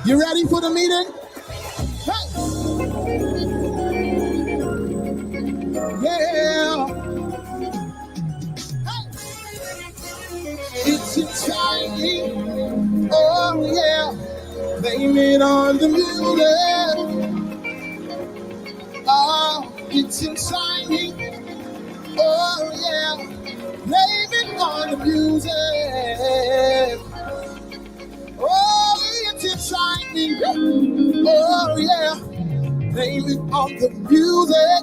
You ready for the meeting? Hey. Yeah. Hey. It's exciting. Oh yeah. Blame it on the music. Oh, it's exciting. Oh yeah. Blame it on the music. Oh, it's exciting. Oh yeah. Blame it on the music.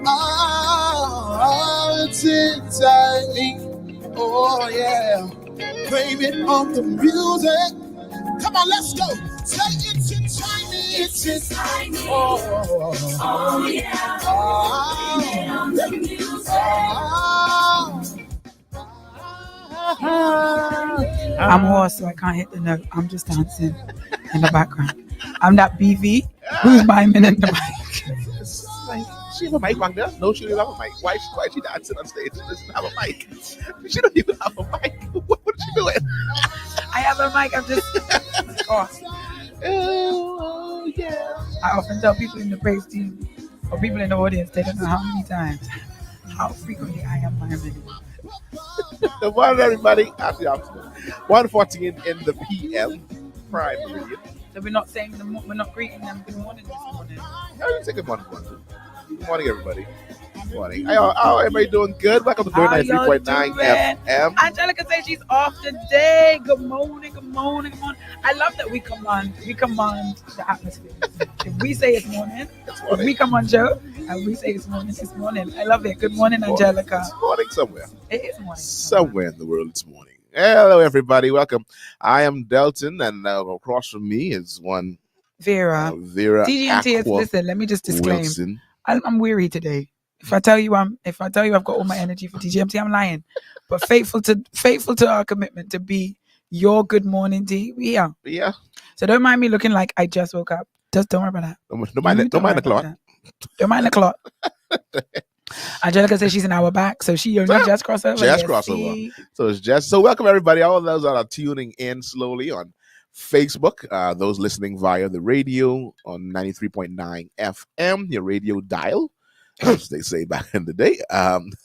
Oh, it's exciting. Oh yeah. Blame it on the music. Come on, let's go. Say it's exciting. It's exciting. Oh yeah. Blame it on the music. I'm hoarse, so I can't hit the note. I'm just dancing in the background. I'm that BV who's miming in the mic. She have a mic back there? No, she doesn't have a mic. Why is she dancing on stage? She doesn't have a mic. She don't even have a mic. What is she doing? I have a mic. I'm just. Oh, yeah. I often tell people in the praise team or people in the audience, they don't know how many times, how frequently I am miming. Good morning, everybody. Happy afternoon. 1:14 in the PM. Prime meridian. So we're not saying we're not greeting them good morning this morning. I didn't say good morning. Good morning, everybody. Good morning. How everybody doing? Good. Welcome to 93.9 FM. Angelica says she's off today. Good morning. Good morning. Good morning. I love that we command the atmosphere. If we say it's morning, if we come on Joe and we say it's morning, it's morning. I love it. Good morning, Angelica. It's morning somewhere. It is morning. Somewhere in the world it's morning. Hello, everybody. Welcome. I am Delton, and across from me is one Vera. Vera. DGMT is, listen, let me just disclaim. I'm weary today. If I tell you I've got all my energy for DGMT, I'm lying. But faithful to our commitment to be your good morning D, we are. Yeah. So don't mind me looking like I just woke up. Just don't worry about that. Don't mind the clock. Don't mind the clock. Angelica says she's an hour back, so she only just crossed over. Just crossover. So it's just so welcome everybody. All of those that are tuning in slowly on Facebook, those listening via the radio on 93.9 FM, your radio dial, as they say back in the day.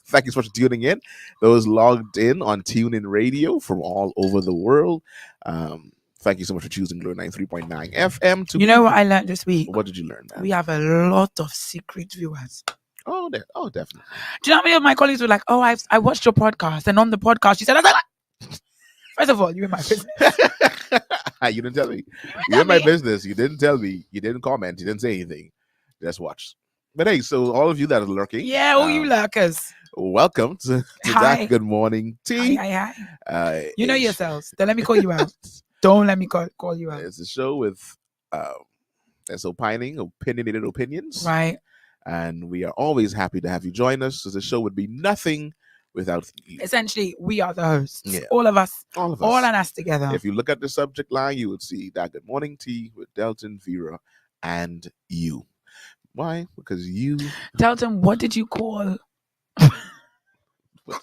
Thank you so much for tuning in. Those logged in on TuneIn Radio from all over the world. Thank you so much for choosing Glory 93.9 FM. You know what I learned this week? What did you learn, man? We have a lot of secret viewers. Oh, definitely. Do you know how many of my colleagues were like, "Oh, I watched your podcast," and on the podcast, she said, "I was like, first of all, you're in my business." You didn't tell me. You're in my business. You didn't tell me. You didn't comment. You didn't say anything. Just watch. But hey, so all of you that are lurking, all you lurkers, welcome to that Good Morning Tea. Hi. You know yourselves. Don't let me call you out. Don't let me call you out. It's a show with that's opining, opinionated opinions, right? And we are always happy to have you join us. So the show would be nothing without you. Essentially, we are the hosts. Yeah. All of us. All on us together. If you look at the subject line, you would see that Good Morning Tea with Delton, Vera, and you. Why? Because you... Delton, what did you call... What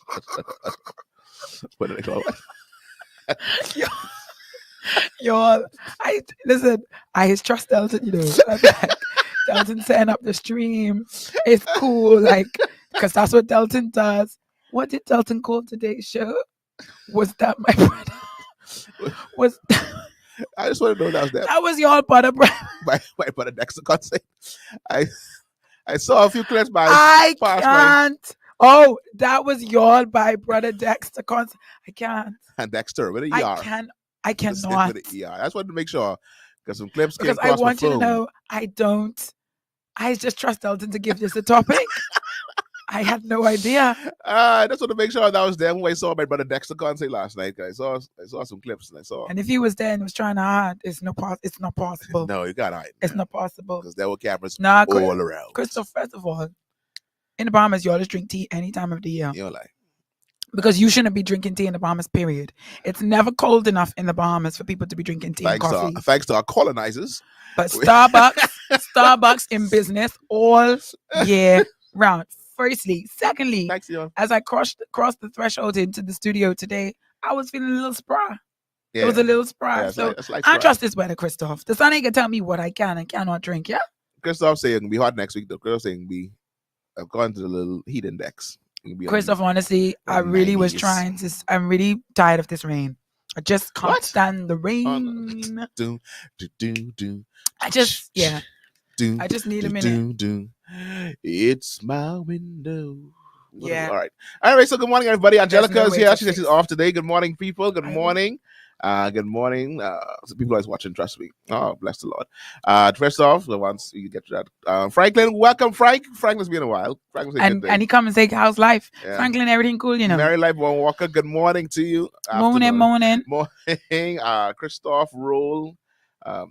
did I call it? Y'all, I trust Delton, you know. Delton setting up the stream. It's cool, because that's what Delton does. What did Delton call today's show? Was that my brother? I just want to know that was that. That was your brother, my brother Dexter concert. I saw a few clips by. I can't. Oh, that was your by brother Dexter concert. I can't. And Dexter with an ER. I cannot. With an ER. I just wanted to make sure because some clips came because across I want my you phone. to know I just trust Delton to give this a topic. I had no idea. I just want to make sure that was them when I saw my brother Dexter concert last night. I saw some clips and I saw. And if he was there and was trying to hide, it's not possible. No, you got to hide. It's not possible because there were cameras all around. Crystal, first of all, in the Bahamas, you always drink tea any time of the year. You're like. Because you shouldn't be drinking tea in the Bahamas, period. It's never cold enough in the Bahamas for people to be drinking tea and coffee. Thanks to our colonizers. But Starbucks in business all year round. Firstly. Secondly, thanks, as I crossed the threshold into the studio today, I was feeling a little spry. It was a little surprise. Yeah, so it's like I trust this weather, Christoph. The sun ain't gonna tell me what I can and cannot drink. Yeah. Christoph saying it'll be hot next week. Though Christoph saying be according to the little heat index. Christoph, honestly, I really was trying to. I'm really tired of this rain. I just can't stand the rain. I just need a minute. It's my window. Yeah. All right. All right. So good morning, everybody. Angelica is here. She's off today. Good morning, people. Good morning. Good morning. So people always watching, trust me. Oh, bless the Lord. First off, once you get to that, Franklin, welcome, Frank. Franklin's been a while. And he come and say, how's life? Yeah. Franklin, everything cool, you know. Mary Life One Walker, good morning to you. Morning. Christoph Roll.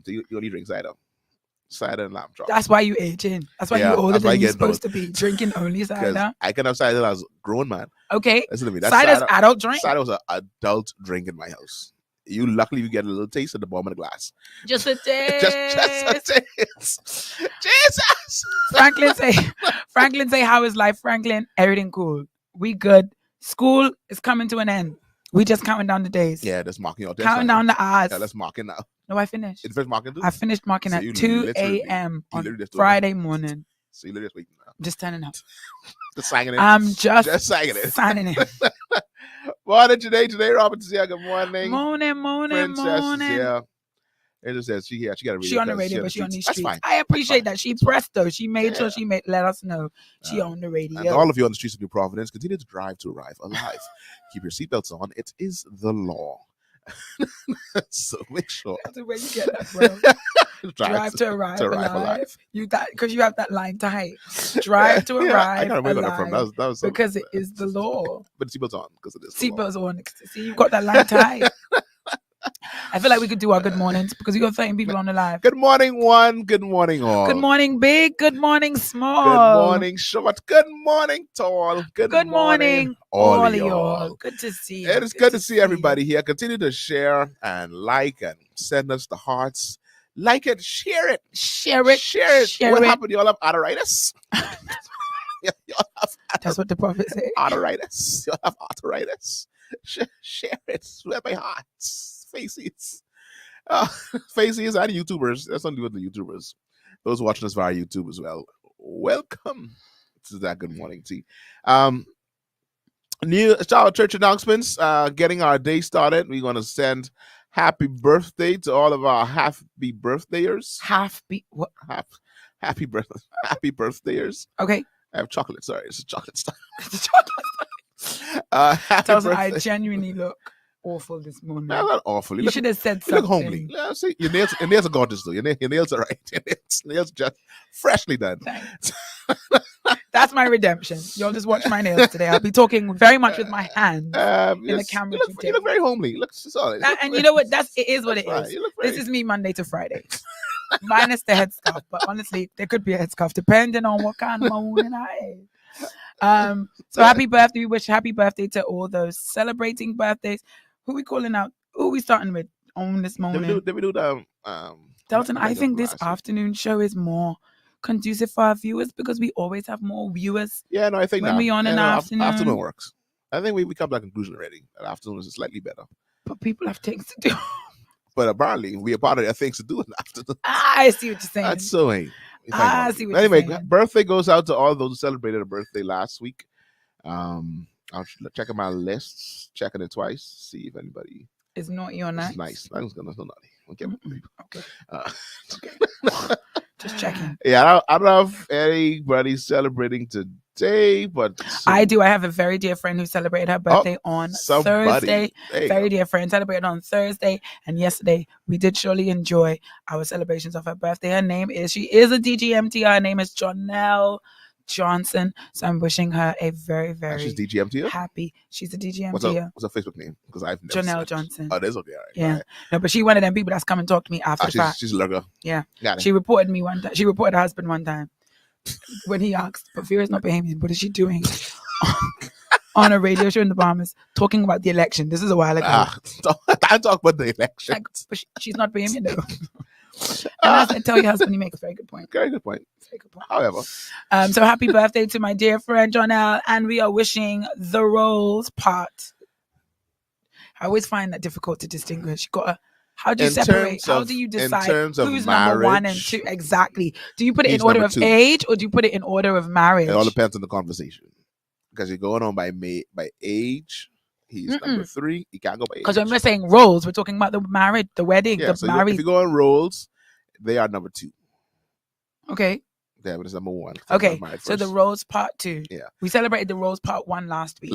You only drink cider and lamb chop. That's why you aging. That's why you older than you're supposed to be. Drinking only cider. I can have cider as a grown man. Okay. Listen to me. Cider's adult drink. Cider was an adult drink in my house. Luckily, you get a little taste at the bottom of the glass. Just a taste. just a taste. Jesus. Franklin say, how is life, Franklin? Everything cool. We good. School is coming to an end. We just counting down the days. Yeah, that's marking out there. Counting down the hours. Yeah, let's mark it now. No, I finished. You finished marking too? I finished marking at 2 a.m. on Friday morning. So you literally just waiting now. Just turning up. Just signing it. I'm just signing it. Signing it. Morning today, Robert's here. Good morning. Morning. Yeah. It just says she got a radio. She on the radio, but she on these streets. Fine. I appreciate that. She pressed though. She made sure she let us know she on the radio. And all of you on the streets of New Providence, continue to drive to arrive alive. Keep your seatbelts on. It is the law. So make sure. That's the way you get that, bro. Drive to arrive alive. Because you have that line tight. Drive to arrive alive. That was because it is the law. But seatbelts on because it is. Seatbelts on. See, you got that line tight. I feel like we could do our good mornings because we got 13 people on the live. Good morning, one. Good morning, all. Good morning, big. Good morning, small. Good morning, short. Good morning, tall. Good morning, all y'all. Good to see you. It is good to see everybody here. Continue to share and like and send us the hearts. Like it, share it. Share it. What happened? Y'all have arthritis? That's what the prophet said. Arthritis. Y'all have arthritis. Share it. Swear my hearts. Faces. Faces and YouTubers. That's something to do with the YouTubers. Those watching us via YouTube as well. Welcome to that good morning tea. New church announcements. Getting our day started. We're going to send happy birthday to all of our happy birthdayers. Happy birthdayers. Okay. I have chocolate. Sorry, it's a chocolate stuff. It's a chocolate. I genuinely look awful this morning. No, not awful. You should have said something. You look homely. Yeah, see, your nails are gorgeous though. Your nails are right. Your nails just freshly done. Thanks. That's my redemption. You'll just watch my nails today. I'll be talking very much with my hands in the camera. You look very homely. Look solid. And you know what? It is what it is. This is me Monday to Friday. Minus the headscarf, but honestly, there could be a headscarf depending on what kind of morning I had. So happy birthday. We wish happy birthday to all those celebrating birthdays. Who we calling out? Who we starting with on this morning? Did we do the Delton, I think this afternoon show is more conducive for our viewers because we always have more viewers. Yeah, no, I think when we on an afternoon. Afternoon works. I think we come to that conclusion already. That afternoon is slightly better. But people have things to do. But apparently, we are part of their things to do in the afternoon. I see what you're saying. That's so ain't. I see what you're saying. Anyway, birthday goes out to all those who celebrated a birthday last week. I'll check my lists, checking it twice, see if anybody is naughty or nice. Nice. That's not naughty. Okay. Okay. Just checking. Yeah, I don't have anybody celebrating today, but I do. I have a very dear friend who celebrated her birthday on Thursday. Very dear friend celebrated on Thursday, and yesterday we did surely enjoy our celebrations of her birthday. She is a DGMT. Her name is Jonelle Johnson. So I'm wishing her a very, very she's DGMT happy. She's a DGMT. What's her Facebook name? Because I've never Jonelle Johnson. Oh, that's okay. All right. Yeah. Right. No, but she one of them people that's come and talk to me after the fact. She's a lurker. Yeah. She reported me one time. She reported her husband one time when he asked, but Vera's not Bahamian. What is she doing on a radio show in the Bahamas talking about the election? This is a while ago. I talk about the election. But she's not Bahamian though. And I said, tell your husband, he makes a very good point. Very good point. However. So happy birthday to my dear friend Jonelle, and we are wishing the Rolls part. I always find that difficult to distinguish. How do you In separate? terms How of- do you in decide terms of who's number one and marriage, two? Exactly. Do you put it in he's order number of 2. age or do you put it in order of marriage? It all depends on the conversation. Because you're going on by age. He's number 3. He can't go by age. Because when we're saying roles, we're talking about the marriage, the wedding, Yeah, the so married. if you go on roles, they are number 2. Okay. David is number 1. Okay. So the roles part 2. Yeah. We celebrated the roles part 1 last week.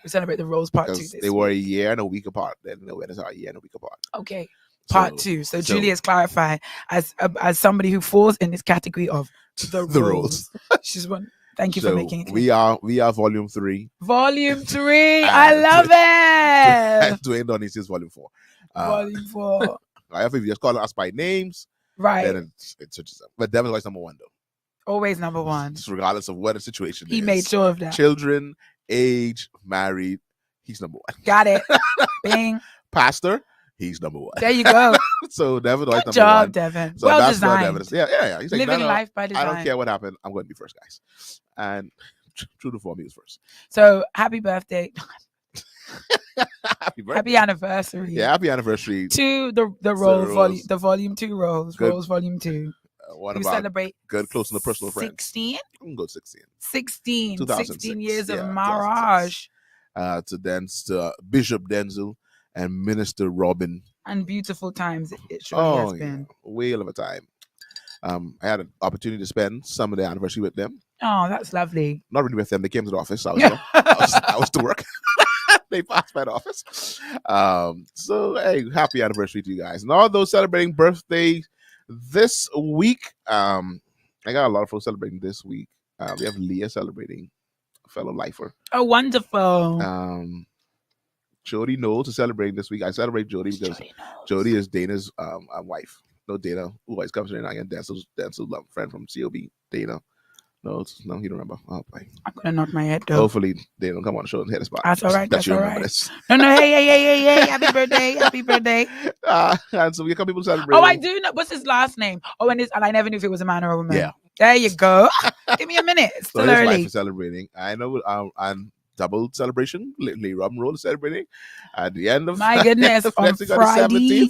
We celebrate the roles part 2 because this they were a week. year and a week apart. Then the weddings are a year and a week apart. Okay. Part So- 2. So so- Julia's clarified as somebody who falls in this category of the roles. She's one. Thank you for So making it. we are volume 3. Volume 3. And I love it. And Dwayne Donnie is volume 4. Volume 4. If you just call us by names, Right. then it switches up. But Devin's always number 1 though. Always number 1. Just regardless of what the situation He is. made sure of that. Children, age, married, he's number 1. Got it. Bing. Pastor, he's number 1. There you go. So Devin always Good number 1. job, Devin. So well that's what designed. Devin is. Yeah. He's like, Living no, life by design. I don't care what happened. I'm going to be first, guys. And true to form, he was first. So happy birthday. Happy birthday. Happy anniversary. Yeah, happy anniversary. To the role Roles. volume, the volume 2 roles. Good. Roles volume 2. One We of our celebrate good, close to the personal friends. 16? I can go 16. 16. 2006. 16 years of Yeah, marriage. 2006. To Bishop Denzel and Minister Robin. And beautiful times it surely has yeah. been. Whale of a time. I had an opportunity to spend some of the anniversary with them. Oh, that's lovely. Not really with them. They came to the office. I was there. I was to work. They passed by the office. So, hey, happy anniversary to you guys. And all those celebrating birthdays this week. I got a lot of folks celebrating this week. We have Leah celebrating, a fellow lifer. Oh, wonderful. Jody Knowles is celebrating this week. I celebrate Jody because Jody is Dana's wife. No, Dana, who always comes in and Denzel's friend from COB, Dana. No, he don't remember. Oh, boy. I'm going to nod my head though. Hopefully, they don't come on the show and hit the spot. That's all right. That That's you all remember right. this. No, hey. Happy birthday. Happy birthday. And so we got people celebrating. Oh, I do know. What's his last name? Oh, and I never knew if it was a man or a woman. Yeah. There you go. Give me a minute. It's So still his wife early. is celebrating. I know. And double celebration. Lee Robin Roll is celebrating at the end of My goodness, on next week Friday. the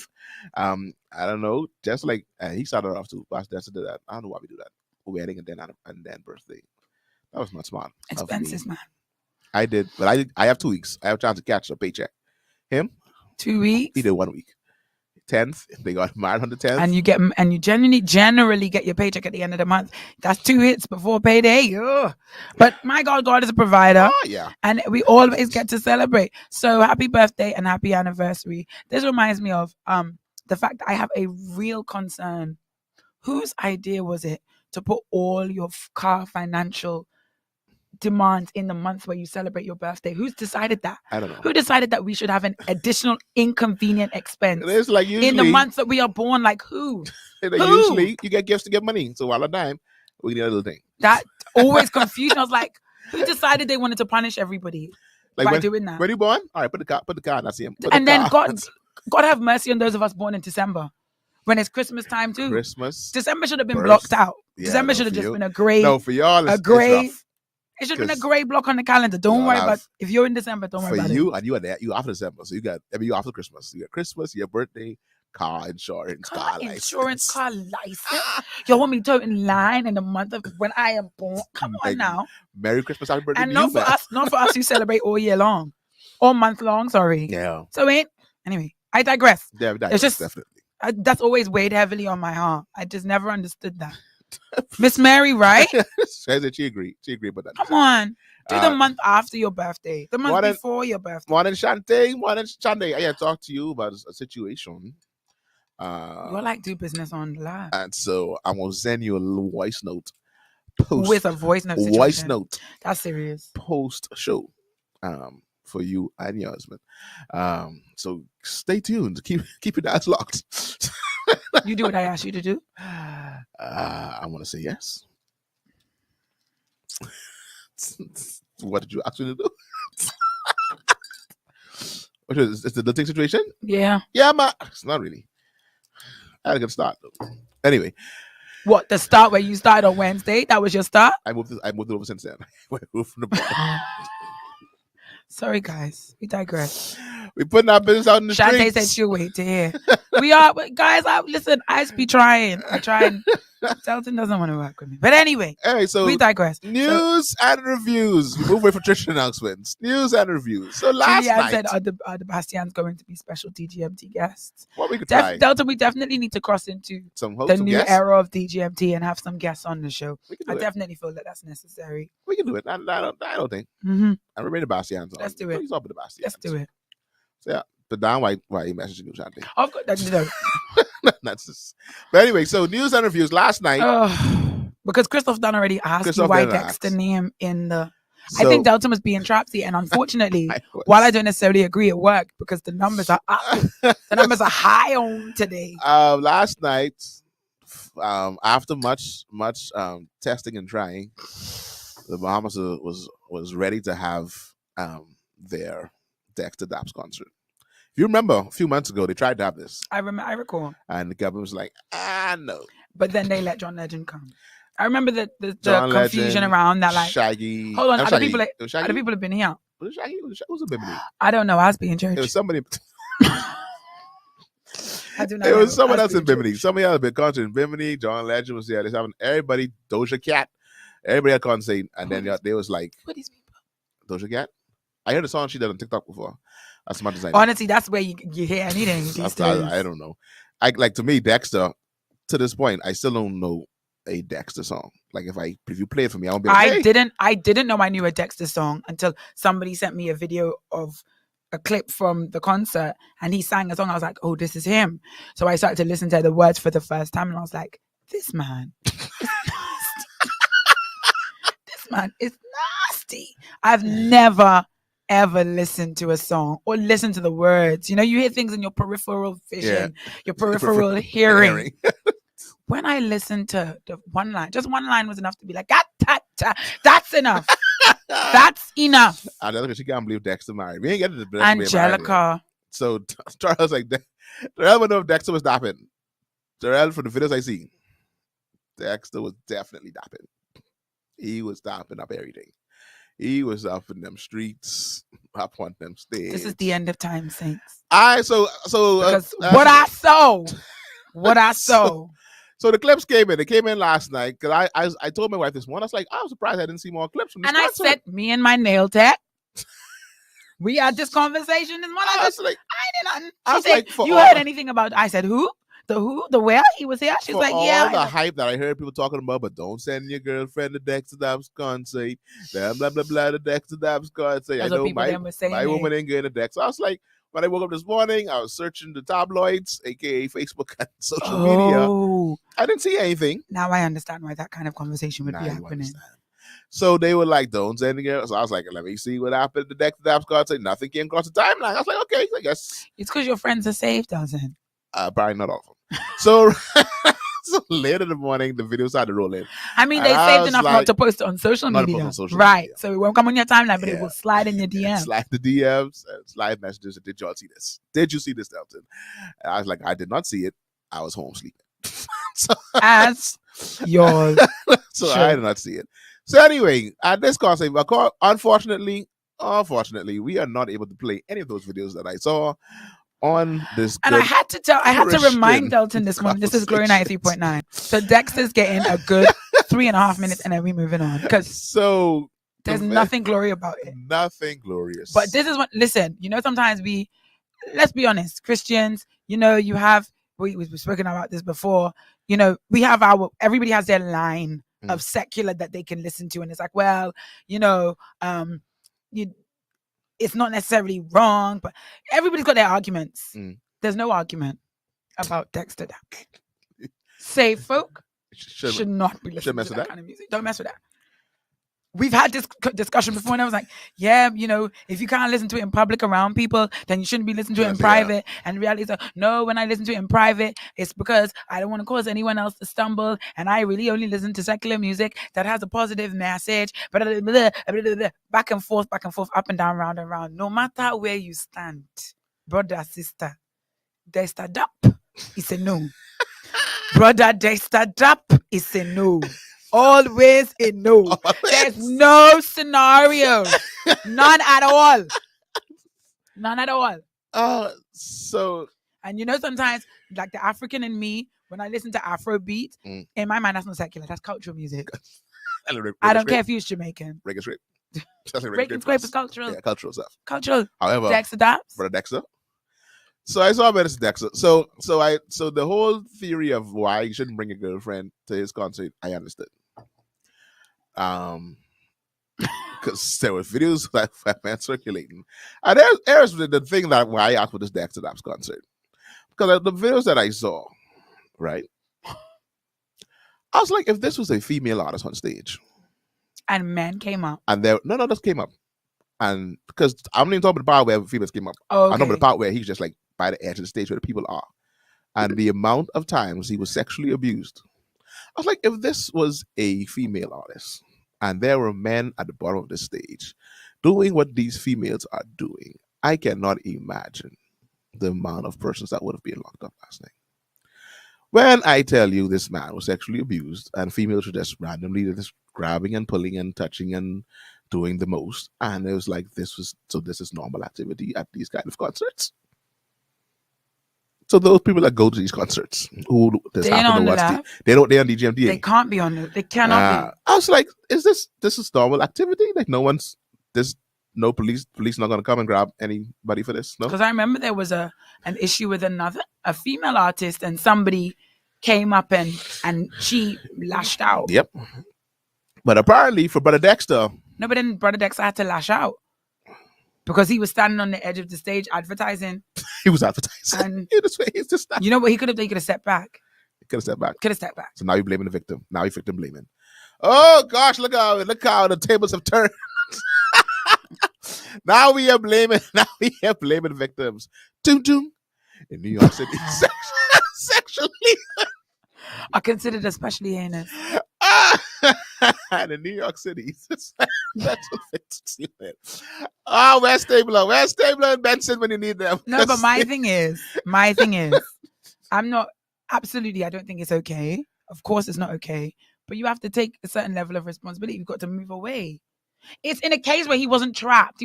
17th. I don't know. Just like he started off too. Pastor Dexter did that. I don't know why we do that. Wedding and then birthday. That was not smart. of me. Expenses, man. I did, but I have 2 weeks. I have a chance to catch a paycheck. Him, 2 weeks. he did 1 week. 10th, they got married on the 10th. And you generally get your paycheck at the end of the month. That's 2 hits before payday. Ugh. But my God is a provider. Oh, yeah. And we always get to celebrate. So happy birthday and happy anniversary. This reminds me of the fact that I have a real concern. Whose idea was it to put all your car financial demands in the month where you celebrate your birthday? Who's decided that? I don't know. Who decided that we should have an additional inconvenient expense It's like usually in the months that we are born? Like who? Usually you get gifts to get money. So while a dime, we need a little thing. That always confused me. I was like, who decided they wanted to punish everybody Like by when, doing that? when you born, all right, put the car, that's him. And then God have mercy on those of us born in December. When it's Christmas time too. Christmas. December should have been birth. blocked out. Yeah, December no, should have for just you. been a gray. No, for y'all, it's gray- rough. It should have been a 'cause gray block on the calendar. Don't y'all worry have- about if you're in December. Don't worry For about you, and you are there. You after December, so you after Christmas. You got Christmas, your birthday, car insurance, it. car Car license. insurance, car license. You want me to in line in the month of when I am born? Come on Like, now. Merry Christmas, happy birthday And to not you, for man. us, not for us who celebrate all year long, all month long. Sorry. Yeah, So anyway, I digress. it's just- definitely. That's always weighed heavily on my heart. I just never understood that. Miss Mary, right? Says that she agreed. She agreed with that. Come on. Do the Uh, month after your birthday. The month morning- before your birthday. Morning, Shante. Morning, Shante. I had to talk to you about a situation. You're like do business on live. And so I'm gonna send you a little voice note. With a voice note situation. Voice note That's serious. post show. For you and your husband. So stay tuned. Keep your eyes locked. You do what I asked you to do. I want to say yes. What did you ask me to do? What is the dating situation? Yeah. Yeah, man. It's not really. I had a good start though. Anyway, What, the start where you started on Wednesday? That was your start? I moved it over since then. We moved from the bottom. Sorry, guys. We digress. We putting our business out in the Shante streets. said she'll wait to hear. We are, guys. Listen, I be trying. I try and Delton doesn't want to work with me. But anyway, so we digress. News and reviews. We move away from traditional announcements. News and reviews. So last Julianne night, said, are the Bastians going to be special DGMT guests? Well, we could try. Delton, we definitely need to cross into some new guests. era of DGMT and have some guests on the show. I it. definitely feel that that's necessary. We can do it. I don't think. Mm-hmm. I'm ready to Bastians on. Let's do it. He's up with the Bastians. Let's do it. So yeah, but down why you messaging you, Shanti? I've got that. No. That's just. But anyway, so news and reviews last night. Because Christoph Dunn already asked you why Dexter name in the. I think Delton was being trapsy, and unfortunately, while I don't necessarily agree, it worked because the numbers are up. The numbers are high on today. Last night, after much testing and trying, the Bahamas was ready to have their Dexter Daps concert. If you remember, a few months ago, they tried to have this. I recall. And the government was like, no. But then they let John Legend come. I remember the John confusion Legend, around that, like, Shaggy. Hold on, other people Shaggy? have been here. Was it Shaggy? Was it Bimini? I don't know. I was being church. It was somebody. I do not It know. was someone else in church. Bimini. Somebody else had been concert in Bimini. John Legend was there. They having everybody. Doja Cat. Everybody had concert, and then they was like, "What these people?" Doja Cat. I heard a song she did on TikTok before. That's my design. Honestly, that's where you hear anything these days. I don't know. To me, Dexter. To this point, I still don't know a Dexter song. Like if you play it for me, I won't be like, hey. I didn't know I knew a Dexter song until somebody sent me a video of a clip from the concert and he sang a song. I was like, oh, this is him. So I started to listen to the words for the first time and I was like, this man is nasty. This man is nasty. I've never ever listened to a song or listen to the words. You know, you hear things in your peripheral vision, your peripheral hearing. When I listened to the one line, just one line was enough to be like, that's enough. That's enough. I know she can't believe Dexter married. We ain't getting the Angelica. So Charles like, Terrell would know if Dexter was dapping. Terrell, from the videos I see, Dexter was definitely dapping. He was dapping up everything. He was up in them streets, up on them stairs. This is the end of time, saints. What I saw. So the clips came in. They came in last night because I told my wife this morning. I was like, I was surprised I didn't see more clips from this concert. I said, me and my nail tech. We had this conversation this morning. I was like, I didn't. She said, you heard anything about? I said, who? The who? The where? He was here. She's like, yeah. All the hype that I heard people talking about, but don't send your girlfriend to Dexter Daps concert. Blah blah blah blah. The Dexter Daps concert. I know my woman ain't going to Dexter. I was like. When I woke up this morning, I was searching the tabloids, aka Facebook and social media. I didn't see anything. Now I understand why that kind of conversation would be happening. So they were like, don't send it. So I was like, let me see what happened to the Dexter Daps concert. Nothing came across the timeline. I was like, okay, I guess. It's because your friends are safe, doesn't it? Probably not all of them. So later in the morning, the video started rolling. I mean, they saved enough not to post it on social media. Right. So it won't come on your timeline, but it will slide in your DMs. Slide the DMs, slide messages. Did y'all see this? Did you see this, Delton? And I was like, I did not see it. I was home sleeping. As yours. So I did not see it. So anyway, at this concert, unfortunately, we are not able to play any of those videos that I saw on this. And I had to remind Delton this morning, this is Glory 93.9. So Dexter's getting a good 3.5 minutes and then we moving on. Because there's nothing glory about it. Nothing glorious. But this is what, listen, you know, sometimes let's be honest, Christians, you know, you have, we've spoken about this before, you know, everybody has their line of secular that they can listen to. And it's like, well, you know, it's not necessarily wrong, but everybody's got their arguments. There's no argument about Dexter Daps. Safe folk should not be listening to that kind of music. Don't mess with that. We've had this discussion before, and I was like, yeah, you know, if you can't listen to it in public around people, then you shouldn't be listening to it in private. And the reality is, no, when I listen to it in private, it's because I don't want to cause anyone else to stumble, and I really only listen to secular music that has a positive message, back and forth, up and down, round and round. No matter where you stand, brother, sister, Dexter Daps is a no. Brother Dexter Daps is a no. Always a no. There's no scenario. None at all. None at all. So And you know, sometimes like the African in me, when I listen to Afrobeat, in my mind that's not secular, that's cultural music. I don't care if you're Jamaican. Reggae straight. Reggae scrape is cultural. Yeah, cultural stuff. Cultural. However, Dexter Daps. Brother Dexter. So I saw Brother Dexter. So the whole theory of why you shouldn't bring a girlfriend to his concert, I understood. Because there were videos that were circulating, and there's the thing that why I asked for this Dexter Daps concert, because the videos that I saw, right, I was like, if this was a female artist on stage, and men came up, and there just came up, and because I'm not even talking about the part where females came up, okay. I'm talking about the part where he's just like by the edge of the stage where the people are, and the amount of times he was sexually abused. I was like, if this was a female artist and there were men at the bottom of the stage doing what these females are doing, I cannot imagine the amount of persons that would have been locked up last night. When I tell you this man was sexually abused and females were just randomly just grabbing and pulling and touching and doing the most, and it was like this is normal activity at these kind of concerts. So those people that go to these concerts who just happen to watch they're on DGMT. They can't be on it. They cannot be. I was like, is this is normal activity? Like no police not gonna come and grab anybody for this? No. Because I remember there was an issue with a female artist, and somebody came up and she lashed out. Yep. But apparently for Brother Dexter. No, but then Brother Dexter had to lash out. Because he was standing on the edge of the stage advertising. He was advertising. And he's just you know what he could have done? He could have stepped back. Could have stepped back. So now you're blaming the victim. Now you're victim blaming. Oh gosh, look how the tables have turned. Now we are blaming victims. Doom doom. In New York City. Sexually. I considered especially heinous. In New York City. That's where's Stabler and Benson when you need them? No, but my thing is, I'm not, absolutely, I don't think it's okay. Of course it's not okay. But you have to take a certain level of responsibility. You've got to move away. It's in a case where he wasn't trapped.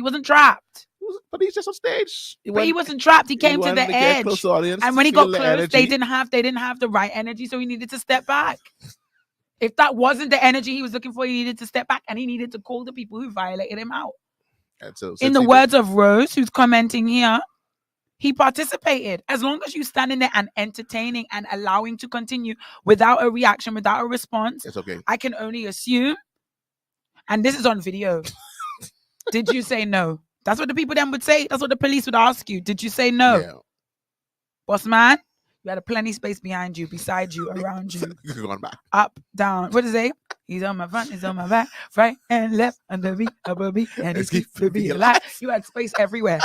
But he's just on stage. He wasn't trapped. He came to the edge. And when he got close, they didn't have the right energy, so he needed to step back. If that wasn't the energy he was looking for, he needed to step back and he needed to call the people who violated him out. And so in the words of Rose, who's commenting here, he participated. As long as you stand in there and entertaining and allowing to continue without a reaction, without a response, it's okay. I can only assume, and this is on video, did you say no? That's what the people then would say. That's what the police would ask you. Did you say no? Yeah. Boss man, you had a plenty space behind you, beside you, around you. Going back. Up, down. What does it say? He's on my front, he's on my back, right and left, under me, above me, and he's keep to be alive. You had space everywhere.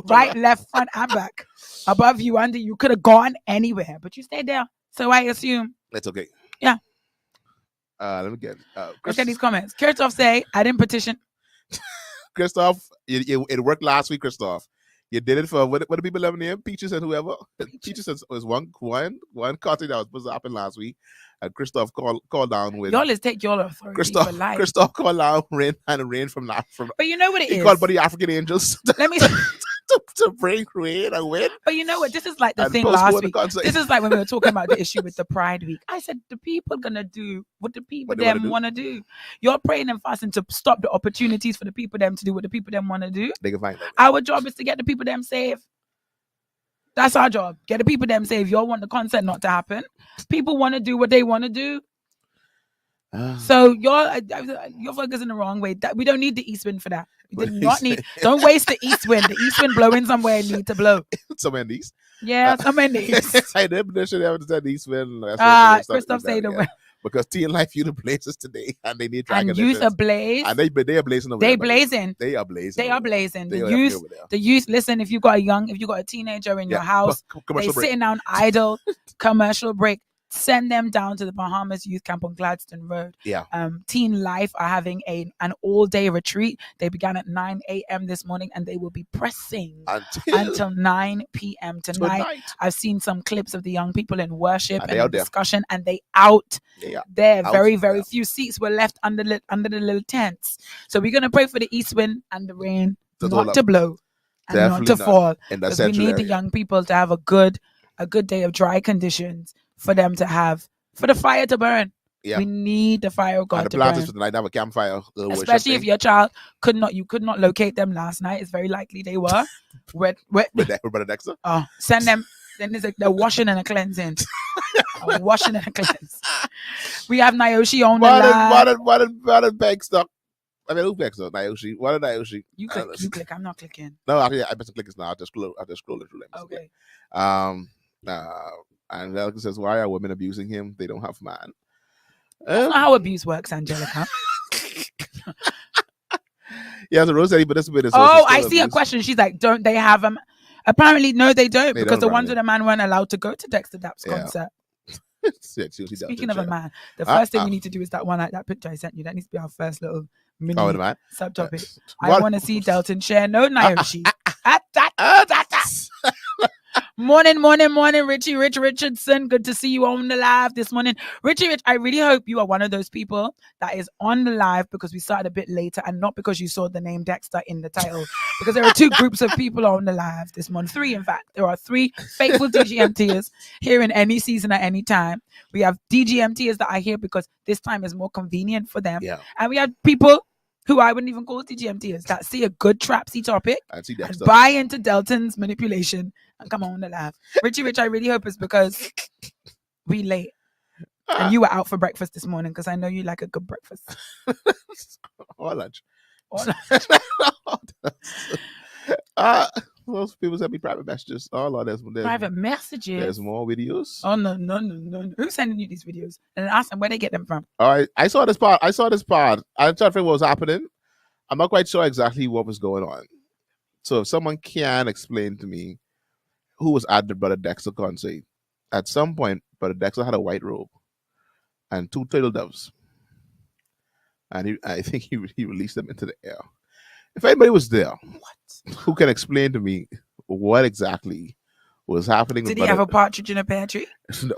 Right, left, front, and back. Above you, under you. Could have gone anywhere, but you stayed there. So I assume. That's okay. Yeah. Let me get Let's get these comments. Christoph say, I didn't petition. Christoph, it worked last week, Christoph. You did it for what do people have named? Peaches and whoever. Peaches was one concert that was supposed to happen last week. And Christoph called down with y'all. Let's take your authority for life. Christoph called down rain from. But you know what it is. He called Buddy African Angels. Let me to bring rain and win. But you know what? This is like the thing last week. This is like when we were talking about the issue with the Pride Week. I said the people gonna do what the people them want to do. You're praying and fasting to stop the opportunities for the people them to do what the people them want to do. They can find that. Our job is to get the people them safe. That's our job. Get the people them safe. Y'all want the concert not to happen. People want to do what they want to do. So you're focusing the wrong way. We don't need the east wind for that. We did not need. Don't waste the east wind. The east wind blowing somewhere need to blow. Somewhere in the east. Yeah, somewhere in the east. I never should have said the east wind. Christoph say the way. Because T and Life youth places today, and they need dragon. And youth ablaze. And they are blazing over there. They blazing. They are blazing. They are blazing. The youth. Listen, if you got a teenager in your house, they sitting down idle, commercial break. Send them down to the Bahamas Youth Camp on Gladstone Road. Yeah. Teen Life are having an all-day retreat. They began at 9 a.m. this morning, and they will be pressing until 9 p.m. tonight. I've seen some clips of the young people in worship and discussion, and they out there. Very few seats were left under the little tents. So we're gonna pray for the east wind and the rain not to blow. and not Definitely to not fall. in that Because we central need the area. young people to have a good day of dry conditions for them to have, for the fire to burn. Yeah. We need the fire of And God the to plan burn. is for tonight to have a campfire, little worship Especially if thing. your child you could not locate them last night. It's very likely they were. With Brother Dexter. Send them. Then there's a washing and a cleansing. A washing and a cleanse. We have Naoshi on the line. What did Peg stuck? I mean, who Peg stuck? Naoshi. What did Naoshi? You click. I'm not clicking. No, actually, I better click this now. I'll just scroll it through. Okay. And Angelica says, "Why are women abusing him? They don't have man." That's not how abuse works, Angelica. Yeah, so Rosalie, but this bit is. I see a question. She's like, don't they have them? Apparently, no, they don't, because the ones with a man weren't allowed to go to Dexter Dapp's concert. Speaking of a man, the first thing we need to do is that picture I sent you. That needs to be our first little mini subtopic. I want to see Delton share no Naoshi. Morning, Richie Richardson. Good to see you on the live this morning. Richie Rich, I really hope you are one of those people that is on the live because we started a bit later and not because you saw the name Dexter in the title. Because there are two groups of people on the live this morning. Three, in fact. There are three faithful DGMTers here in any season at any time. We have DGMTers that are here because this time is more convenient for them. Yeah. And we have people who I wouldn't even call DGMTers that see a good trapsy topic and buy into Delton's manipulation and come on the live. Richie Rich, I really hope it's because we late and you were out for breakfast this morning, because I know you like a good breakfast. Or lunch. Or Most people send me private messages. Oh Lord, there's private messages. There's more videos. Oh no. Who's sending you these videos? And ask them where they get them from. All right, I saw this part. I'm trying to figure what was happening. I'm not quite sure exactly what was going on. So if someone can explain to me who was at the Brother Dexter concert, at some point, Brother Dexter had a white robe and two turtle doves, and I think he released them into the air. If anybody was there, who can explain to me what exactly was happening? Did he have a partridge in a pear tree? No,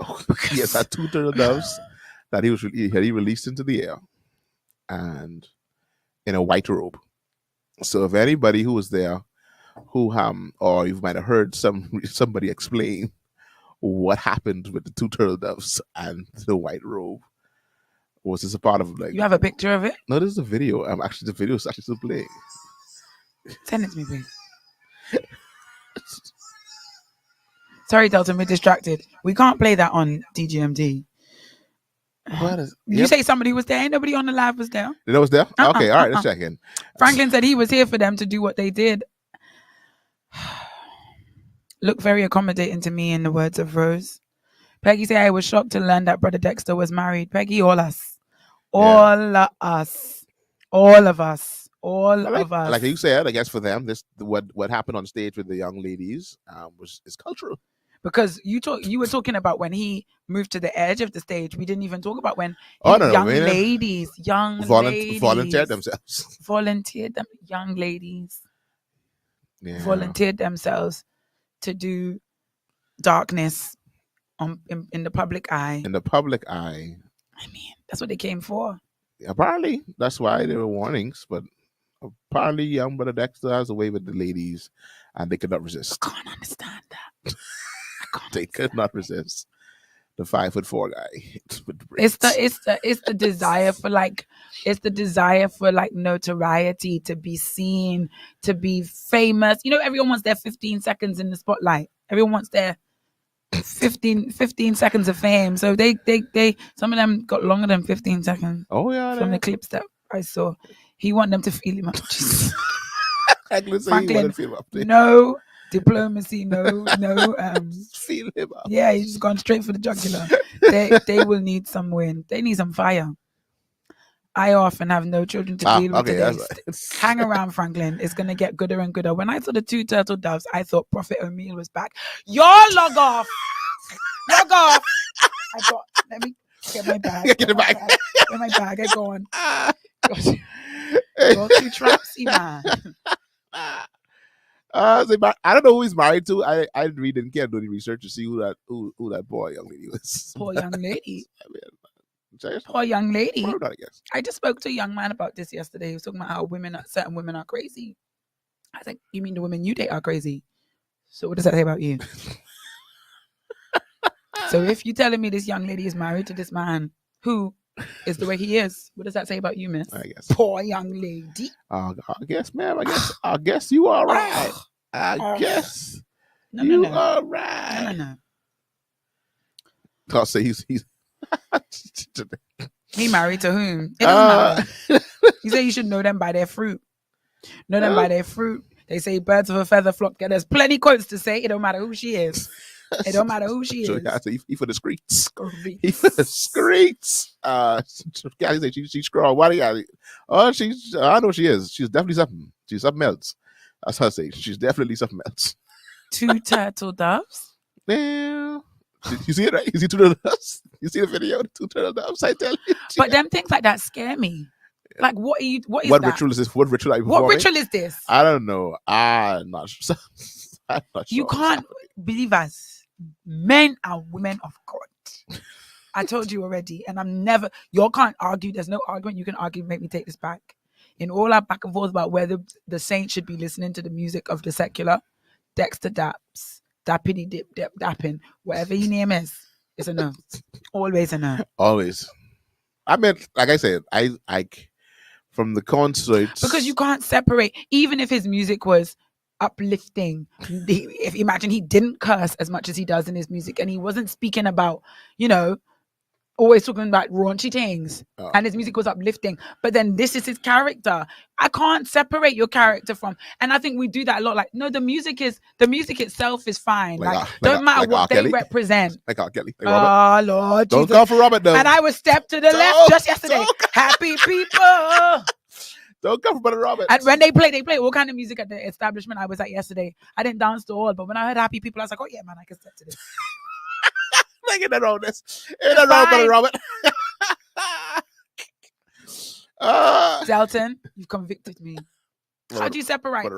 he had two turtle doves that he released into the air, and in a white robe. So if anybody who was there, or you might have heard somebody explain what happened with the two turtle doves and the white robe, was this a part of You have a picture of it? No, this is a video. The video is actually still playing. Send it to me, please. Sorry, Delton, we're distracted. We can't play that on DGMT. You say somebody was there? Ain't nobody on the live was there? That was there? Okay, all right, let's check in. Franklin said he was here for them to do what they did. Look very accommodating to me, in the words of Rose. Peggy said, I was shocked to learn that Brother Dexter was married. Peggy, all us. All of us. Like you said, I guess for them, this what happened on stage with the young ladies is cultural. Because you were talking about when he moved to the edge of the stage. We didn't even talk about when ladies volunteered themselves. Young ladies Yeah. volunteered themselves to do darkness in the public eye. In the public eye. I mean, that's what they came for. Apparently, that's why there were warnings, but apparently young Brother Dexter has a way with the ladies and they could not resist. I can't understand that. They could not resist the 5'4" guy. It's the desire for notoriety, to be seen, to be famous. You know, everyone wants their 15 seconds in the spotlight. Everyone wants their 15 seconds of fame. So they some of them got longer than 15 seconds. Oh yeah. From the clips that I saw. He want them to feel him up. Franklin, no diplomacy, no feel him up. Yeah, he's just gone straight for the jugular. They will need some wind. They need some fire. I often have no children to deal with today. Right. Hang around, Franklin. It's gonna get gooder and gooder. When I saw the two turtle doves, I thought Prophet O'Meal was back. Y'all log off. Let me get my bag. Get my bag. I go on. Go to Trapsy, man. I don't know who he's married to. I really didn't care to do any research to see who that poor young lady was. Poor young lady. Poor young lady. I guess. I just spoke to a young man about this yesterday. He was talking about how certain women are crazy. I think, you mean the women you date are crazy. So what does that say about you? So if you're telling me this young lady is married to this man who is the way he is, what does that say about you, miss? I guess. Poor young lady. I guess, ma'am. I guess you are right. I guess you are right. No. I'll say he's He married to whom? It doesn't matter. You say you should know them by their fruit. Know them by their fruit. They say birds of a feather flock together. There's plenty quotes to say. It don't matter who she is. It don't matter who she is. He for the streets. He for the streets. She's scroll. Why do you? Oh, she's. I know she is. She's definitely something. She's something else. That's how I say. She's definitely something else. 2 turtle doves. Yeah. You see it, right? You see 2 turtle doves? You see the video? 2 turtle doves. I tell you. But them things like that scare me. Like, what is what that? ritual is this? What ritual are you performing? What ritual is this? I don't know. I'm not sure. You can't believe us, men and women of God. I told you already, and I'm never. You can't argue. There's no argument. You can argue. Make me take this back. In all our back and forth about whether the saints should be listening to the music of the secular, Dexter daps, dappity dip dip dapping, whatever your name is, it's a no. Always a no. Always. I mean, like I said, I from the concerts, because you can't separate. Even if his music was uplifting, if imagine he didn't curse as much as he does in his music, and he wasn't speaking about, always talking about raunchy things, and his music was uplifting, but then this is his character. I can't separate your character from, and I think we do that a lot. Like, no, the music itself is fine. Don't matter what they represent. Like R. Kelly. Oh Lord, don't go for Robert though. And I was stepped to the left just yesterday. Happy people. Don't come for Brother Robert. And when they play all kind of music at the establishment I was at yesterday. I didn't dance to all, but when I heard Happy People, I was like, oh yeah, man, I can step to this. Like in the road, Brother Robert. Delton, you've convicted me. How do you separate?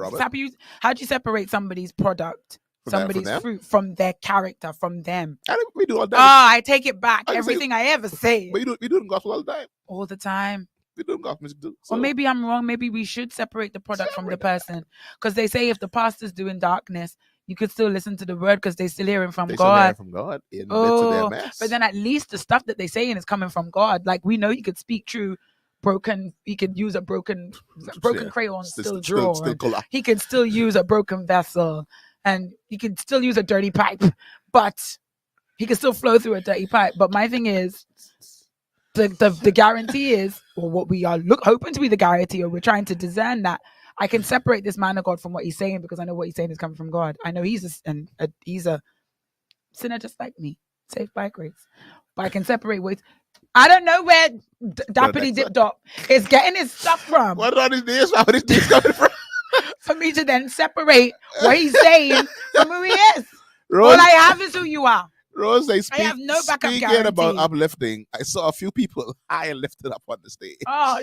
How do you separate somebody's product, somebody's fruit from their character, from them? We do all that. I take it back. Everything I ever say. We do it gospel all the time. All the time. We do gospel music too. Or maybe I'm wrong. Maybe we should separate the product from the person, because they say if the pastor's doing darkness, you could still listen to the word because they're still hearing from God. From God in the midst of their mess. But then at least the stuff that they're saying is coming from God. Like, we know you could speak true. He could use a broken crayon, still draw. He could still use a broken vessel, and he could still use a dirty pipe, but he could still flow through a dirty pipe. But my thing is, the guarantee is, or what we are hoping to be the guarantee, or we're trying to discern that I can separate this man of God from what he's saying, because I know what he's saying is coming from God. I know he's a sinner just like me, saved by grace. But I can separate with. I don't know where Dappity Dip Dop is getting his stuff from. What are these days? Where are these days coming from? For me to then separate what he's saying from who he is. Rose, all I have is who you are. Rose, I have no backup speaking guarantee. About uplifting, I saw a few people high and lifted up on the stage. Oh,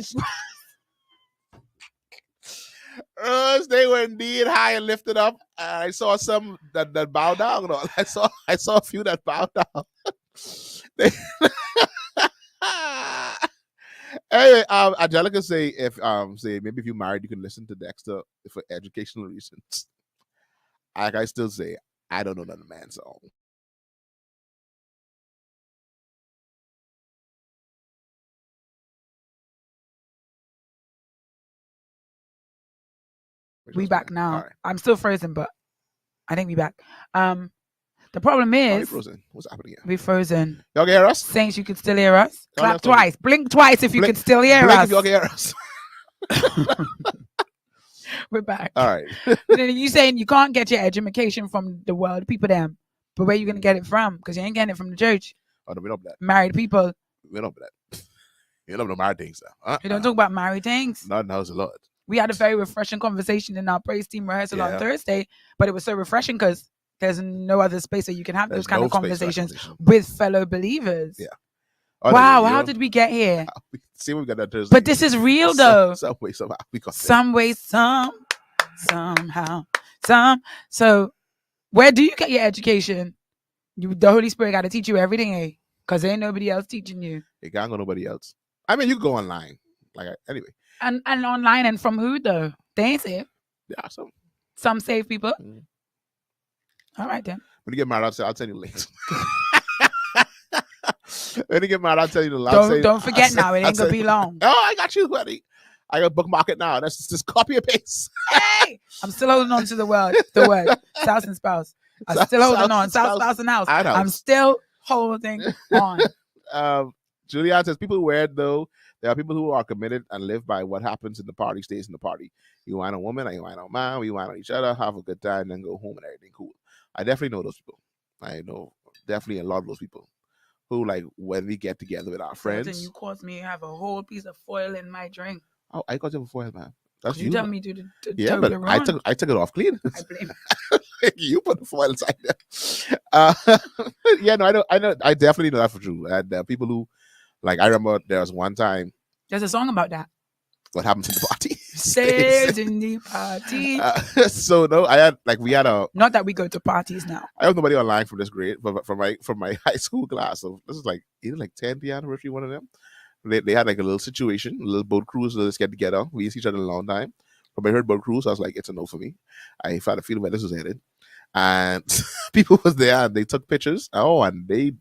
Rose, they were indeed high and lifted up. I saw some that bowed down. I saw a few that bowed down. Anyway, Angelica say maybe if you're married you can listen to Dexter for educational reasons. Like I still say, I don't know none of the man's song. We back now. Right. I'm still frozen, but I think we back. The problem is, frozen. What's happening here? We frozen. Y'all can hear us? Saints, you can still hear us. Clap twice. Blink twice if you can still hear blink us. If y'all can hear us. We're back. All right. Then you saying you can't get your education from the world, people them, but where you gonna get it from? Because you ain't getting it from the church. Oh no, we don't do that. Married people. We don't do that. You don't know married things though. You don't talk about married things. Not in the house of the Lord. We had a very refreshing conversation in our praise team rehearsal on Thursday, but it was so refreshing because there's no other space where you can have those kind of conversations with fellow believers. Yeah. Wow, how did we get here? See, we got that Thursday. But this is real though. Some way, somehow. We got some way, somehow. So, where do you get your education? The Holy Spirit got to teach you everything, eh? Because there ain't nobody else teaching you. You can't go nobody else. I mean, you can go online. Anyway. And online, and from who though? They ain't say it. Yeah, some Some saved people. Mm. All right then. When you get married, I'll tell you links. When you get married, I'll tell you the last. Don't forget now. It ain't gonna be long. Oh, I got you, buddy. I got bookmark it now. That's just copy and paste. Hey, I'm still holding on to the word spouse and spouse. I'm still holding on. Spouse and house. I'm still holding on. Julianne says people weird though. There are people who are committed and live by what happens in the party stays in the party. You want a woman, and you want a man, we want on each other, have a good time, then go home and everything cool. I definitely know those people. I know definitely a lot of those people who, like, when we get together with our friends. Delton, you caused me to have a whole piece of foil in my drink. Oh, I got you before, man. That's you tell me to yeah, but I took it off clean. I blame you put the foil inside there. Yeah, no, I definitely know that for true. And people who, like, I remember there was one time. There's a song about that. What happens in the party stays in the party. So no, we had a. Not that we go to parties now. I have nobody online from this grade, from my high school class. So this is like either like 10th anniversary, one of them. They had like a little situation, a little boat cruise. So let's get together. We used each other a long time. But I heard boat cruise, I was like, it's a no for me. I had a feeling where this was headed, and people was there and they took pictures. Oh, and they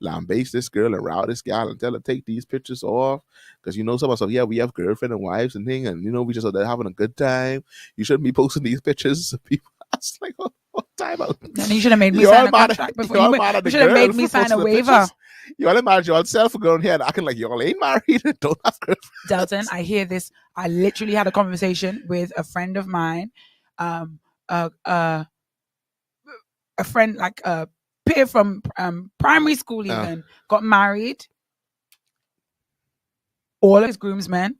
lambaste this girl and row this gal and tell her take these pictures off because some of us, yeah, we have girlfriend and wives and thing, and we just are there having a good time. You shouldn't be posting these pictures. People, I was like, oh, time out. And you should have made me sign a contract before you should have made me sign a waiver. You all married yourself for going here and acting like y'all ain't married and don't have girlfriends. Delton, I hear this. I literally had a conversation with a friend of mine, a friend like a peer from primary school even, got married. All of his groomsmen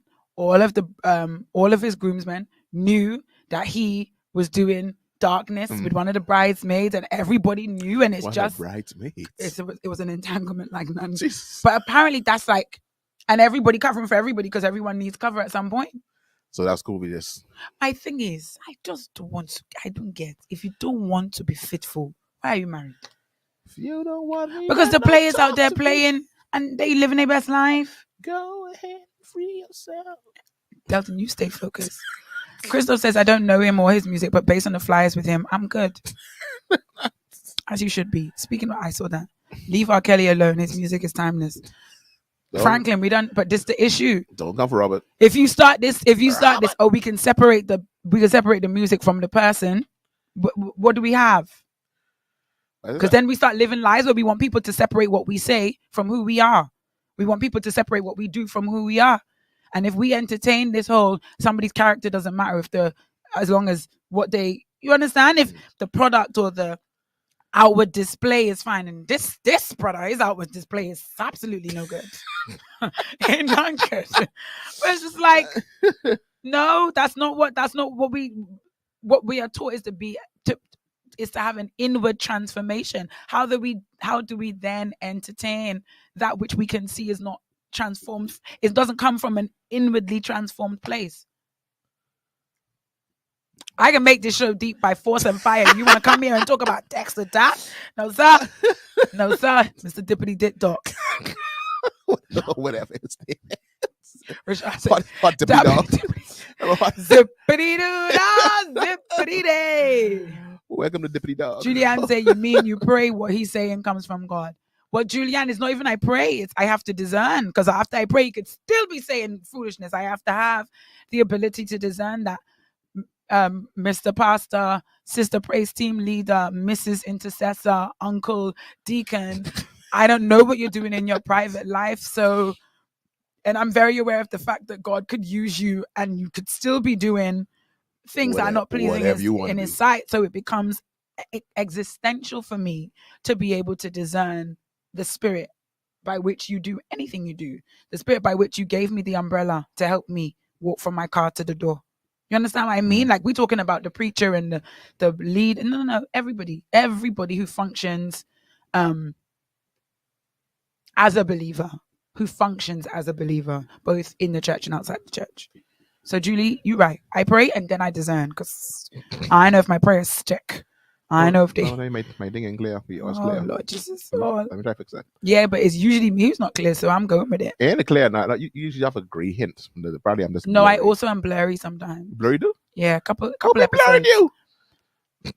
knew that he was doing darkness with one of the bridesmaids, and everybody knew, and bridesmaids. It was an entanglement like none. Jesus. But apparently that's like, and everybody covering for everybody because everyone needs cover at some point. So that's cool with this. My thing is, I don't get, if you don't want to be faithful, why are you married? If you don't want me, because the players out there playing and they living their best life. Go ahead, free yourself. Delton, you stay focused. Crystal says, I don't know him or his music, but based on the flyers with him, I'm good. As you should be. Speaking of, I saw that. Leave R. Kelly alone. His music is timeless. Franklin, but this is the issue. Don't come for Robert. If you start this, we can separate the music from the person. What do we have? Because then we start living lies where we want people to separate what we say from who we are. We want people to separate what we do from who we are. And if we entertain this whole somebody's character doesn't matter as long as you understand, if the product or the outward display is fine, and this product, his outward display is absolutely no good. Ain't none good. But it's just like, no, that's not what we are taught is to have an inward transformation. How do we then entertain that which we can see is not transformed? It doesn't come from an inwardly transformed place. I can make this show deep by force and fire. You want to come here and talk about Dexter that? No, sir. No, sir. Mr. Dippity Dip Doc. Whatever his name is. Hot Dippity Dog. Zippity doo da, zippity day. Welcome to Dippity Dog. Julianne say, you mean you pray what he's saying comes from God? Well, Julianne, it's not even I pray. It's I have to discern, because after I pray, you could still be saying foolishness. I have to have the ability to discern that. Mr. Pastor, Sister Praise Team Leader, Mrs. Intercessor, Uncle Deacon, I don't know what you're doing in your private life. So, and I'm very aware of the fact that God could use you and you could still be doing things that are not pleasing in his sight. So it becomes existential for me to be able to discern the spirit by which you do anything you do, the spirit by which you gave me the umbrella to help me walk from my car to the door. You understand what I mean? Like, we're talking about the preacher and the lead. No. Everybody who functions as a believer, both in the church and outside the church. So, Julie, you're right. I pray and then I discern, because I know if my prayers stick. I know if they... No, my thing ain't clear. Oh, Lord Jesus. Lord. Let me try to fix that. Yeah, but it's usually me who's not clear, so I'm going with it. Ain't it clear now? You usually have a grey hint. Probably I'm just... No, blurry. I also am blurry sometimes. Blurry too? Yeah, a couple Who be blurring episodes. you?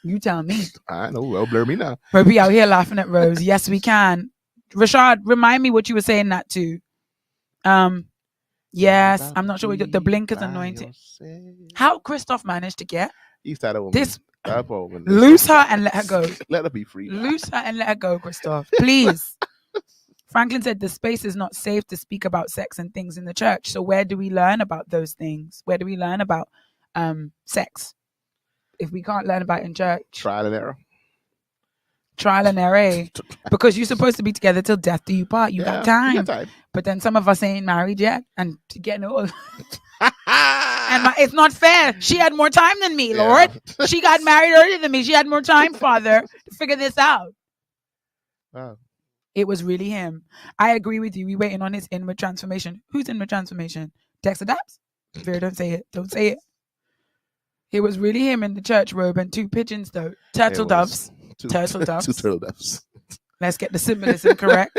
You tell me. I know. Well, blur me now. But we out here laughing at Rose. Yes, we can. Rashad, remind me what you were saying that to. Yes, I'm not sure what the blinkers anointing. How Christoph managed to get He's that woman. this. That woman. Loose her and let her go. Let her be free. Loose her and let her go, Christoph. Please. Franklin said the space is not safe to speak about sex and things in the church. So where do we learn about those things? Where do we learn about sex? If we can't learn about it in church. Trial and error. Trial and error. Because you're supposed to be together till death do you part. You got time. You got time. But then some of us ain't married yet and getting old. And it's not fair. She had more time than me, Lord. She got married earlier than me. She had more time, Father, to figure this out. Wow. It was really him. I agree with you. We waiting on his inward transformation. Who's inward transformation? Dexter Daps? Vera, don't say it. Don't say it. It was really him in the church robe and two pigeons, though. Turtle doves. Turtle doves. Two turtle doves. Let's get the symbolism correct.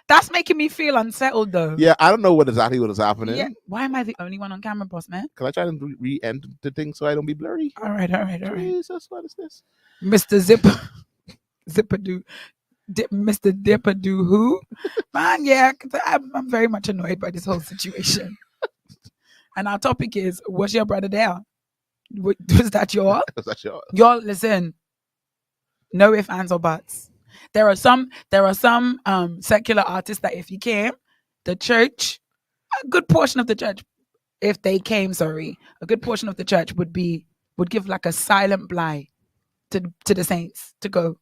That's making me feel unsettled, though. Yeah, I don't know exactly what is happening. Yeah. Why am I the only one on camera, boss man? Can I try to re-end the thing so I don't be blurry? All right. Jesus, what is this? Mr. Zippadoo. Mr. Dippadoo who? Man, yeah, I'm very much annoyed by this whole situation. And our topic is, was your brother there? Was that your? Was that your? Y'all, listen. No ifs, ands, or buts. There are some secular artists that if you came, the church, a good portion of the church, if they came, a good portion of the church would give like a silent bly to the saints to go.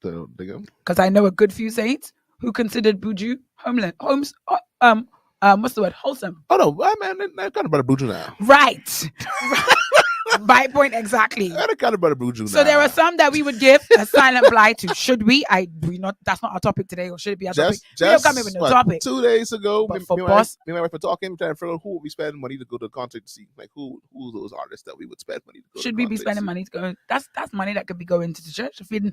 Because I know a good few saints who considered Buju what's the word? Wholesome. Oh no, I mean, I got about a Buju now. Right. My point exactly. I got about a Buju now. So there are some that we would give a silent bly to. Should we? We not. That's not our topic today, or should it be our topic? We don't come in with no topic. 2 days ago, but me for and boss, my wife were talking, trying to figure out who would we spend money to go to the concert to see, like who those artists that we would spend money to go. Should we be spending money to go? That's money that could be going to the church, feeding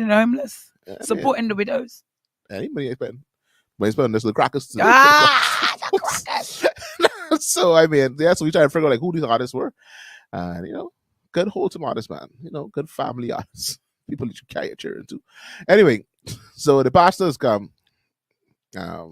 the homeless, supporting the widows. Any money I spend, but I spend this the crackers. The crackers. So I mean, so we try to figure out like who these artists were, and good wholesome artists, man. Good family artists. People that you carry a chair into. Anyway, so the pastors come. A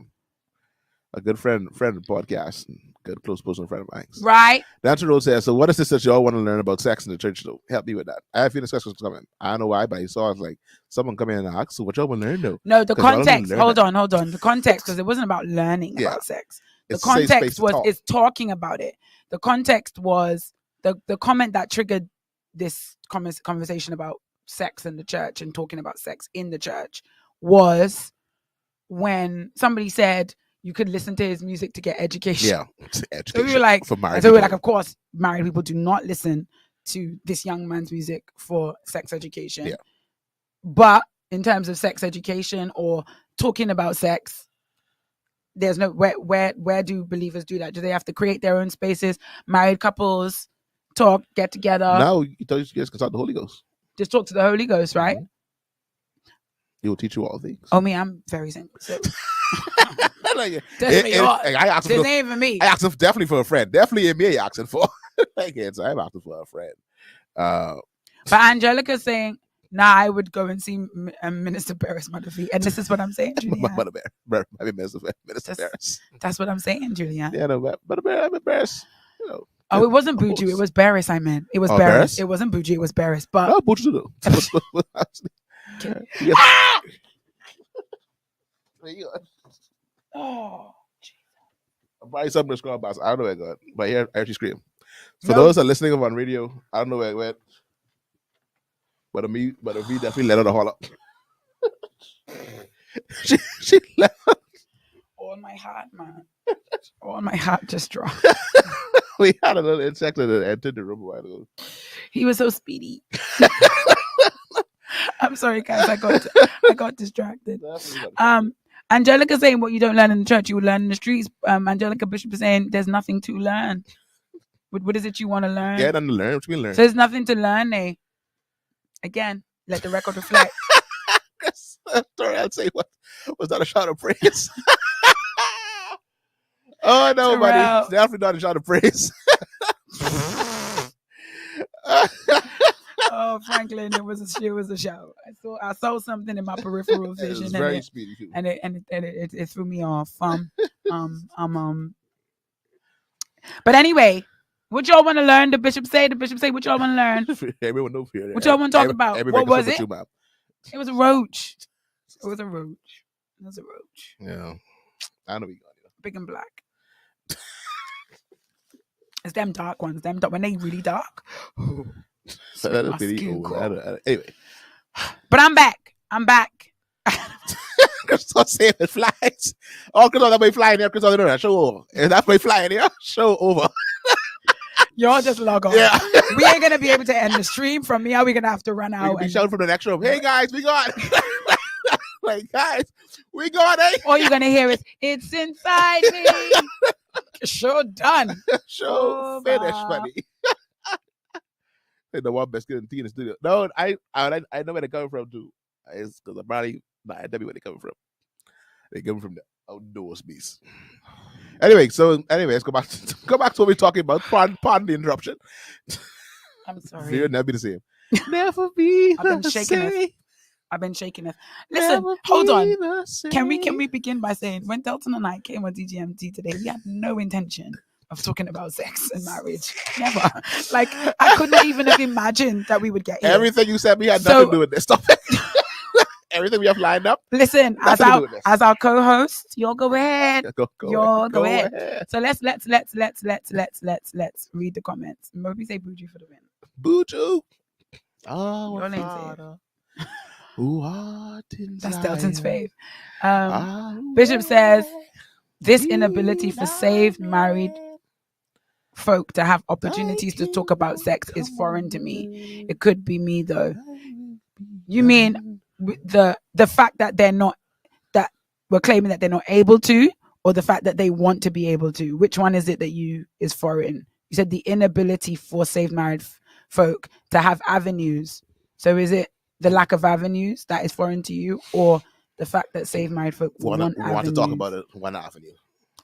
good friend of the podcast, good close personal friend of mine. Right. Dante Rose says, so what is this that y'all want to learn about sex in the church though? Help me with that. I have a few discussions coming. I don't know why, but I saw it's like someone come in and ask, so what y'all want to learn though? No, the context. Hold on. The context, because it wasn't about learning about sex. The context is talking about it. The context was the comment that triggered this conversation about sex in the church and talking about sex in the church was when somebody said you could listen to his music to get education. Yeah, education. So we were like, of course, married people do not listen to this young man's music for sex education. Yeah. But in terms of sex education or talking about sex, there's no where do believers do that? Do they have to create their own spaces? Married couples talk, get together. No, you thought you guys can talk the Holy Ghost. Just talk to the Holy Ghost, right? Mm-hmm. He will teach you all things. Oh, me, I'm very single. So. This ain't even me. I asked him definitely for a friend. Definitely me asking for. So I'm asking for a friend. But Angelica's saying, nah, I would go and see Minister Paris Motherfee. And this is what I'm saying, Julian. Minister Paris. That's what I'm saying, Julian. Yeah, no, but Paris. Oh, it wasn't Buju. It was Barris, I meant. It was Barris. It wasn't Buju. It was Barris. But no, Buju though. Yes. Ah! Oh, I'm probably something to scroll past. I don't know where it got, but here I actually scream. For those that are listening on radio, I don't know where it went, but me definitely let her the holler. she left. All my heart, man. All my heart just dropped. We had a little insect that entered the room a while ago. He was so speedy. I'm sorry, guys. I got distracted. Angelica saying what you don't learn in the church, you will learn in the streets. Angelica Bishop is saying there's nothing to learn. What is it you want to learn? Yeah, nothing to learn. What you mean learn? So there's nothing to learn, eh? Again, let the record reflect. Sorry, I'd say what was that a shot of praise? Oh no, buddy. Definitely not a shot of praise. Oh, Franklin, it was a show. I saw something in my peripheral It vision, was and very it, speedy too. and it threw me off. But anyway, what y'all want to learn? The bishop say. What y'all want to learn? Everyone knows here. What y'all want to talk about? Everybody What was except it? for you, ma'am. It was a roach. It was a roach. Yeah, I know we got it. Big and black. It's them dark ones. When they really dark. So that is my pretty skin old. crawl. Anyway, But I'm back. Start saying it flies. Oh, because that way flying here. Because I don't know. Show over. If that way flying here, show over. Y'all just log on. Yeah. We ain't gonna be able to end the stream. From here, we're gonna have to run We out. can be And shouting from the next room. Hey guys, we got. Like guys, we got it. all you're gonna hear is "It's inside me." Show done. Show Over. finished, buddy. The one best kid in the studio. No, I know where they're coming from too. It's because I'm probably not I know where they're coming from. They come from the outdoors beast. Anyway, let's go back to what we're talking about. Pardon the interruption. I'm sorry. Fear never be the same. Never be I've been shaking it. Listen, hold on. Can we begin by saying when Delton and I came on DGMT today, we had no intention of talking about sex and marriage. Never. Like I couldn't even have imagined that we would get here. Everything you said we had nothing to do with this topic. Everything we have lined up. Listen, as our co-host, you'll go ahead. Go ahead. So let's read the comments. Maybe say Buju for the win. Buju. Oh, your name's Father. Who art in That's Zion. Delton's fave. Bishop says this inability for saved married folk to have opportunities to talk about sex is foreign to me. It could be me though. You mean the fact that we're claiming that they're not able to, or the fact that they want to be able to? Which one is it that is foreign? You said the inability for saved married folk to have avenues. So is it the lack of avenues that is foreign to you, or the fact that saved married folk want to talk about it one avenue?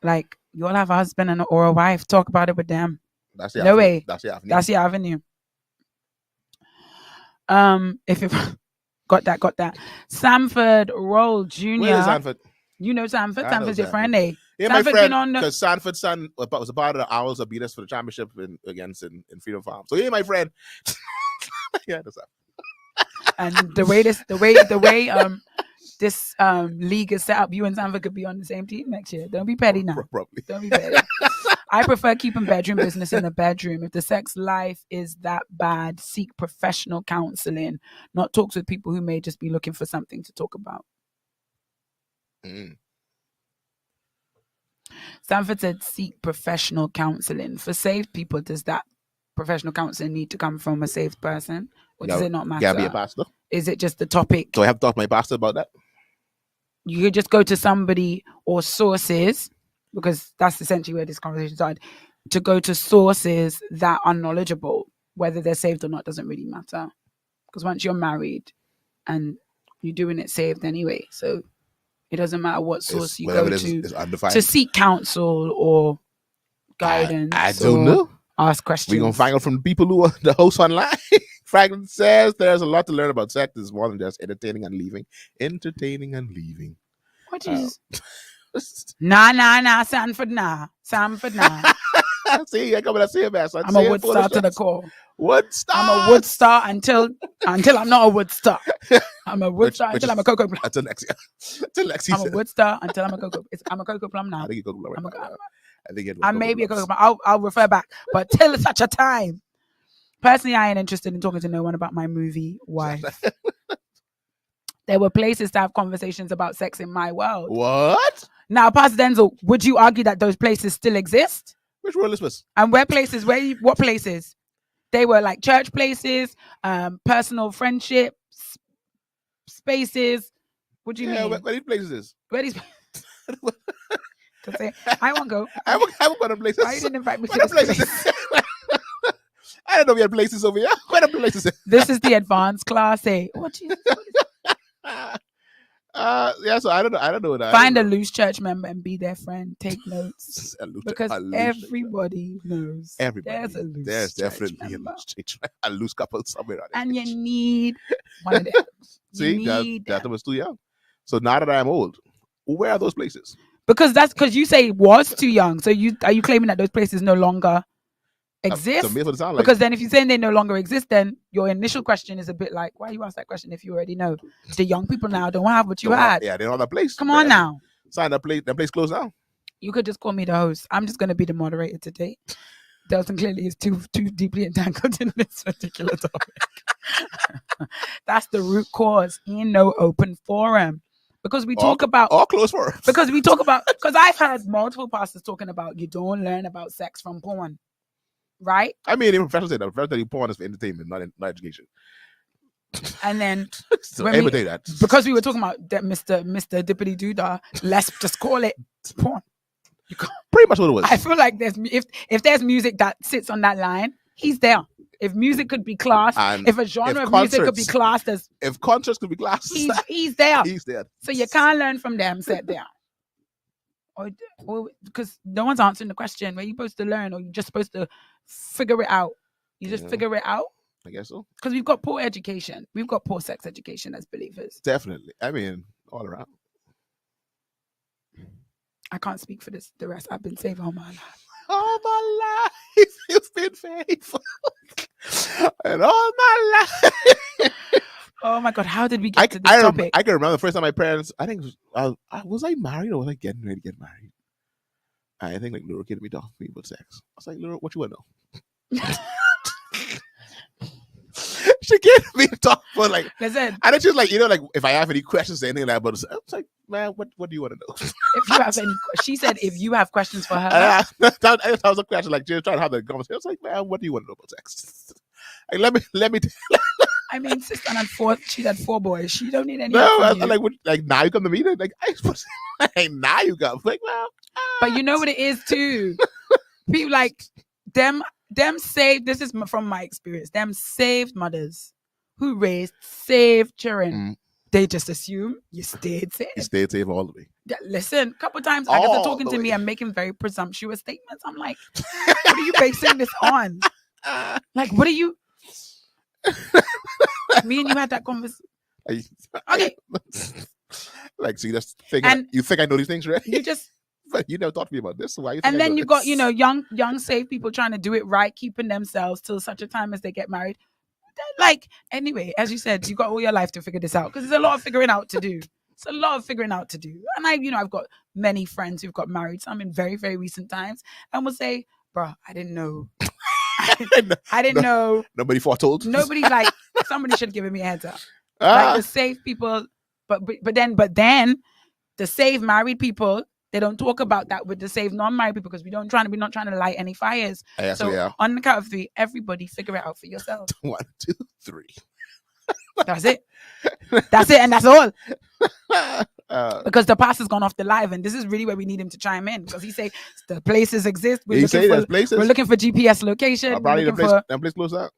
Like you'll have a husband or a wife, talk about it with them. That's the no avenue. way. That's the avenue. That's the avenue. If it got that. Sanford Roll Jr. Where is Sanford? You know Sanford. I know Sanford's your Sanford. friend, eh? Yeah, Sanford my friend. been on Because Sanford's son was a part of the Owls that beat us for the championship against in Freedom Farm. So yeah, my friend. Yeah, that's that. And the way this league is set up, you and Sanford could be on the same team next year. Don't be petty now. Probably. Don't be petty. I prefer keeping bedroom business in the bedroom. If the sex life is that bad, seek professional counseling, not talks with people who may just be looking for something to talk about. Sanford said seek professional counseling. For saved people, does that professional counseling need to come from a saved person? Or does it not matter? Gotta be a pastor. Is it just the topic? So I have to talk to my pastor about that? You could just go to somebody or sources, because that's essentially where this conversation started, to go to sources that are knowledgeable. Whether they're saved or not doesn't really matter. Because once you're married and you're doing it saved anyway, so it doesn't matter what source you go to seek counsel or guidance. I don't know. Ask questions. We're going to find out from the people who are the hosts online. Franklin says there's a lot to learn about sex. It's more than just entertaining and leaving. What is... Nah, Sanford, nah. See, I come and see him, son. I'm a Woodstar to the core. Woodstar. I'm a Woodstar until I'm not a Woodstar. I'm a Woodstar until I'm a Cocoa Plum. Until next year. I'm a Woodstar until I'm a Cocoa. I'm a Cocoa Plum now. I think you're Cocoa Plum. I may be a Cocoa Plum. I'll refer back. But till such a time. Personally, I ain't interested in talking to no one about my movie wife. There were places to have conversations about sex in my world. What? Now, Pastor Denzel, would you argue that those places still exist? Which world is this? And what places? They were like church places, personal friendship spaces. What do you mean? Where these places is? Where these? I won't go. I won't go to places. Why you didn't invite me to this place? I don't know if you had places over here. Where the places is? This is the advanced class, eh? What is Yeah, so I don't know. I don't know that. Find a loose church member and be their friend. Take notes. Because a loose everybody knows everybody. there's a loose There's church definitely member. a loose couple somewhere on And you need one of them. See, You need that them. was too young. So now that I'm old, where are those places? Because you say it was too young. So are you claiming that those places no longer exist? To me, that's what it sounds like. Because then if you're saying they no longer exist, then your initial question is a bit like, why you ask that question if you already know? The young people now don't have what you had. Yeah, they don't have that place. Come on now. Sign that place closed down. You could just call me the host. I'm just going to be the moderator today. Delton clearly is too deeply entangled in this particular topic. That's the root cause in no open forum. Because we talk about all closed forums. Because I've heard multiple pastors talking about you don't learn about sex from porn. Right? I mean, even professionals say that. Professionals porn is for entertainment, not education. And then so everybody that. Because we were talking about that Mr. Dippity Doodah, let's just call it porn. Pretty much what it was. I feel like if there's music that sits on that line, he's there. If music could be classed, And if a genre of music could be classed as, if concerts could be classed, he's there. He's there. So you can't learn from them. Sit there. Or because no one's answering the question. Were you supposed to learn, or you just supposed to figure it out? You just figure it out. I guess so. Because we've got poor education. We've got poor sex education as believers. Definitely. I mean, all around. I can't speak for the rest. I've been saved all my life. All my life, you've been faithful. And all my life. Oh my God, how did we get to this topic? I can remember the first time my parents, I think, was I married or was I getting ready to get married? I think like Laura came to me talking to me about sex. I was like, Laura, what you want to know? She came to me to talk for like, listen, and it's just like, like if I have any questions or anything like that, I was like, man, what do you want to know? If you have any, she said, if you have questions for her, that was a question. Like, she was trying to have the conversation. I was like, man, what do you want to know about sex? Like, let me. I mean, sister she had 4 boys. She don't need any. No, help I from was you. like now you come to me. Like, now you come. Like, well, but you know what it is too. People like them saved. This is from my experience. Them saved mothers who raised saved children. They just assume you stayed safe. You stayed safe all the way. Yeah, listen, a couple times Agatha talking to me and making very presumptuous statements. I'm like, what are you basing this on? Like, what are you? Me and you had that conversation. Okay. Like, see, that's the thing. And you think I know these things, right? You just. But you never talked to me about this. So why you? And then you got, young saved people trying to do it right, keeping themselves till such a time as they get married. Like, anyway, as you said, you got all your life to figure this out because there's a lot of figuring out to do. It's a lot of figuring out to do. And I've got many friends who've got married, some in very, very recent times, and will say, bro, I didn't know. I didn't know. Nobody foretold. Nobody, like, somebody should have given me a heads up. Like, the saved people, but then the saved married people, they don't talk about that with the saved non-married people because we're not trying to light any fires. Yes, so on the count of 3, everybody figure it out for yourself. 1, 2, 3. That's it. That's it, and that's all. Because the pastor's gone off the live, and this is really where we need him to chime in because he say the places exist. We're looking for GPS location. Probably that place closed out.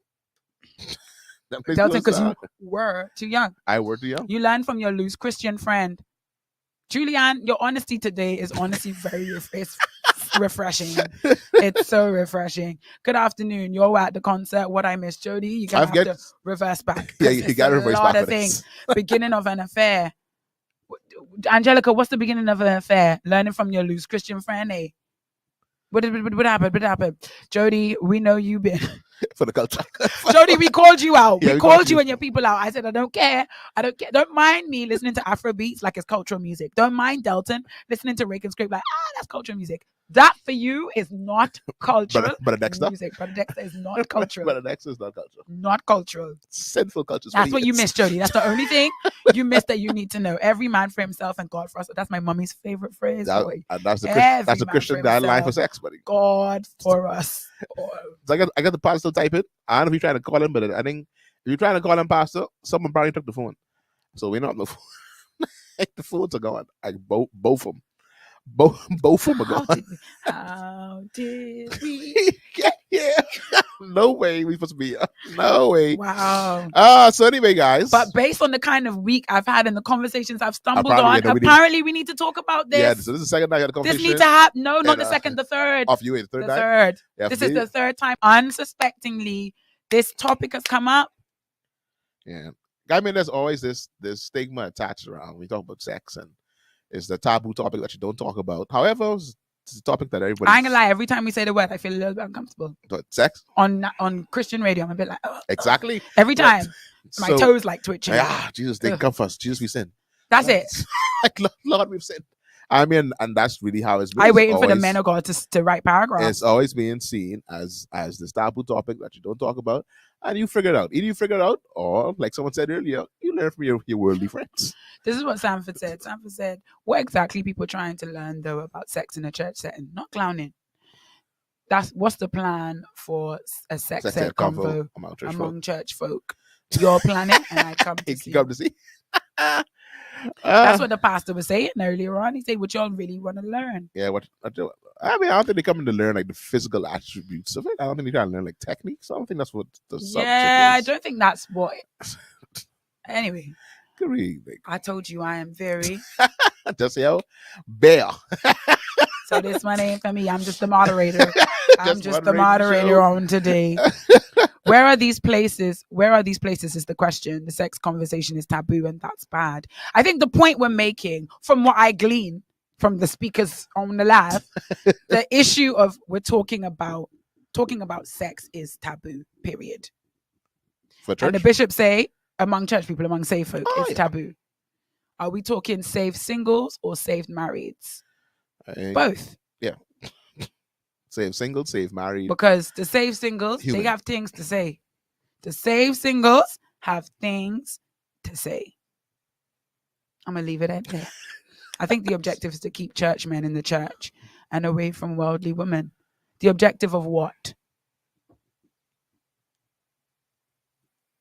Delton, because you were too young. I were too young. You learned from your loose Christian friend. Julianne, your honesty today is honestly very refreshing. It's so refreshing. Good afternoon. You're at the concert. What I missed, Jody. You gotta have to reverse back. Yeah, you gotta reverse back. A lot of things. Beginning of an affair. Angelica, what's the beginning of an affair? Learning from your loose Christian friend, eh? What happened? Jody, we know you've been for the culture. Jody, we called you out. We called you and your people out. I said, I don't care. Don't mind me listening to Afro beats like it's cultural music. Don't mind Delton listening to Rake and Scrape like, that's cultural music. That for you is not cultural. But a Dexter. Music. But a Dexter is not cultural. But a Dexter is not cultural. Not cultural. Sinful culture. That's what you missed, Jody. That's the only thing you missed that you need to know. Every man for himself and God for us. That's my mommy's favorite phrase. That's the Christian guideline for sex, buddy. God for us. So I got the pastor type it. I don't know if you're trying to call him, but I think if you're trying to call him pastor, someone probably took the phone. So we're not on the phone. The phones are gone. Like both of them. Both of them are gone. How did we get Yeah. No way we supposed to be. No way. Wow. So anyway, guys. But based on the kind of week I've had and the conversations I've stumbled Apparently, on, yeah, no, apparently we need to talk about this. Yeah, so this is the second night I had a This conversation. needs to happen. No, not And, the second, the third. Of you, the third The night? third. Yeah, This for is me- the third time. Unsuspectingly, this topic has come up. Yeah. I mean, there's always this stigma attached around. We talk about sex, and it's the taboo topic that you don't talk about. However, it's a topic that everybody. I ain't gonna lie. Every time we say the word, I feel a little bit uncomfortable. Sex? On Christian radio, I'm a bit like, oh, Exactly. every time. My So- toes like twitching. Jesus didn't Ugh. come first. Jesus, we sinned. That's it. Like, Lord, we've sinned. I mean, and that's really how it's been. I It's waiting for the always- men of God to write paragraphs. It's always being seen as this taboo topic that you don't talk about, and you figure it out. Either you figure it out, or like someone said earlier, you learn from your worldly friends. This is what Sanford said. Sanford said, what exactly people trying to learn, though, about sex in a church setting? Not clowning. What's the plan for a sex ed convo among church folk? You're planning, and I come to see. Come to see. That's what the pastor was saying earlier on. He said, what y'all really want to learn? Yeah, I mean, I don't think they're coming to learn like the physical attributes of it. I don't think they're trying to learn like techniques. I don't think that's what the subject Yeah, I is. don't think that's what. Anyway, Agree. I told you I am very. Just yell, bear. So this one ain't for me. I'm just the moderator. I'm just the moderating the moderator show. on today. Where are these places? Where are these places is the question. The sex conversation is taboo, and that's bad. I think the point we're making, from what I glean from the speakers on the live, the issue of we're talking about sex is taboo, period. For church? And the bishops say, among church people, among saved folk, it's yeah. taboo. Are we talking saved singles or saved marrieds? Both. Yeah. Save single, save married. Because the saved singles, Human. they have things to say. The saved singles have things to say. I'm going to leave it at there. I think the objective is to keep churchmen in the church and away from worldly women. The objective of what?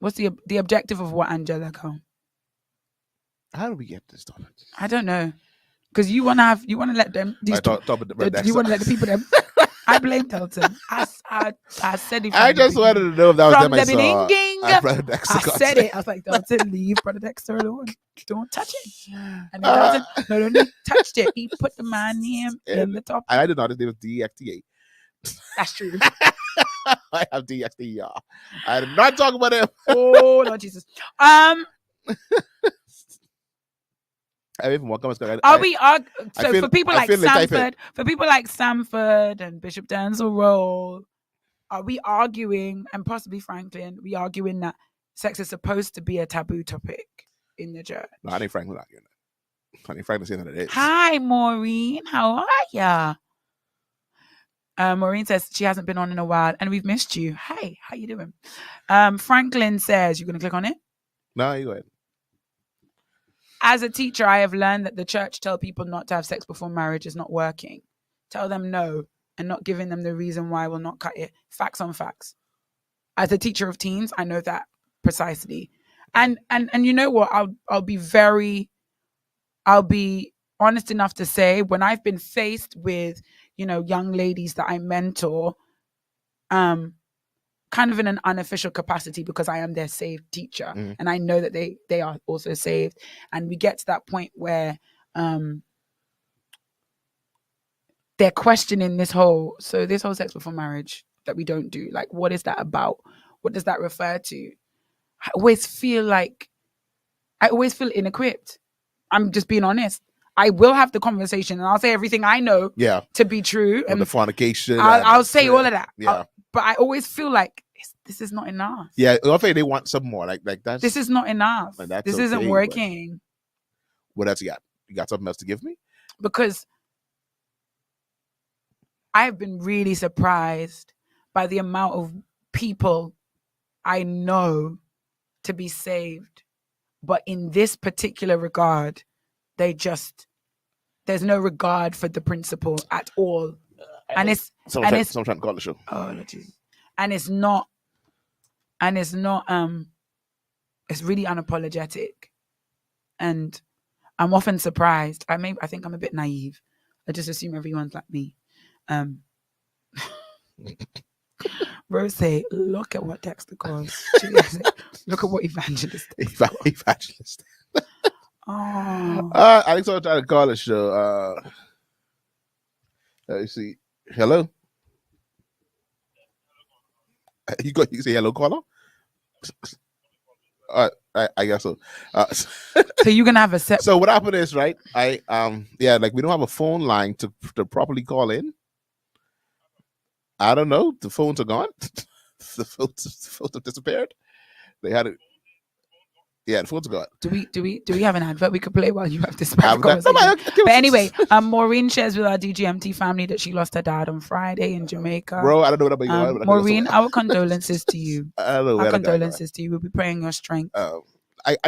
What's the objective of what, Angelica? How do we get this done? I don't know. Because you want to let them. I talk about the You want to let the people them. I blame Delton. I said it. I just wanted to know if that was from them I the saw. beginning. I Brother Dexter I got said sick. it. I was like, Delton, leave Brother Dexter alone. Don't touch it. And then Delton, no, touched it. He put the man name in the top. I did not. His name was DXTA. That's true. I have DXTA. I did not talk about him. Oh Lord Jesus. I even want comments. For people like Sanford and Bishop Denzel Roll, are we arguing, and possibly Franklin, that sex is supposed to be a taboo topic in the church? No, I think Franklin arguing that. I think Franklin saying that it is. Hi, Maureen. How are ya? Maureen says she hasn't been on in a while, and we've missed you. Hey, how you doing? Franklin says, you're going to click on it? No, you go ahead. As a teacher, I have learned that the church tell people not to have sex before marriage is not working. Tell them no, and not giving them the reason why will not cut it. Facts on facts. As a teacher of teens, I know that precisely. And you know what? I'll be honest enough to say, when I've been faced with, young ladies that I mentor, kind of in an unofficial capacity, because I am their saved teacher, and I know that they are also saved, and we get to that point where they're questioning this whole sex before marriage that we don't do. Like, what is that about? What does that refer to? I always feel ill-equipped. I'm just being honest. I will have the conversation and I'll say everything I know to be true. And the fornication. I'll say all of that. Yeah. But I always feel like this is not enough. Yeah, I think they want some more. Like that's. This is not enough. Like, this okay, isn't working. What else you got? You got something else to give me? Because I've been really surprised by the amount of people I know to be saved, but in this particular regard, there's no regard for the principle at all. Someone trying to call the show. Oh, Jesus. And it's really unapologetic. And I'm often surprised. I think I'm a bit naive. I just assume everyone's like me. Rose say, look at what Dexter calls. Jesus. Look at what evangelist. Evangelist. Oh. I think someone trying to call the show. Let me see. Hello. You say hello, caller. I guess so. So you're gonna have a set. So what happened is, right? Like we don't have a phone line to properly call in. I don't know. The phones are gone. the phones have disappeared. They had it. Yeah, the phones are gone. Do we have an advert we could play while you have this conversation? But anyway, Maureen shares with our DGMT family that she lost her dad on Friday in Jamaica. Bro, I don't know what about you. Maureen, our condolences to you. I don't know. Our condolences to you. We'll be praying your strength. I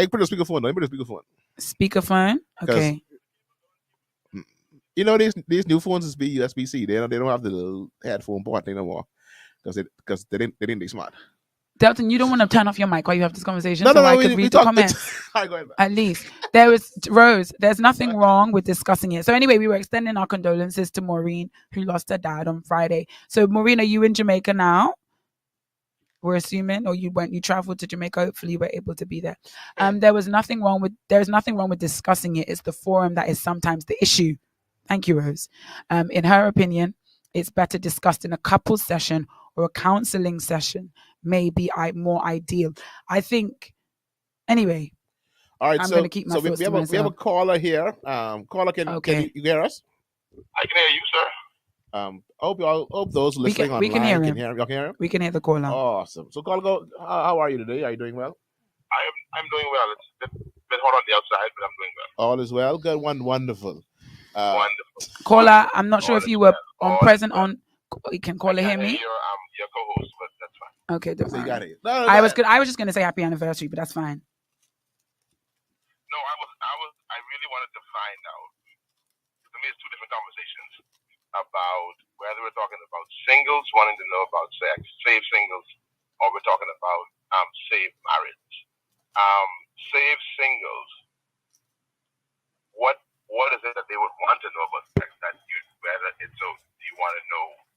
put a speakerphone. Let me put a speakerphone. Speakerphone. Okay. You know these new phones is USB-C. They don't have the little headphone port thing no more because they didn't smart. Delton, you don't want to turn off your mic while you have this conversation, No, I could read the comments. At least there is Rose. There's nothing wrong with discussing it. So anyway, we were extending our condolences to Maureen, who lost her dad on Friday. So Maureen, are you in Jamaica now? We're assuming, or you traveled to Jamaica. Hopefully, you were able to be there. There's nothing wrong with discussing it. It's the forum that is sometimes the issue. Thank you, Rose. In her opinion, it's better discussed in a couples session or a counseling session. Maybe more ideal. I think. Anyway. All right. I'm going to keep my thoughts to myself. We have a caller here. Caller, can you hear us? I can hear you, sir. Hope those listening online can hear him. Y'all can hear him? We can hear the caller. Awesome. So, caller, how are you today? Are you doing well? I'm doing well. It's a bit hot on the outside, but I'm doing well. All is well. Good. Wonderful. Wonderful. Caller, I'm not sure if you were present on. Can caller hear me? Your co-host, but that's fine. Okay, don't worry. You got it. I was just going to say happy anniversary, but that's fine. No, I really wanted to find out. To me, it's two different conversations about whether we're talking about singles wanting to know about sex, save singles, or we're talking about save marriage. Save singles. What is it that they would want to know about sex? That whether it's so do you want to know?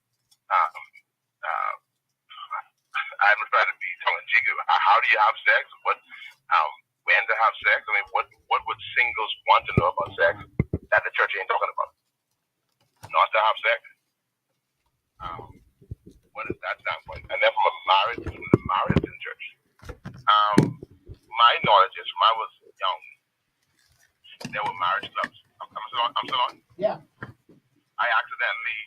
I'm trying to be tongue-in-cheek. How do you have sex? When to have sex? I mean, what would singles want to know about sex that the church ain't talking about? Not to have sex. What is that standpoint? And then from the marriage in church. My knowledge is when I was young, there were marriage clubs. I'm still on? Yeah. I accidentally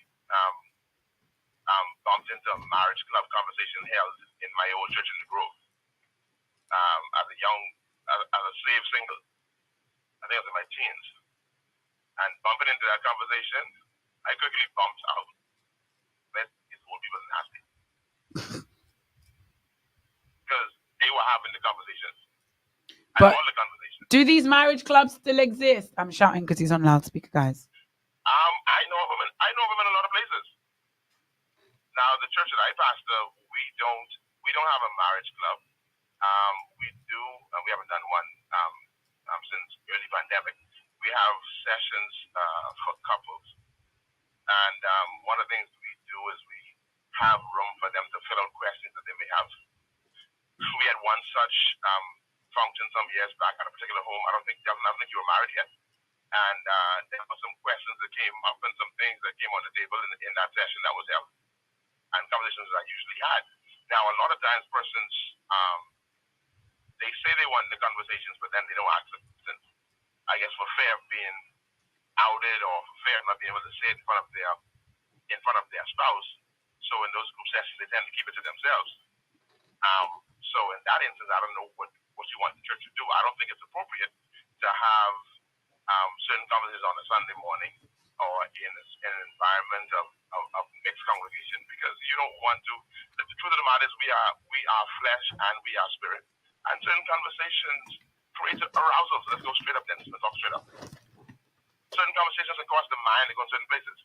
bumped into a marriage club conversation held in my old church in the Grove. As a slave single. I think I was in my teens. And bumping into that conversation, I quickly bumped out. These old people are nasty. Because they were having the conversations. But do these marriage clubs still exist? I'm shouting because he's on loudspeaker, guys. I know of them in a lot of places. Now, the church that I pastor, we don't have a marriage club. We do, and we haven't done one since early pandemic. We have sessions for couples, and one of the things we do is we have room for them to fill out questions that they may have. We had one such function some years back at a particular home. I don't think you were married yet, and there were some questions that came up and some things that came on the table in that session that was held, and conversations that I usually had. Now, a lot of times persons, they say they want the conversations, but then they don't ask the questions. I guess for fear of being outed or for fear of not being able to say it in front of their spouse. So in those group sessions, they tend to keep it to themselves. So in that instance, I don't know what you want the church to do. I don't think it's appropriate to have certain conversations on a Sunday morning or in an environment of mixed congregation, because you don't want to. The truth of the matter is we are flesh and we are spirit, and certain conversations create arousals. Let's go straight up then. Let's talk straight up. Certain conversations across the mind, they go in certain places,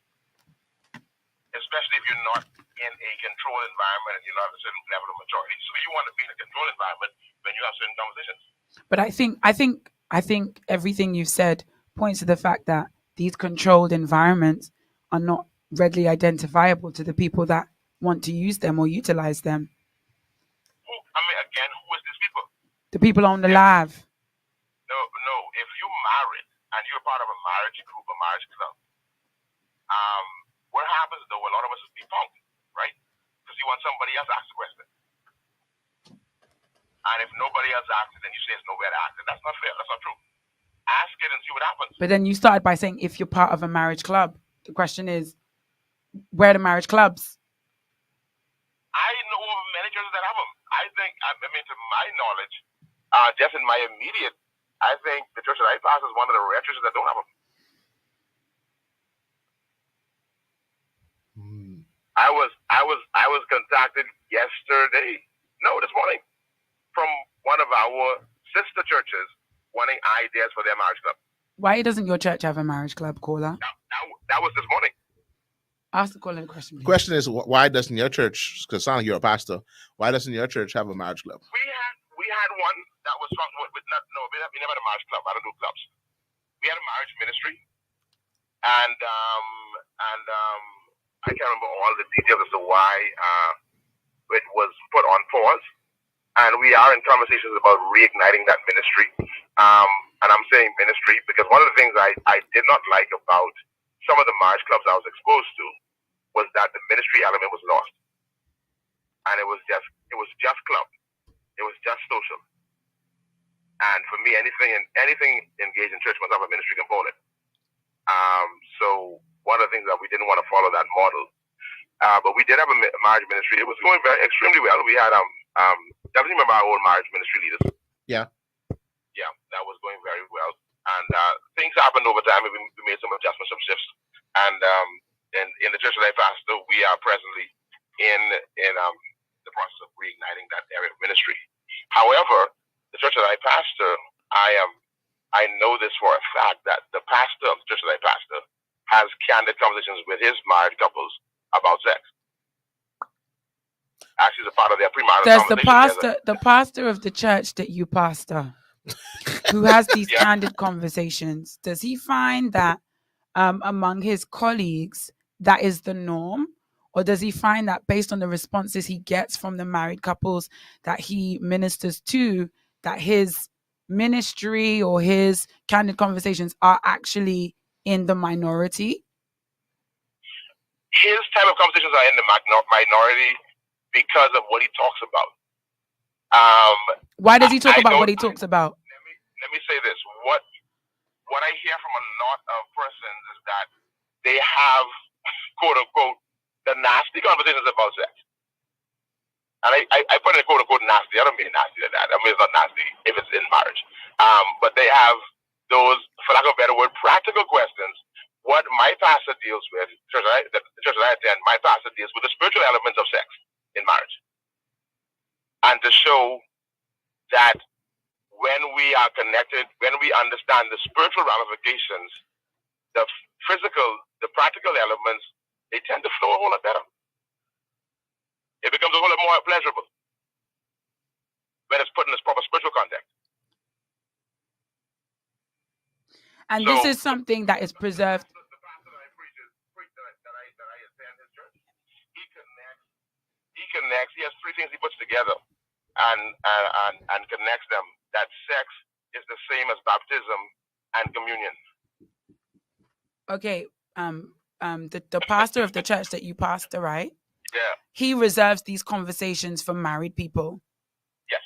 especially if you're not in a controlled environment and you're not at a certain level of maturity. So you want to be in a controlled environment when you have certain conversations. But I think everything you've said points to the fact that these controlled environments are not readily identifiable to the people that want to use them or utilize them? Who? I mean, again, who is these people? The people on the live. No. If you married and you're part of a marriage group, a marriage club, what happens though? A lot of us is defunct, right? Because you want somebody else to ask the question, and if nobody else asks it, then you say it's nowhere to ask it. That's not fair. That's not true. Ask it and see what happens. But then you started by saying if you're part of a marriage club. The question is, where are the marriage clubs? I know of many churches that have them. I think, I mean, to my knowledge, just in my immediate, I think the church that I pastor is one of the rare churches that don't have them. I was contacted this morning, from one of our sister churches wanting ideas for their marriage club. Why doesn't your church have a marriage club, caller? That was this morning. Ask the caller a question. The question is, why doesn't your church, because sound like you're a pastor, why doesn't your church have a marriage club? We had one that was from, we never had a marriage club. I don't do clubs. We had a marriage ministry, and I can't remember all the details as to why it was put on pause. And we are in conversations about reigniting that ministry. And I'm saying ministry because one of the things I did not like about some of the marriage clubs I was exposed to was that the ministry element was lost. And it was just club. It was just social. And for me, anything engaged in church must have a ministry component. So one of the things that we didn't want to follow that model. But we did have a marriage ministry. It was going extremely well. We had definitely remember our old marriage ministry leaders. Yeah, that was going very well. And things happened over time. We made some adjustments, some shifts. And in the church that I pastor, we are presently in the process of reigniting that area of ministry. However, the church that I pastor, I know this for a fact that the pastor of the church that I pastor has candid conversations with his married couples about sex. Actually, it's a part of their premarital conversation. The pastor of the church that you pastor, who has these candid conversations, does he find that among his colleagues that is the norm, or does he find that based on the responses he gets from the married couples that he ministers to, that his ministry or his candid conversations are actually in the minority? His type of conversations are in the minority because of what he talks about. Why does he talk about what he talks about? Let me say this. What I hear from a lot of persons is that they have, quote unquote, the nasty conversations about sex. And I put it quote unquote nasty. I don't mean nasty like that. I mean it's not nasty if it's in marriage. But they have those, for lack of a better word, practical questions. What my pastor deals with, the church that I attend, my pastor deals with the spiritual elements of sex in marriage. And to show that when we are connected, when we understand the spiritual ramifications, the physical, the practical elements, they tend to flow a whole lot better. It becomes a whole lot more pleasurable when it's put in its proper spiritual context. And so, this is something that is preserved. The pastor that I preach that I attend his church, he connects. He has three things he puts together and connects them. That sex is the same as baptism and communion. Okay, the pastor of the church that you pastor, right? Yeah. He reserves these conversations for married people. Yes.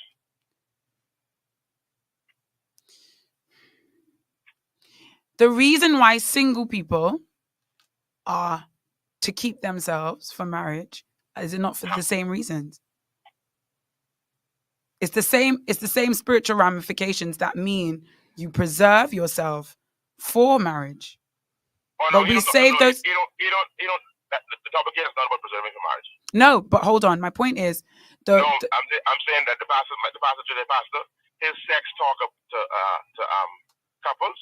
The reason why single people are to keep themselves for marriage, is it not for the same reasons? It's the same spiritual ramifications that mean you preserve yourself for marriage. Oh, no, but we save those. You don't. The topic here is not about preserving for marriage. No, but hold on. My point is, I'm saying that the pastor to the pastor, his sex talk to couples.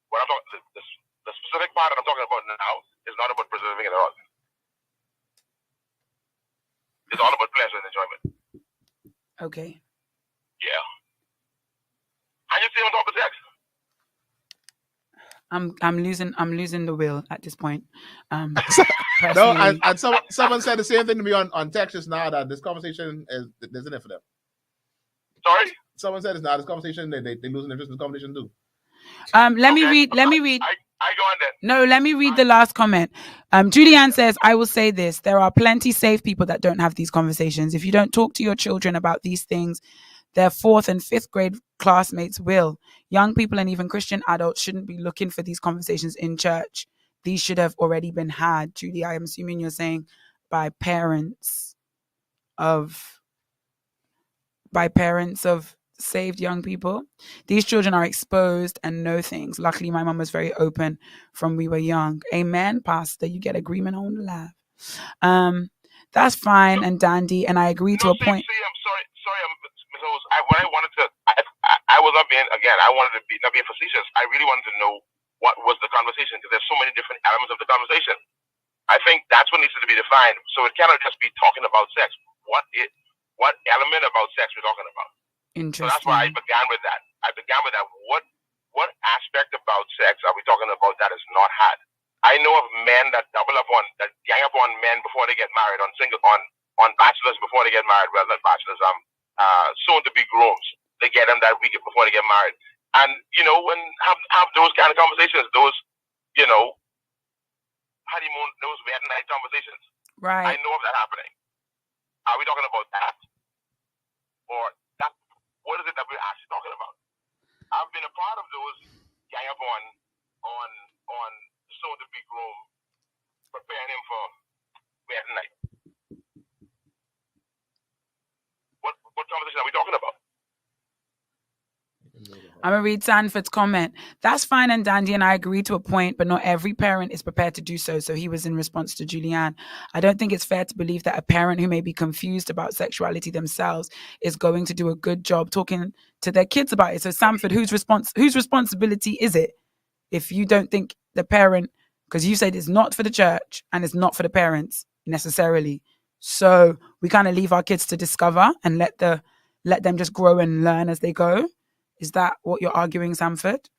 What I'm talking, the specific part that I'm talking about now is not about preserving it at all. It's all about pleasure and enjoyment. Okay. Yeah. How you see on top of sex? I'm losing the will at this point. No, Presley. and someone said the same thing to me on text just now that this conversation isn't it for them. Sorry? Someone said it's not this conversation. They losing interest in the conversation too. Let me read. I go on then. No, let me read the last comment. Julianne says, I will say this. There are plenty safe people that don't have these conversations. If you don't talk to your children about these things, their 4th and 5th grade classmates will. Young people and even Christian adults shouldn't be looking for these conversations in church. These should have already been had. Judy, I am assuming you're saying by parents of saved young people. These children are exposed and know things. Luckily, my mom was very open from we were young. Amen, Pastor. You get agreement on the live. That's fine and dandy, and I agree to a point. I'm sorry, Ms. Rose. What I wanted to, I was not being, again, I wanted to be not being facetious. I really wanted to know what was the conversation, because there's so many different elements of the conversation. I think that's what needs to be defined. So it cannot just be talking about sex. What element about sex we're talking about? Interesting. So that's why I began with that. What aspect about sex are we talking about that is not had? I know of men that gang up on men before they get married, on bachelors before they get married. Well, not bachelors, soon to be grooms. They get them that week before they get married. And, when have those kind of conversations, those, honeymoon, those wedding night conversations. Right. I know of that happening. Are we talking about that? Or that? What is it that we're actually talking about? I've been a part of those gang up on soon to be groom, preparing him for wedding night. What conversation are we talking about? I'm going to read Sanford's comment. That's fine and dandy, and I agree to a point, but not every parent is prepared to do so. So he was in response to Julianne. I don't think it's fair to believe that a parent who may be confused about sexuality themselves is going to do a good job talking to their kids about it. So Sanford, whose responsibility is it? If you don't think the parent, because you said it's not for the church and it's not for the parents necessarily. So we kind of leave our kids to discover and let them just grow and learn as they go. Is that what you're arguing, Sanford?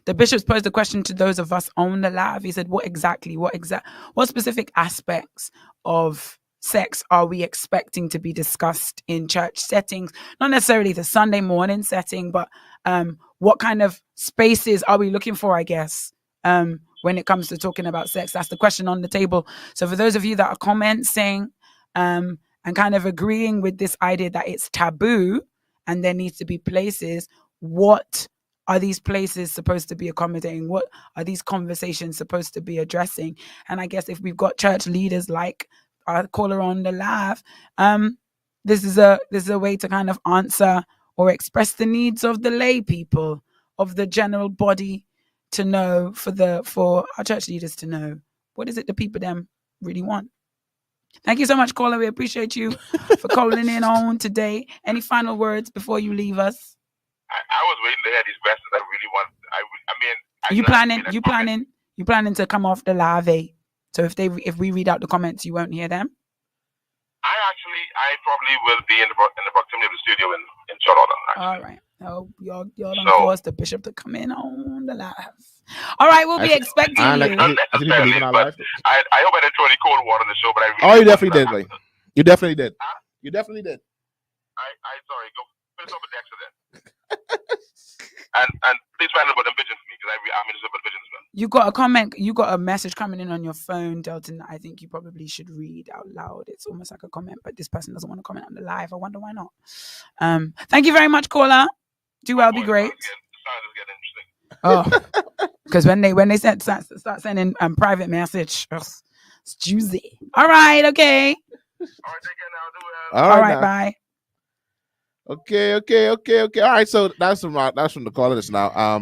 The bishops posed a question to those of us on the live. He said, what specific aspects of sex are we expecting to be discussed in church settings? Not necessarily the Sunday morning setting, but what kind of spaces are we looking for, I guess, when it comes to talking about sex? That's the question on the table. So for those of you that are commenting, and kind of agreeing with this idea that it's taboo and there needs to be places, what are these places supposed to be accommodating? What are these conversations supposed to be addressing? And I guess if we've got church leaders like our caller on the live, this is a way to kind of answer or express the needs of the lay people, of the general body, to know, for our church leaders to know, what is it the people them really want? Thank you so much, caller. We appreciate you for calling in on today. Any final words before you leave us? I was waiting to hear these questions. I really want. You planning to come off the live? So if we read out the comments, you won't hear them. I probably will be in the proximity of the studio in short order. Actually. All right. Oh, y'all don't force the bishop to come in on the live. All right, we'll be expecting you. Not necessarily, but I hope I didn't throw any cold water on the show, but I really. Oh, you definitely did, like. You definitely did. Huh? You definitely did. I sorry. Go finish up with Dexter then. and please find out about them pigeons for me, because I'm interested about pigeons as well. You got a comment. You got a message coming in on your phone, Delton, that I think you probably should read out loud. It's almost like a comment, but this person doesn't want to comment on the live. I wonder why not. Thank you very much, caller. Do well, be great. Oh, because when they start sending private message, it's juicy. All right, okay. All right, take care now. Do well. All right, bye. Okay. All right, so that's from the caller list now.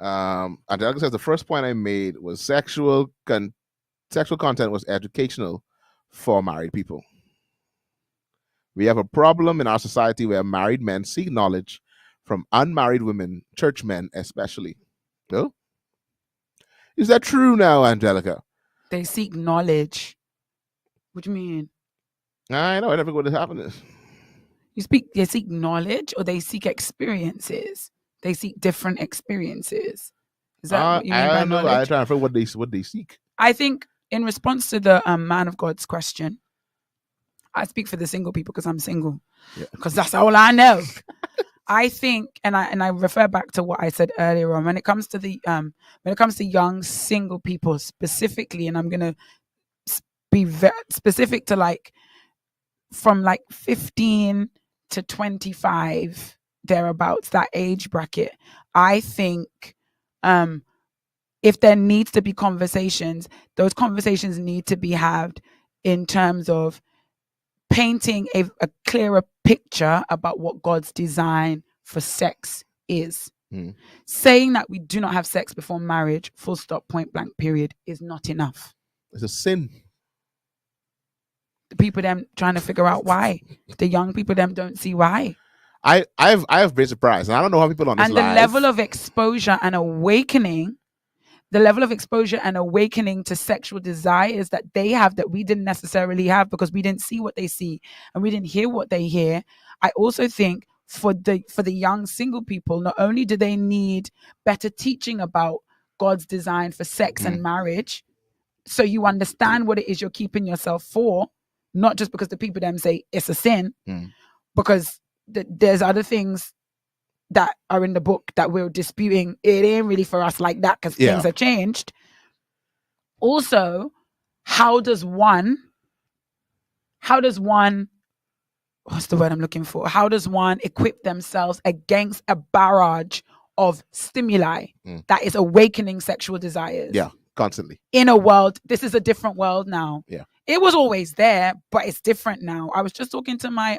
Angelica says the first point I made was sexual content was educational for married people. We have a problem in our society where married men seek knowledge from unmarried women, church men especially. No? Is that true now, Angelica? They seek knowledge. What do you mean? I know. I never going to happen this. They seek knowledge, or they seek experiences? They seek different experiences. Is that what you mean I by don't know. knowledge? I try to figure what they seek. I think in response to the man of God's question, I speak for the single people because I'm single, because that's all I know. I think, and I refer back to what I said earlier on when it comes to the young single people specifically, and I'm gonna be very specific to like from like 15 to 25 thereabouts, that age bracket. I think if there needs to be conversations, those conversations need to be had in terms of painting a clearer picture about what God's design for sex is. Saying that we do not have sex before marriage, full stop, point blank, period, is not enough. It's a sin. The people them trying to figure out why. The young people them don't see why. I've been surprised, and I don't know how people on this And the live. level of exposure and awakening to sexual desires that they have that we didn't necessarily have because we didn't see what they see and we didn't hear what they hear. I also think for the young single people, not only do they need better teaching about God's design for sex and marriage, so you understand what it is you're keeping yourself for, not just because the people them say it's a sin, because there's other things that are in the book that we're disputing. It ain't really for us like that because things have changed. Also, how does one what's the word I'm looking for? How does one equip themselves against a barrage of stimuli that is awakening sexual desires? Yeah, constantly. In a world, this is a different world now. Yeah. It was always there, but it's different now. I was just talking to my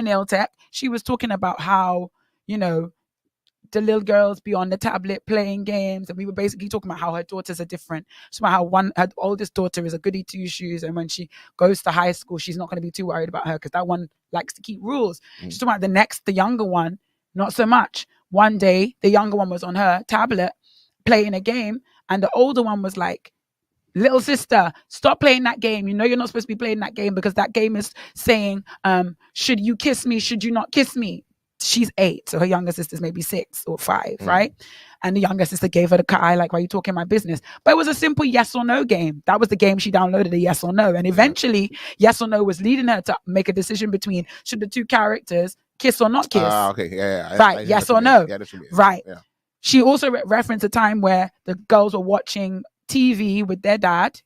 nail tech. She was talking about how, the little girls be on the tablet playing games, and we were basically talking about how her daughters are different. So how her oldest daughter is a goody two shoes, and when she goes to high school, she's not going to be too worried about her because that one likes to keep rules. She's talking about the younger one, not so much. One day, the younger one was on her tablet playing a game, and the older one was like, "Little sister, stop playing that game. You know you're not supposed to be playing that game because that game is saying, should you kiss me? Should you not kiss me?" She's 8, so her younger sister's maybe 6 or 5, right? And the younger sister gave her the eye, like, "Why are you talking my business?" But it was a simple yes or no game. That was the game she downloaded, a yes or no. And eventually, yes or no was leading her to make a decision between should the two characters kiss or not kiss. Okay, yeah. Right, yes or no. Yeah, that's what you mean. Right. Yeah. She also referenced a time where the girls were watching TV with their dad,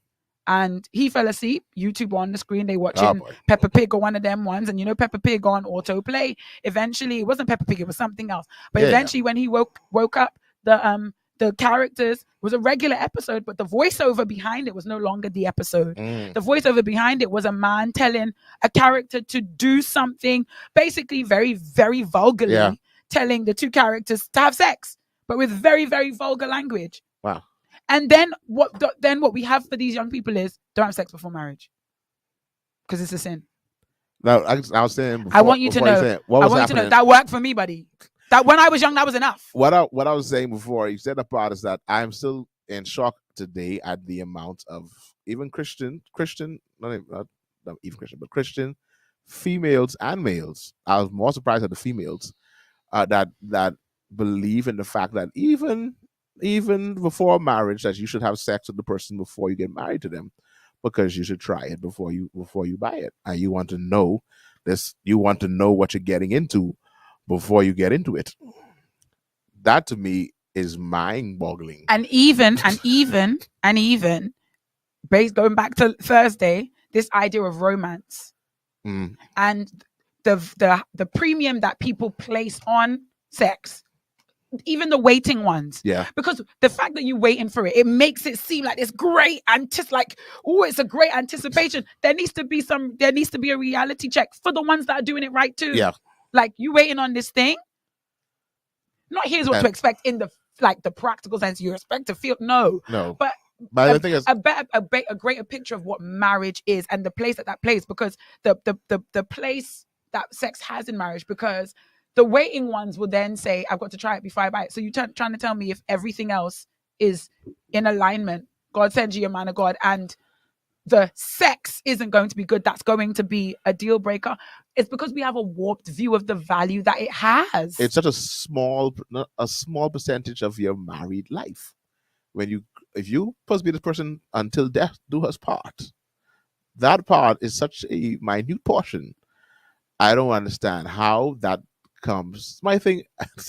and he fell asleep. YouTube on the screen, they watching Peppa Pig or one of them ones, and Peppa Pig on autoplay. Eventually, it wasn't Peppa Pig; it was something else. But eventually, when he woke up, the characters was a regular episode, but the voiceover behind it was no longer the episode. The voiceover behind it was a man telling a character to do something, basically very, very vulgarly, telling the two characters to have sex, but with very, very vulgar language. Wow. And then what we have for these young people is don't have sex before marriage because it's a sin. No, I was saying before, I want you to know. That worked for me, buddy. That when I was young, that was enough. What I was saying before, you said the part is that I'm still in shock today at the amount of even Christian, not even Christian, but Christian females and males. I was more surprised at the females that believe in the fact that even before marriage, that you should have sex with the person before you get married to them, because you should try it before you buy it, and you want to know this. You want to know what you're getting into before you get into it. That to me is mind-boggling. And even based going back to Thursday, this idea of romance and the premium that people place on sex. Even the waiting ones, because the fact that you're waiting for it makes it seem like it's great it's a great anticipation. There needs to be a reality check for the ones that are doing it right too. Like, you waiting on this thing, not here's what to expect in the practical sense you expect to feel, but the thing is a greater picture of what marriage is and the place that plays, because the place that sex has in marriage, because the waiting ones will then say, "I've got to try it before I buy it." So you're trying to tell me if everything else is in alignment, God sends you a man of God, and the sex isn't going to be good, that's going to be a deal breaker. It's because we have a warped view of the value that it has. It's such a small percentage of your married life. If you supposed to be the person until death do us part, that part is such a minute portion. I don't understand how that comes. My thing,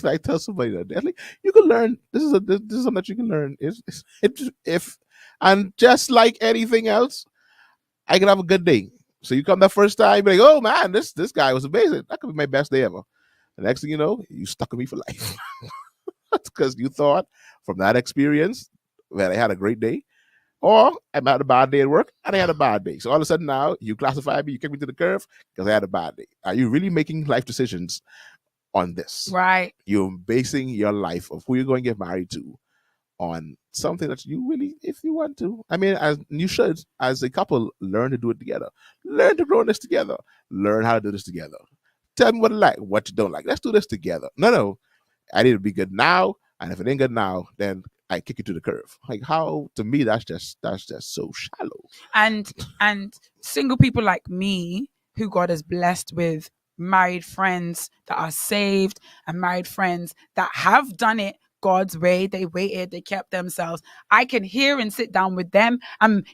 I tell somebody that you can learn. This is something that you can learn. And just like anything else, I can have a good day. So you come that first time, you're like, oh man, this guy was amazing. That could be my best day ever. The next thing you know, you stuck with me for life. Because you thought from that experience that I had a great day, or I had a bad day at work and I had a bad day. So all of a sudden now you classify me, you kick me to the curve because I had a bad day. Are you really making life decisions on this? Right. You're basing your life of who you're going to get married to on something that you really, if you want to. I mean, you should, as a couple, learn to do it together. Learn to grow in this together. Learn how to do this together. Tell me what you like, what you don't like. Let's do this together. No, I need to be good now, and if it ain't good now, then I kick you to the curve. Like, how, to me, that's just so shallow. And single people like me, who God has blessed with married friends that are saved and married friends that have done it God's way. They waited, they kept themselves. I can hear and sit down with them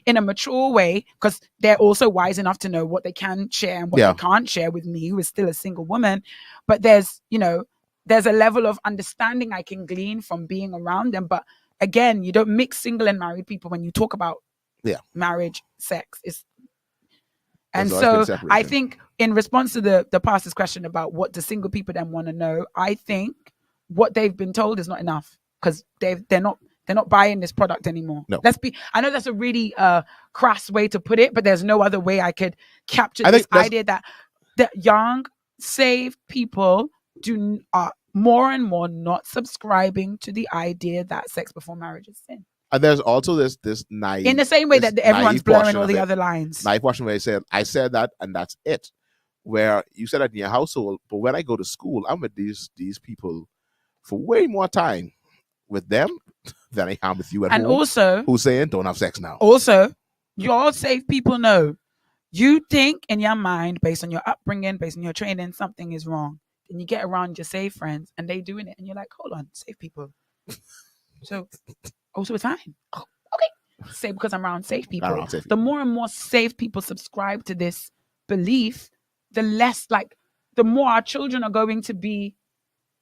in a mature way, because they're also wise enough to know what they can share and what they can't share with me, who is still a single woman. But there's a level of understanding I can glean from being around them. But again, you don't mix single and married people when you talk about marriage, sex. And so I think in response to the pastor's question about what do single people then want to know, I think what they've been told is not enough, because they're not buying this product anymore. No. I know that's a really crass way to put it, but there's no other way I could capture this idea that young, saved people are more and more not subscribing to the idea that sex before marriage is sin. And there's also this naive, in the same way that everyone's blurring all the other lines. Naive portion where I said that and that's it. Where you said that in your household, but when I go to school, I'm with these people for way more time with them than I am with you at home. And also, who's saying don't have sex now. Also, your saved people know. You think in your mind, based on your upbringing, based on your training, something is wrong. Then you get around your saved friends and they doing it, and you're like, hold on, saved people. So it's fine. Oh, okay. Say because I'm around saved people. The more and more saved people subscribe to this belief, the more our children are going to be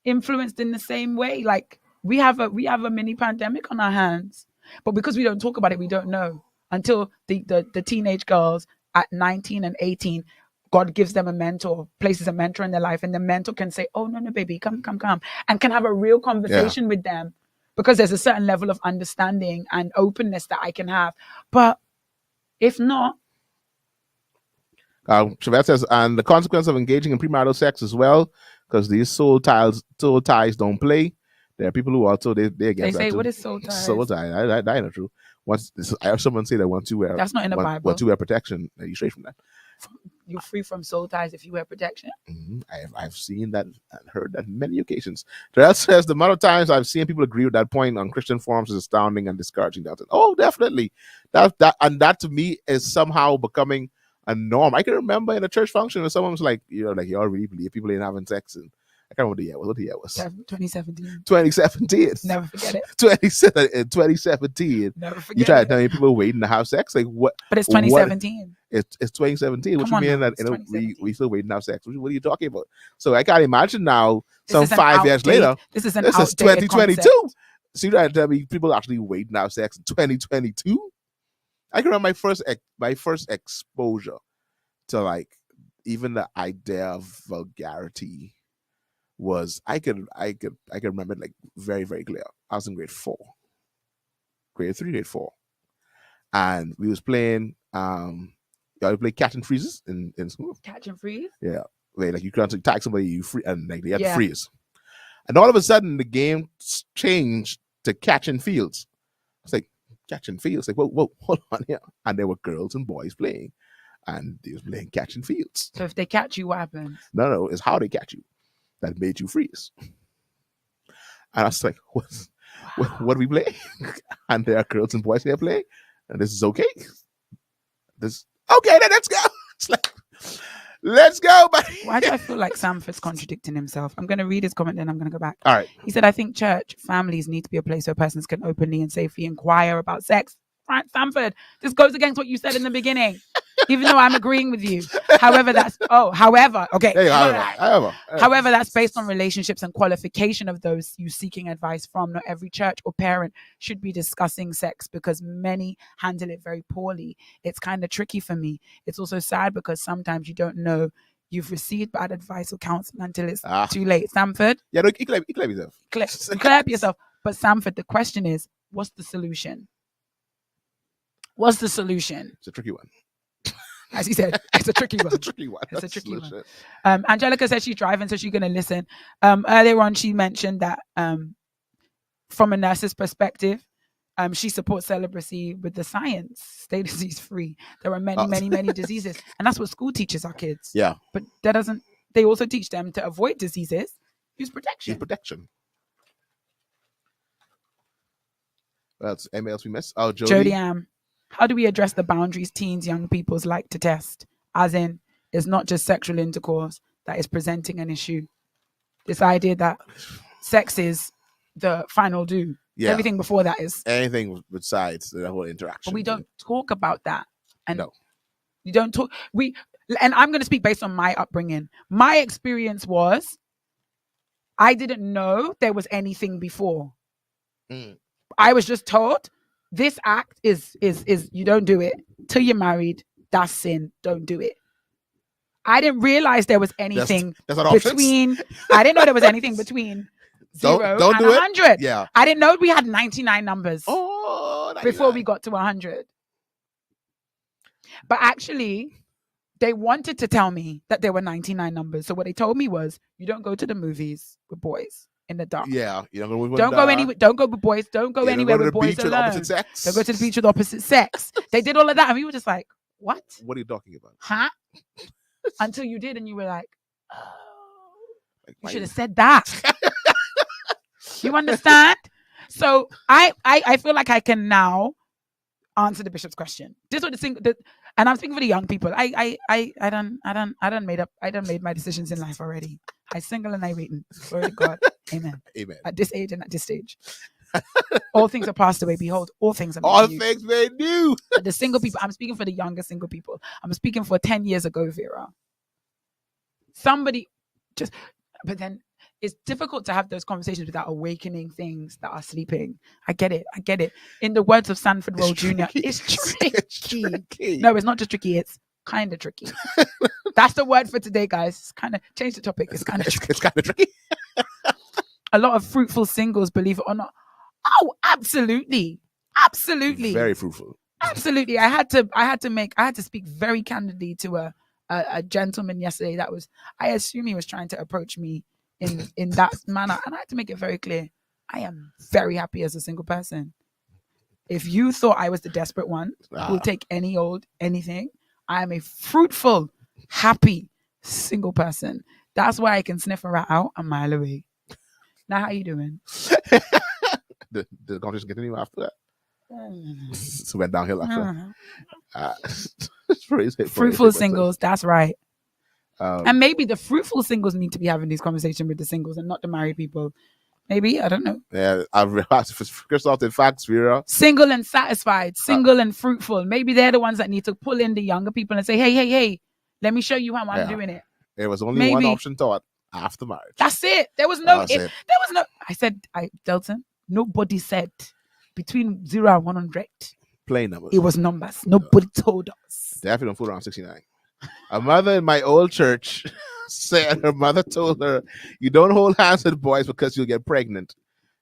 influenced in the same way. Like we have a mini pandemic on our hands, but because we don't talk about it, we don't know until the teenage girls at 19 and 18, God gives them a mentor, places a mentor in their life, and the mentor can say, oh, no, baby, come, and can have a real conversation with them, because there's a certain level of understanding and openness that I can have. But if not, Chevette says, and the consequence of engaging in premarital sex as well, because these soul ties don't play. There are people who also they against say, that what is soul ties? Soul tie, that ain't not true. I heard someone say that once you wear, that's not in the Bible. Once you wear protection, you straight from that. You're free from soul ties if you wear protection. Mm-hmm. I've seen that and heard that many occasions. Terrell says the amount of times I've seen people agree with that point on Christian forums is astounding and discouraging. Delton. Oh, definitely. That to me is somehow becoming a norm. I can remember in a church function where someone was like, y'all really believe people ain't having sex? And I can't remember what the year was. 2017. 2017. Never forget it. 2017. Never forget it. You try to tell me people waiting to have sex? Like what? But it's 2017. It's 2017. What you mean that we still waiting to have sex? What are you talking about? So I can't imagine now, some 5 years later. This is 2022. Concept. So you try to tell me people actually waiting to have sex in 2022? I can remember my first exposure to like even the idea of vulgarity was I could remember it like very, very clear. I was in grade 3, grade 4, and we was playing y'all play catch and freezes in school. Catch and freeze? Yeah, like you can't tag somebody, you free, and like they have to freeze, and all of a sudden the game changed to catch and fields. It's like catch and fields. Like whoa, hold on here, and there were girls and boys playing, and they was playing catch and fields. So if they catch you, what happens? No, it's how they catch you that made you freeze. And I was like, what do we play? And there are girls and boys here playing, and this is okay. Okay, then let's go. It's like Let's go, buddy. Why do I feel like Sanford's contradicting himself? I'm going to read his comment, then I'm going to go back. All right. He said, I think church families need to be a place where persons can openly and safely inquire about sex. Right, Sanford, this goes against what you said in the beginning, even though I'm agreeing with you. However, okay. Hey, however, that's based on relationships and qualification of those you seeking advice from. Not every church or parent should be discussing sex because many handle it very poorly. It's kind of tricky for me. It's also sad because sometimes you don't know you've received bad advice or counseling until it's too late. Sanford? Yeah, no, you clap yourself. Clap yourself. But Sanford, the question is, what's the solution? What's the solution? It's a tricky one. As he said, it's a tricky one. It's a tricky one. It's a tricky one. Angelica says she's driving, so she's going to listen. Earlier on, she mentioned that from a nurse's perspective, she supports celibacy with the science. Stay disease free. There are many diseases. And that's what school teaches our kids. Yeah. But they also teach them to avoid diseases. Use protection. Well, anything else we missed? Oh, Jody Am. How do we address the boundaries teens, young peoples like to test? As in, it's not just sexual intercourse that is presenting an issue. This idea that sex is the final do. Yeah. Everything before that is anything besides the whole interaction. But we don't talk about that. And no. You don't talk. And I'm going to speak based on my upbringing. My experience was I didn't know there was anything before. I was just told this act is you don't do it till you're married. That's sin. Don't do it. I didn't realize there was anything between. I didn't know there was anything between 0 and 100. Yeah. I didn't know we had 99 numbers. 99. Before we got to 100. But actually, they wanted to tell me that there were 99 numbers. So what they told me was, you don't go to the movies with boys in the dark. Yeah, you don't go. Don't go with boys. Don't go anywhere with boys alone. Don't go to the beach with opposite sex. They did all of that, and we were just like, "What? What are you talking about?" Huh? Until you did, and you were like, "Oh, you should have said that." You understand? So I feel like I can now answer the bishop's question. This was and I'm speaking for the young people. I done made my decisions in life already. I single and I waiting. Glory to God. Amen. Amen. At this age and at this stage. All things are passed away. Behold, all things are made all new. things made new. The single people, I'm speaking for the younger single people. I'm speaking for 10 years ago, Vera. But then it's difficult to have those conversations without awakening things that are sleeping. I get it. In the words of Sanford Rowe Jr., it's tricky. No, it's not just tricky. It's kind of tricky. That's the word for today, guys. It's kind of change the topic. It's kind of tricky. It's kind of tricky. A lot of fruitful singles, believe it or not. Oh, absolutely. Very fruitful. Absolutely. I had to speak very candidly to a gentleman yesterday I assume he was trying to approach me in that manner. And I had to make it very clear. I am very happy as a single person. If you thought I was the desperate one who'll take anything, I am a fruitful, happy, single person. That's why I can sniff a rat out a mile away. Now, how you doing? The conversation continue after that. So went downhill after. Fruitful singles, that's right. And maybe the fruitful singles need to be having these conversations with the singles and not the married people. Maybe, I don't know. Yeah, I've realized Christoph, in fact, Vera. Single and satisfied, single and fruitful. Maybe they're the ones that need to pull in the younger people and say, hey, let me show you how I'm doing it. There was only one option taught after marriage. That's it. There was no. I said, Delton. Nobody said between 0 and 100. Plain numbers. It was numbers. Nobody told us. Definitely don't fool around 69. A mother in my old church said her mother told her, "You don't hold hands with boys because you'll get pregnant."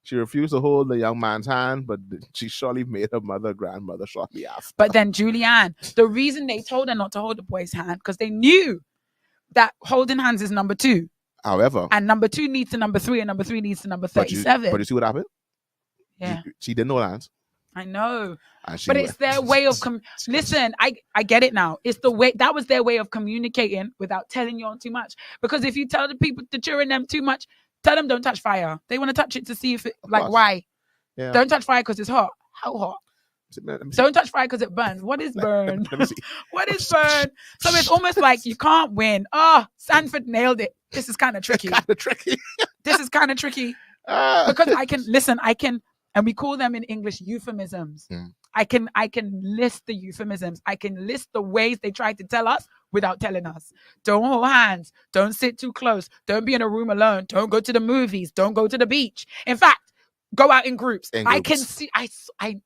She refused to hold the young man's hand, but she surely made her mother grandmother shortly after. But then Julianne, the reason they told her not to hold the boy's hand because they knew that holding hands is number 2. However, and number 2 needs to number 3, and number 3 needs to number 37. But you see what happened? Yeah, she didn't hold hands. I know, but it's their way of listen. I get it now. It's the way that was their way of communicating without telling you on too much. Because if you tell the children them too much, tell them don't touch fire. They want to touch it to see if it why. Yeah. Don't touch fire because it's hot. How hot? Let me see. Don't touch fire because it burns. What is burn? Let me see. What is burn? So it's almost like you can't win. Oh, Sanford nailed it. This is kind of tricky. Kind of tricky. This is kind of tricky because I can, and we call them in English euphemisms. Mm. I can list the euphemisms. I can list the ways they try to tell us without telling us. Don't hold hands. Don't sit too close. Don't be in a room alone. Don't go to the movies. Don't go to the beach. In fact, go out in groups. I can see. I.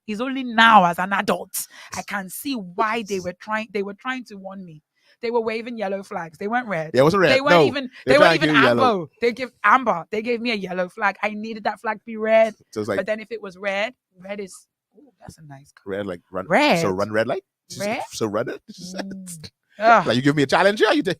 It's only now as an adult I can see why they were trying to warn me. They were waving yellow flags. They weren't red. Yeah, it wasn't red. They weren't even. They weren't even amber. Yellow. They give amber. They gave me a yellow flag. I needed that flag to be red. So it's like but then if it was red is. Oh, that's a nice color. red, like run. Red. So run red light. Red. So run it. Ugh. Like you give me a challenge. Yeah, you did.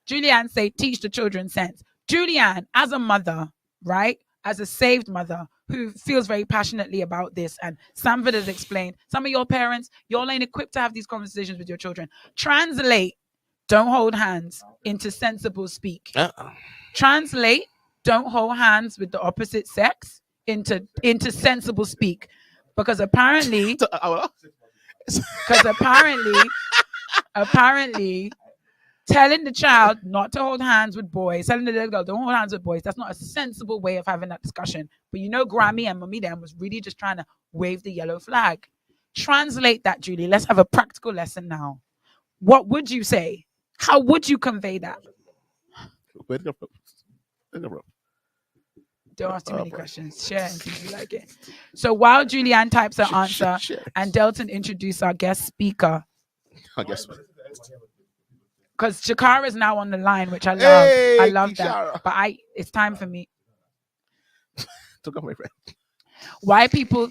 Julianne say teach the children sense. Julianne, as a mother, right? As a saved mother who feels very passionately about this, and Sanford has explained, some of your parents, y'all ain't equipped to have these conversations with your children. Translate, don't hold hands into sensible speak. Translate, don't hold hands with the opposite sex into sensible speak. Because apparently, apparently, telling the child not to hold hands with boys, telling the little girl don't hold hands with boys, that's not a sensible way of having that discussion. But Grammy and Mummy then was really just trying to wave the yellow flag. Translate that, Julie. Let's have a practical lesson now. What would you say? How would you convey that? Don't ask too many questions. Share and see if you like it. So while Julianne types her answer and Delton introduce our guest speaker. I guess. Because Shakara is now on the line, which I love. Hey, I love Kishara. that. But it's time for me. Took off my friend. Why people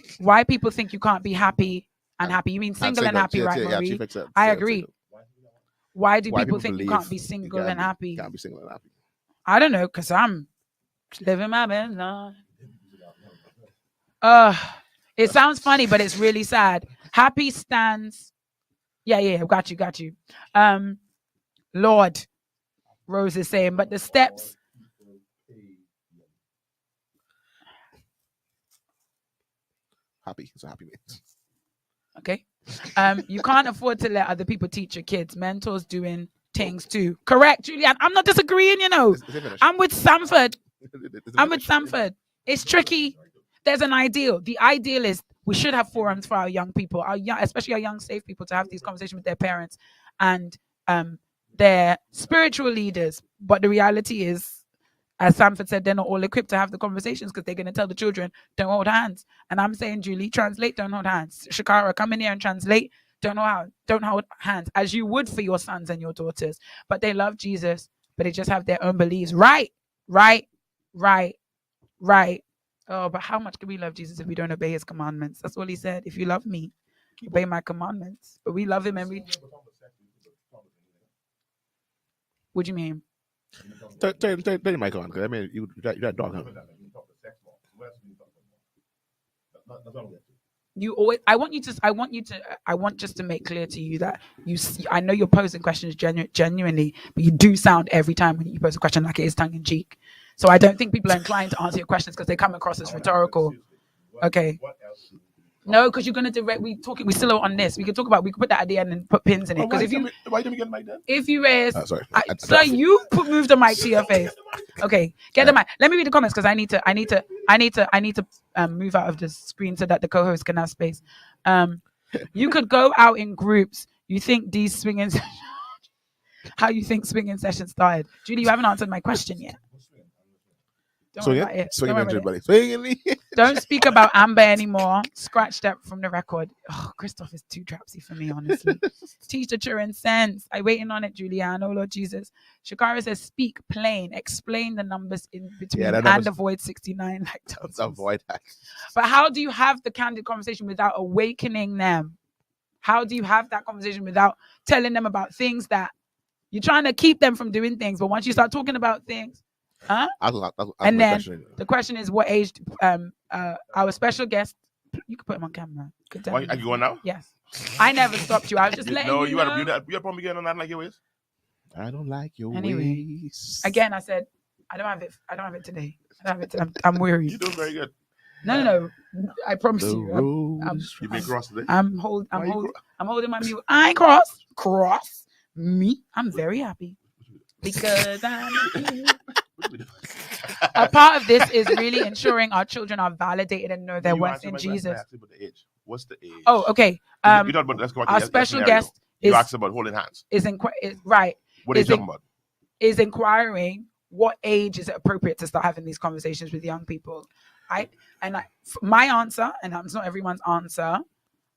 think you can't be happy and happy? You mean single and happy, right, Marie? I agree. Why do people think you can't be single and happy? Can't be single and happy. I don't know, because I'm living my best life. It sounds funny, but it's really sad. Happy stands. Yeah, got you. Lord, Rose is saying, but the steps. Happy. It's a happy man. Okay. You can't afford to let other people teach your kids. Mentors doing things too. Correct, Julianne. I'm not disagreeing, I'm with Sanford. It's tricky. There's an ideal. The ideal is we should have forums for our young people, especially our young safe people, to have these conversations with their parents and their spiritual leaders. But the reality is, as Sanford said, they're not all equipped to have the conversations because they're going to tell the children, don't hold hands. And I'm saying, Julie, translate, don't hold hands. Shakara, come in here and translate, don't hold hands, as you would for your sons and your daughters. But they love Jesus, but they just have their own beliefs. Right. Oh, but how much can we love Jesus if we don't obey his commandments? That's all he said. If you love me, obey my commandments. But we love him and we... What do you mean? Turn your mic on, because I mean, you're that dog. You always. I want just to make clear to you that I know you're posing questions genuinely, but you do sound every time when you pose a question like it is tongue in cheek. So I don't think people are inclined to answer your questions because they come across as rhetorical. Okay. No, because you're gonna direct. We still are on this. We can put that at the end and put pins in it. Because why did we get the mic then? If you raise, sorry. You move the mic to your face. Okay, get the mic. Let me read the comments because I need to move out of the screen so that the co-host can have space. You could go out in groups. You think these swinging? How you think swinging sessions started? Judy, you haven't answered my question yet. Don't speak about Amber anymore. Scratch that from the record. Oh, Christoph is too trapsy for me, honestly. Teach the children sense. I'm waiting on it, Julianne. Oh, Lord Jesus. Shakara says, speak plain. Explain the numbers in between and avoid 69 like Delton. Avoid that. But how do you have the candid conversation without awakening them? How do you have that conversation without telling them about things that you're trying to keep them from doing things? But once you start talking about things, and then the question is, what age? Our special guest, you can put him on camera. Are you going now? Yes. I never stopped you. I was just letting you know. You had probably getting on that like your ways. I don't like your ways. Again, I said I don't have it. I don't have it today. I don't have it today. I'm weary. You're doing very good. No. I promise The you. road I'm- is You been cross today? I'm holding my mule. I ain't cross me. I'm very happy because I'm happy. A part of this is really ensuring our children are validated and know their You worth asked in about- Jesus. I asked about the age. What's the age? Oh, okay. You talked about, let's go back to Our your special scenario. guest You is asked about holding hands. right. What are you is talking about? Is inquiring what age is it appropriate to start having these conversations with young people. My answer, and that's not everyone's answer.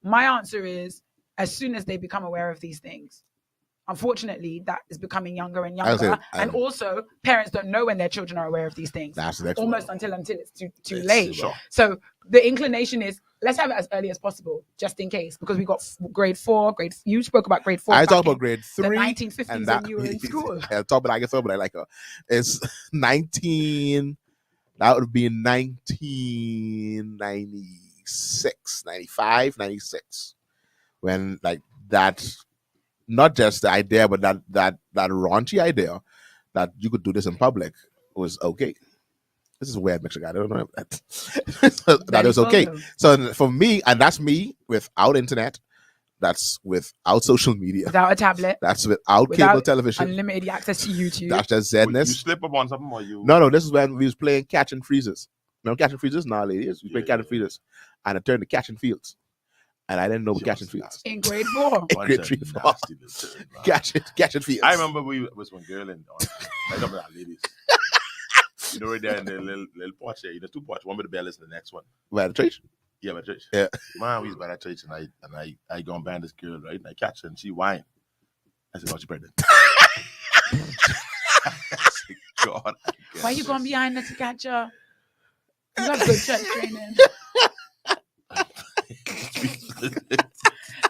My answer is as soon as they become aware of these things. Unfortunately, that is becoming younger and younger, and also parents don't know when their children are aware of these things. That's the next almost one. until it's too late. Sure. So the inclination is let's have it as early as possible, just in case, because we got grade 4. You spoke about grade 4. I talk about grade 3. The 1950s and when you were in school. I talk about it's 19. That would be 1996, 95, 96. When like that, not just the idea, but that raunchy idea that you could do this in public was okay. This is a weird Mexican. I don't know that. That is okay. So for me, and that's me without internet, that's without social media, without a tablet, that's without cable television, unlimited access to YouTube. That's just You Zedness. slip up on something or you? No. This is when we was playing catch and freezes. Remember catch and freezes? Nah, ladies, we played catch and freezes, and I turned to catch and fields, and I didn't know what catch and fields. In grade 4. Grade 3, 4. Catch and fields. I remember we was one girl and right up with our ladies. You know, right there in the little porch there. You know, 2 porch. One with the bells and the next one. By the church? Yeah, by the church. Yeah. Man, we was by that church and I go and band this girl, right? And I catch her and she whine. I said, "Oh, she pregnant." I said, God. Why you going behind her to catch her? You got good church training.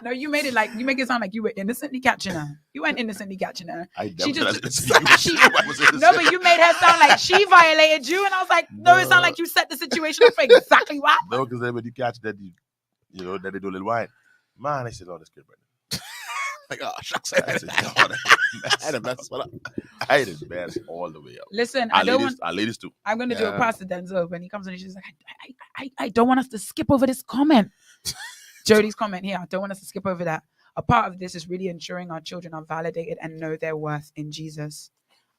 No, you make it sound like you were innocently catching her. You weren't innocently catching her. No, but you made her sound like she violated you, and I was like, no, it sounded like you set the situation up for exactly what. No, because then when you catch that, you know, that they do a little whine. Man, I said, "Oh, this kid, brother." My gosh, I said, "God, I had it embarrassed all the way up." Listen, our ladies too. I'm going to do a pass to Denzel when he comes in. She's like, I don't want us to skip over this comment. Jody's comment here. I don't want us to skip over that. A part of this is really ensuring our children are validated and know their worth in Jesus.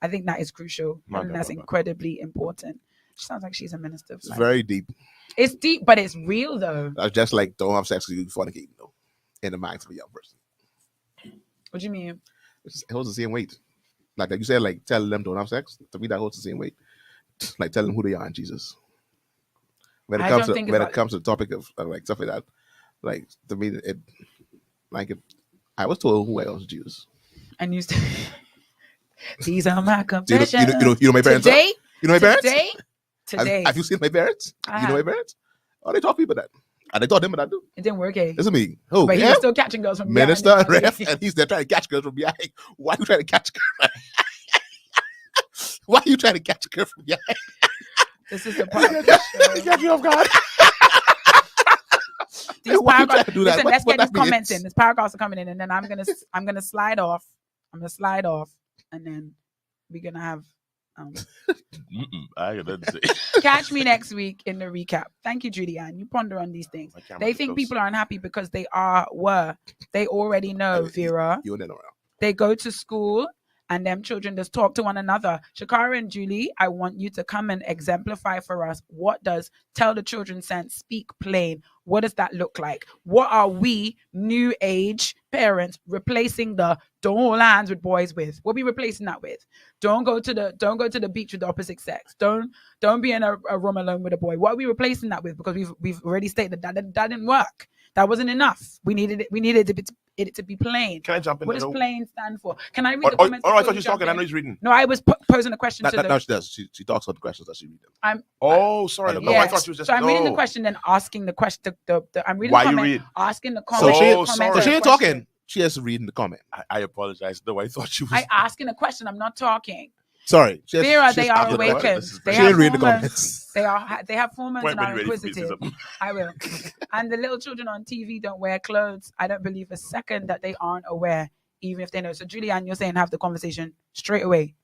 I think that is crucial. And that's incredibly important. She sounds like she's a minister. It's very deep. It's deep, but it's real though. That's just like don't have sex with you fornicating, though, in the minds of a young person. What do you mean? It holds the same weight. Like you said, like tell them don't have sex. To me, that holds the same weight. Like tell them who they are in Jesus. When it comes to the topic of like stuff like that, like to me, I was told who I was Jesus. And you said, these are my confessions. You know my parents. Today, you know my parents. Today. Have you seen my parents? You know my parents? Oh, they taught people that. And they taught them that too. It didn't work, eh? This is me. Oh, but he was still catching girls from behind. Minister, ref, and he's there trying to catch girls from behind. Why are you trying to catch girls? Why are you trying to catch a girl from behind? This is the part of the show. Catch you off guard. These paragraphs, listen, let's get these comments in. These paragraphs are coming in, and then I'm gonna slide off. I'm gonna slide off, and then we're gonna have I got nothing to say. Catch me next week in the recap. Thank you, Judy Ann. You ponder on these things. They think people are unhappy because they were. They already know, Vera. They go to school and them children just talk to one another. Shakara and Julie, I want you to come and exemplify for us. What does tell the children sense, speak plain? What does that look like? What are we, new age parents, replacing the don't hold hands with boys with? What are we replacing that with? Don't go to the beach with the opposite sex. Don't be in a room alone with a boy. What are we replacing that with? Because we've already stated that didn't work. That wasn't enough. We needed it to be plain. Can I jump in? What does plain stand for? Can I read the comments? I thought you were talking. I know he's reading. No, I was posing a question to No, she does. She talks about the questions that she reads. Sorry. No, I thought you were just. So I'm reading the question and asking the question. I'm reading Why the comment, you read? asking the comment. So she ain't talking. She is reading the comment. I apologize. No, I thought you was. I asking a question. I'm not talking. Sorry. Vera, they are awakened. She didn't read the comments. They have full moments and are inquisitive. Something. I will. And the little children on TV don't wear clothes. I don't believe a second that they aren't aware, even if they know. So Julianne, you're saying have the conversation straight away,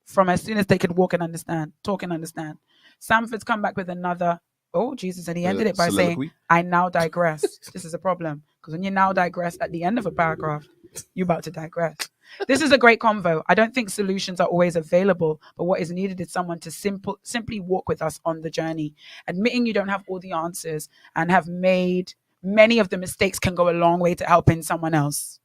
from as soon as they could walk and understand, talk and understand. Sanford's come back with another Oh, Jesus. And he ended it by saying, soliloquy? I now digress. This is a problem. Because when you now digress at the end of a paragraph, you're about to digress. This is a great convo. I don't think solutions are always available, but what is needed is someone to simply walk with us on the journey. Admitting you don't have all the answers and have made many of the mistakes can go a long way to helping someone else.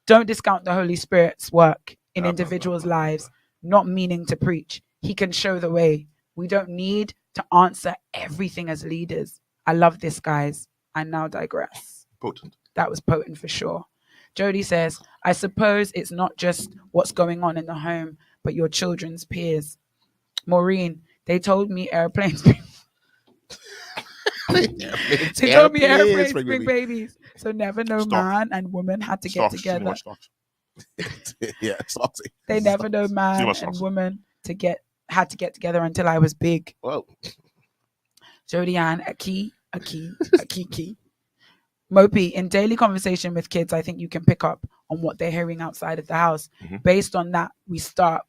Don't discount the Holy Spirit's work in individuals' lives, not meaning to preach. He can show the way. We don't need to answer everything as leaders. I love this, guys. I now digress. Potent. That was potent for sure. Jody says, I suppose it's not just what's going on in the home, but your children's peers. Maureen, they told me airplanes bring babies. So never know man and woman had to get together. Yeah, stocks. They never know man and woman had to get together until I was big. Whoa. Jody Ann, a key. Mopey, in daily conversation with kids, I think you can pick up on what they're hearing outside of the house. Mm-hmm. Based on that, we start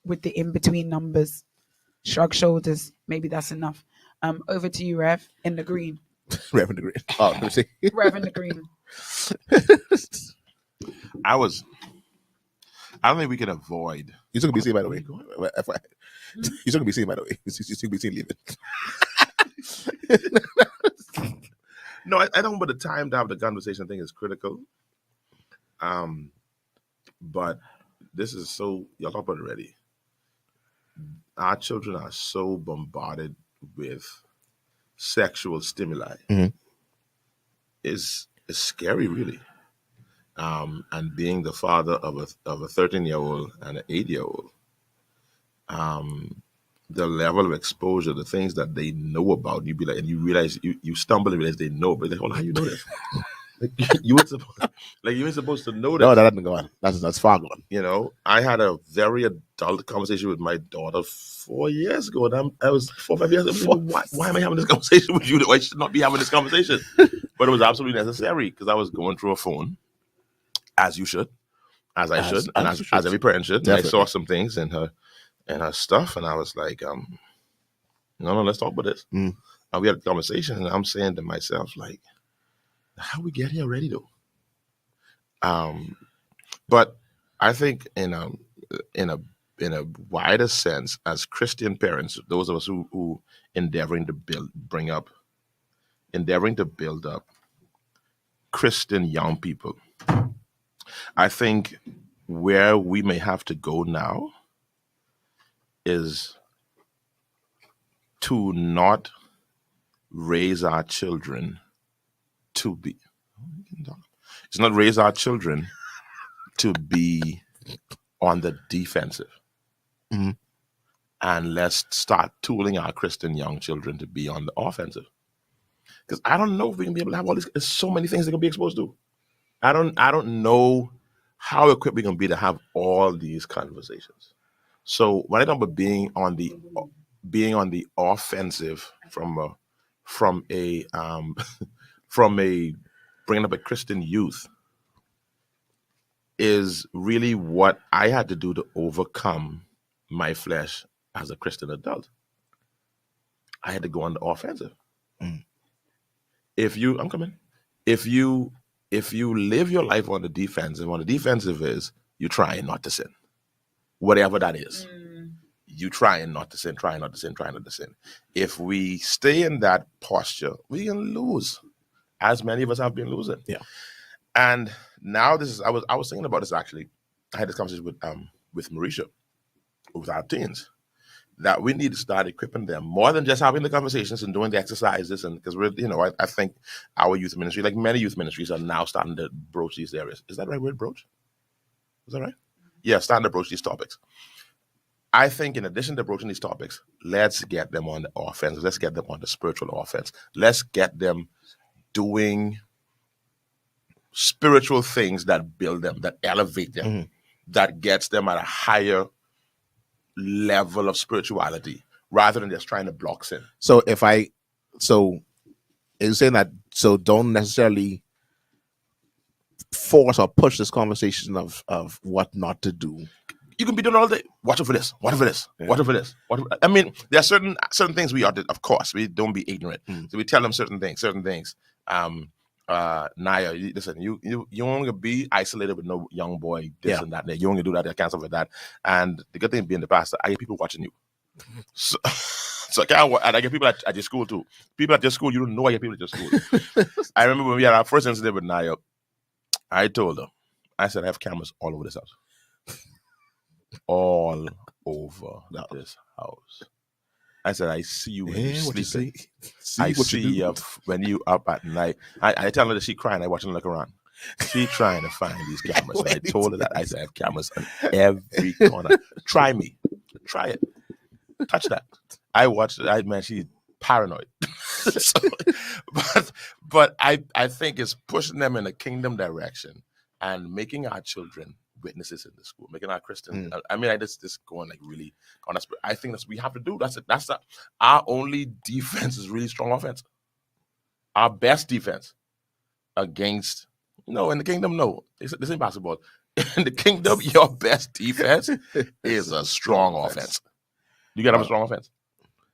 with the in-between numbers. Shrug shoulders. Maybe that's enough. Over to you, Rev, in the green. Rev in the green. Oh, let me see. Rev in the green. I don't think we can avoid. You took a BC, by the way. You took a BC, by the way. You took a BC leaving. No, I don't. But the time to have the conversation, I think, is critical. But this is so y'all talk about it already. Our children are so bombarded with sexual stimuli. Mm-hmm. It's scary, really. And being the father of a 13-year-old and an 8-year-old, the level of exposure, the things that they know about, you be like, and you realize you stumble and realize they know, but like, hold on, how you know this? you weren't supposed to know that. No, that hasn't gone. That's far gone. You know, I had a very adult conversation with my daughter 4 years ago, and I was 4 or 5 years ago. Why am I having this conversation with you? I should not be having this conversation. But it was absolutely necessary because I was going through a phone, as you should, as I should, and as every parent should. And I saw some things in her stuff, and I was like, no, let's talk about this. And we had a conversation, and I'm saying to myself, like, how we get here already, though? But I think in a wider sense, as Christian parents, those of us who endeavoring to build up Christian young people, I think where we may have to go now is to not raise our children to be. It's not raise our children to be on the defensive. Mm-hmm. And let's start tooling our Christian young children to be on the offensive. Because I don't know if we can be able to have all these. There's so many things they're gonna be exposed to. I don't know how equipped we're gonna be to have all these conversations. So when I talk about being on the offensive from a bringing up a Christian youth is really what I had to do to overcome my flesh as a Christian adult. I had to go on the offensive. If you live your life on the defensive is you trying not to sin, whatever that is. You trying not to sin. If we stay in that posture, we can lose, as many of us have been losing. Yeah. And now I was thinking about this actually. I had this conversation with Marisha, with our teens, that we need to start equipping them more than just having the conversations and doing the exercises. And because I think our youth ministry, like many youth ministries, are now starting to broach these areas. Is that the right word, broach? Is that right? Yeah, starting to broach these topics. I think in addition to broaching these topics, let's get them on the offense. Let's get them on the spiritual offense. Let's get them doing spiritual things that build them, that elevate them, that gets them at a higher level of spirituality rather than just trying to block sin. So you're saying that, so don't necessarily force or push this conversation of what not to do. You can be doing all day. Watch out for this. Watch out for this. Watch out for this. I mean, there are certain things we are. Of course, we don't be ignorant. So we tell them certain things. Naya, listen, you want to be isolated with no young boy, this and that. You want to do that, that kind of stuff like that. And the good thing being the pastor, I get people watching you. So I get people at your school too. People at your school, you don't know I get people at your school. I remember when we had our first incident with Naya, I told her, I said, I have cameras all over this house. All over this house. I said, I see you when you sleep. I see you when you up at night. I tell her that she crying. I watch her look around. She trying to find these cameras. I told her that. I said, I have cameras on every corner. Try me. Try it. Touch that. I watched it. Man, she's paranoid. But I think it's pushing them in the kingdom direction and making our children witnesses in the school, making our Christians. I mean, this going like really on us. I think that's what we have to do. That's our only defense is really strong offense. Our best defense against in the kingdom. No, this ain't basketball. In the kingdom, your best defense is a strong offense. You gotta have a strong offense.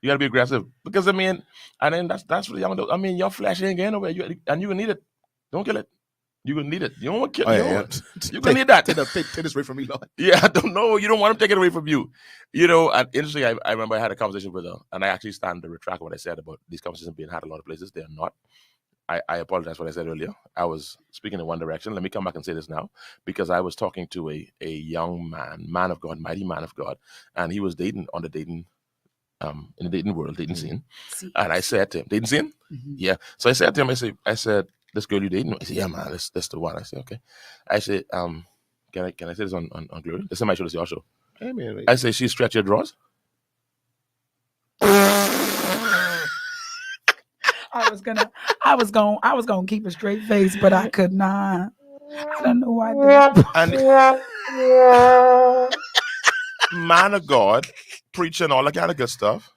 You gotta be aggressive because and then that's what the young. I mean, your flesh ain't getting nowhere, and you can need it. Don't kill it. You gonna need it. You don't want to kill it. You're gonna need that. Take this away from me, Lord. Yeah, I don't know. You don't want him to take it away from you. And interestingly, I remember I had a conversation with her, and I actually stand to retract what I said about these conversations being had a lot of places. They are not. I apologize for what I said earlier. I was speaking in one direction. Let me come back and say this now, because I was talking to a young man of God, mighty man of God, and he was dating in the dating world, dating scene. And I said to him, dating scene? Mm-hmm. Yeah. So I said to him, I said, this girl you dating? He said, yeah, man, that's the one. I said, okay. I said, can I say this on Glory? This is my show, this is your show. Hey, man, I say, she stretch your drawers? I was gonna keep a straight face, but I could not. I don't know why I did. Man of God, preaching all that kind of good stuff.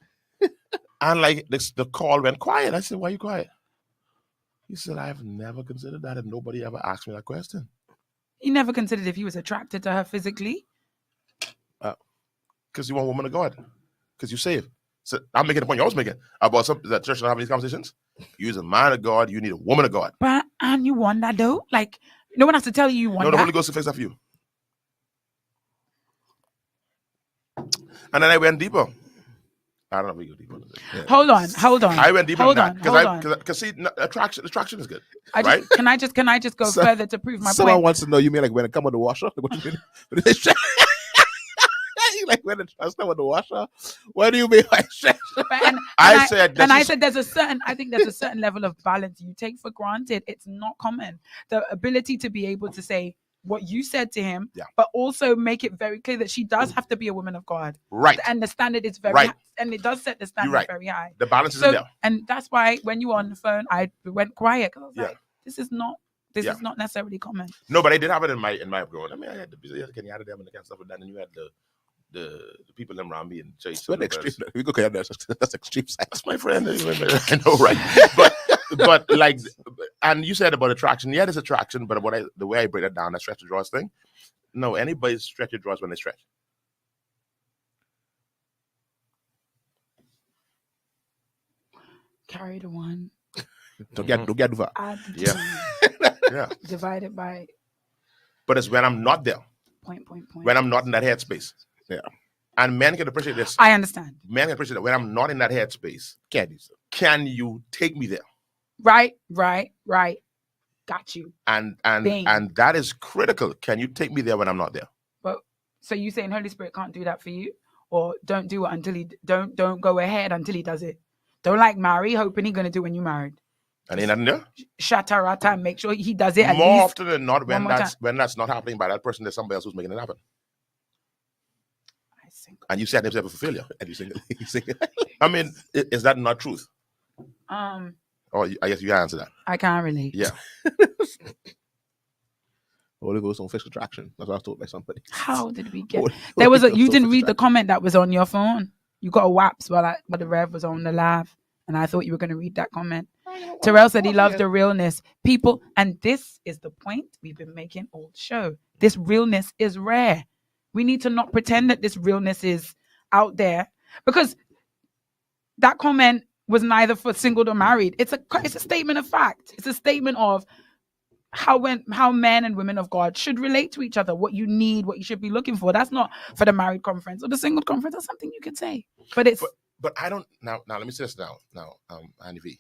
And like the call went quiet. I said, why are you quiet? He said, I've never considered that, and nobody ever asked me that question. He never considered if he was attracted to her physically? Because you want a woman of God. Because you saved. So I'm making the point you always making about that church not having these conversations. You're a man of God, you need a woman of God. But and you want that though? Like, no one has to tell you want that. No, the Holy Ghost will fix that for you. And then I went deeper. I don't know if we go deeper. Yeah. Hold on. I went deeper because see, attraction is good. Right? Can I just go further to prove my point? Someone wants to know, you mean like when it come on the washer? Like when it comes on the washer? What do you mean by I said there's a certain level of balance you take for granted. It's not common. The ability to be able to say what you said to him, but also make it very clear that she does have to be a woman of God. Right. And the standard is very high. And it does set the standard very high. The balance is in there. And that's why when you were on the phone, I went quiet because I was like, this is not necessarily common. No, but I did have it in my growing. I mean, I had the Kenny out of them and the kind of stuff like that, and you had the people around me and chase. We go that's extreme sex. That's my friend. I know, right? But like, and you said about attraction. Yeah, there's attraction, but the way I break it down, that stretch the drawers thing. No, anybody stretch your drawers when they stretch. Carry the one. Don't get over. Yeah. Divided by. But it's when I'm not there. Point. When I'm not in that headspace. Yeah. And men can appreciate this. I understand. Men can appreciate that. When I'm not in that headspace, can you take me there? Right. Got you. And that is critical. Can you take me there when I'm not there? But so you saying Holy Spirit can't do that for you, or don't do it until he don't go ahead until he does it. Don't like marry, hoping he's gonna do when you married. And ain't nothing there. Shatarata, and make sure he does it. More often than not, when that's not happening by that person, there's somebody else who's making it happen. And you set himself up for failure. And you sing it. I mean, is that not truth? I guess you can answer that. I can't relate. Yeah. Holy Ghost on fixed attraction. That's what I was told by somebody. How did we get? There was you didn't read the comment that was on your phone. You got a whaps while the Rev was on the live, and I thought you were going to read that comment. Terrell said he loved the realness. People, and this is the point we've been making all show. This realness is rare. We need to not pretend that this realness is out there, because that comment was neither for single or married. It's a statement of fact. It's a statement of how men and women of God should relate to each other, what you need, what you should be looking for. That's not for the married conference or the single conference. That's something you can say. But I don't now let me say this now, Andy V.